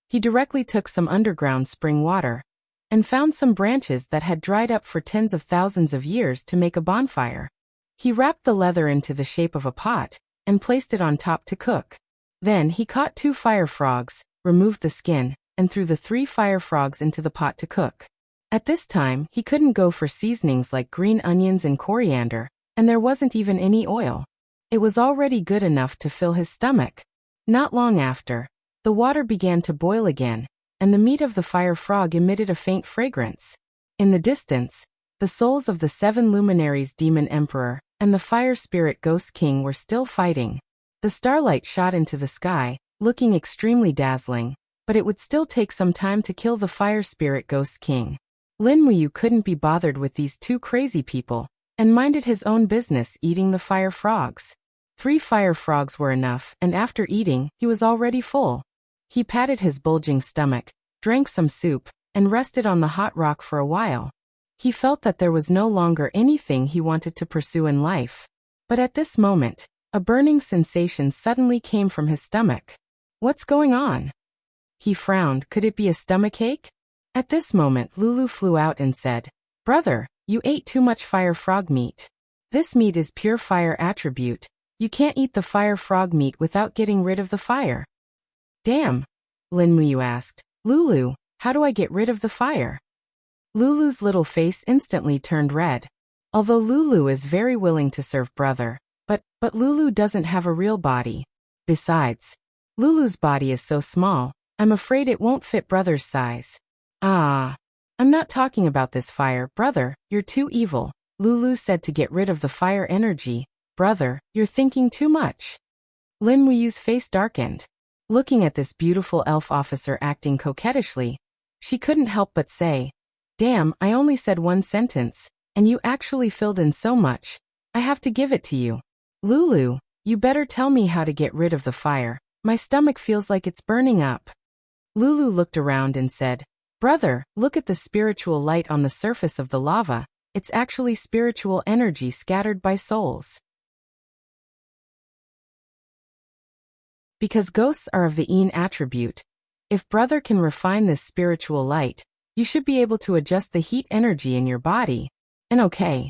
he directly took some underground spring water, and found some branches that had dried up for tens of thousands of years to make a bonfire. He wrapped the leather into the shape of a pot, and placed it on top to cook. Then he caught 2 fire frogs, removed the skin, and threw the 3 fire frogs into the pot to cook. At this time, he couldn't go for seasonings like green onions and coriander, and there wasn't even any oil. It was already good enough to fill his stomach. Not long after, the water began to boil again, and the meat of the fire frog emitted a faint fragrance. In the distance, the souls of the 7 luminaries Demon Emperor and the Fire Spirit Ghost King were still fighting. The starlight shot into the sky, looking extremely dazzling, but it would still take some time to kill the Fire Spirit Ghost King. Lin Muyu couldn't be bothered with these 2 crazy people, and minded his own business eating the fire frogs. 3 fire frogs were enough, and after eating, he was already full. He patted his bulging stomach, drank some soup, and rested on the hot rock for a while. He felt that there was no longer anything he wanted to pursue in life. But at this moment, a burning sensation suddenly came from his stomach. What's going on? He frowned. Could it be a stomachache? At this moment, Lulu flew out and said, "Brother, you ate too much fire frog meat. This meat is pure fire attribute. You can't eat the fire frog meat without getting rid of the fire." "Damn," Lin Muyu asked. "Lulu, how do I get rid of the fire?" Lulu's little face instantly turned red. Although Lulu is very willing to serve brother, but Lulu doesn't have a real body. Besides, Lulu's body is so small, I'm afraid it won't fit brother's size. "Ah, I'm not talking about this fire, brother, you're too evil," Lulu said to get rid of the fire energy. "Brother, you're thinking too much." Lin Muyu's face darkened. Looking at this beautiful elf officer acting coquettishly, she couldn't help but say, "Damn, I only said 1 sentence, and you actually filled in so much. I have to give it to you. Lulu, you better tell me how to get rid of the fire. My stomach feels like it's burning up." Lulu looked around and said, "Brother, look at the spiritual light on the surface of the lava. It's actually spiritual energy scattered by souls. Because ghosts are of the Yin attribute, if brother can refine this spiritual light, you should be able to adjust the heat energy in your body. And okay,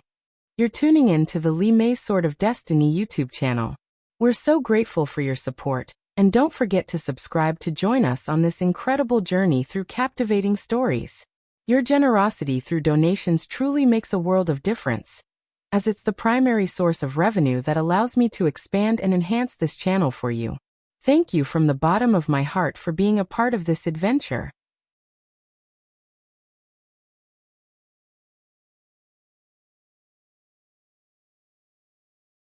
you're tuning in to the Li Mei's Sword of Destiny YouTube channel. We're so grateful for your support, and don't forget to subscribe to join us on this incredible journey through captivating stories. Your generosity through donations truly makes a world of difference, as it's the primary source of revenue that allows me to expand and enhance this channel for you. Thank you from the bottom of my heart for being a part of this adventure.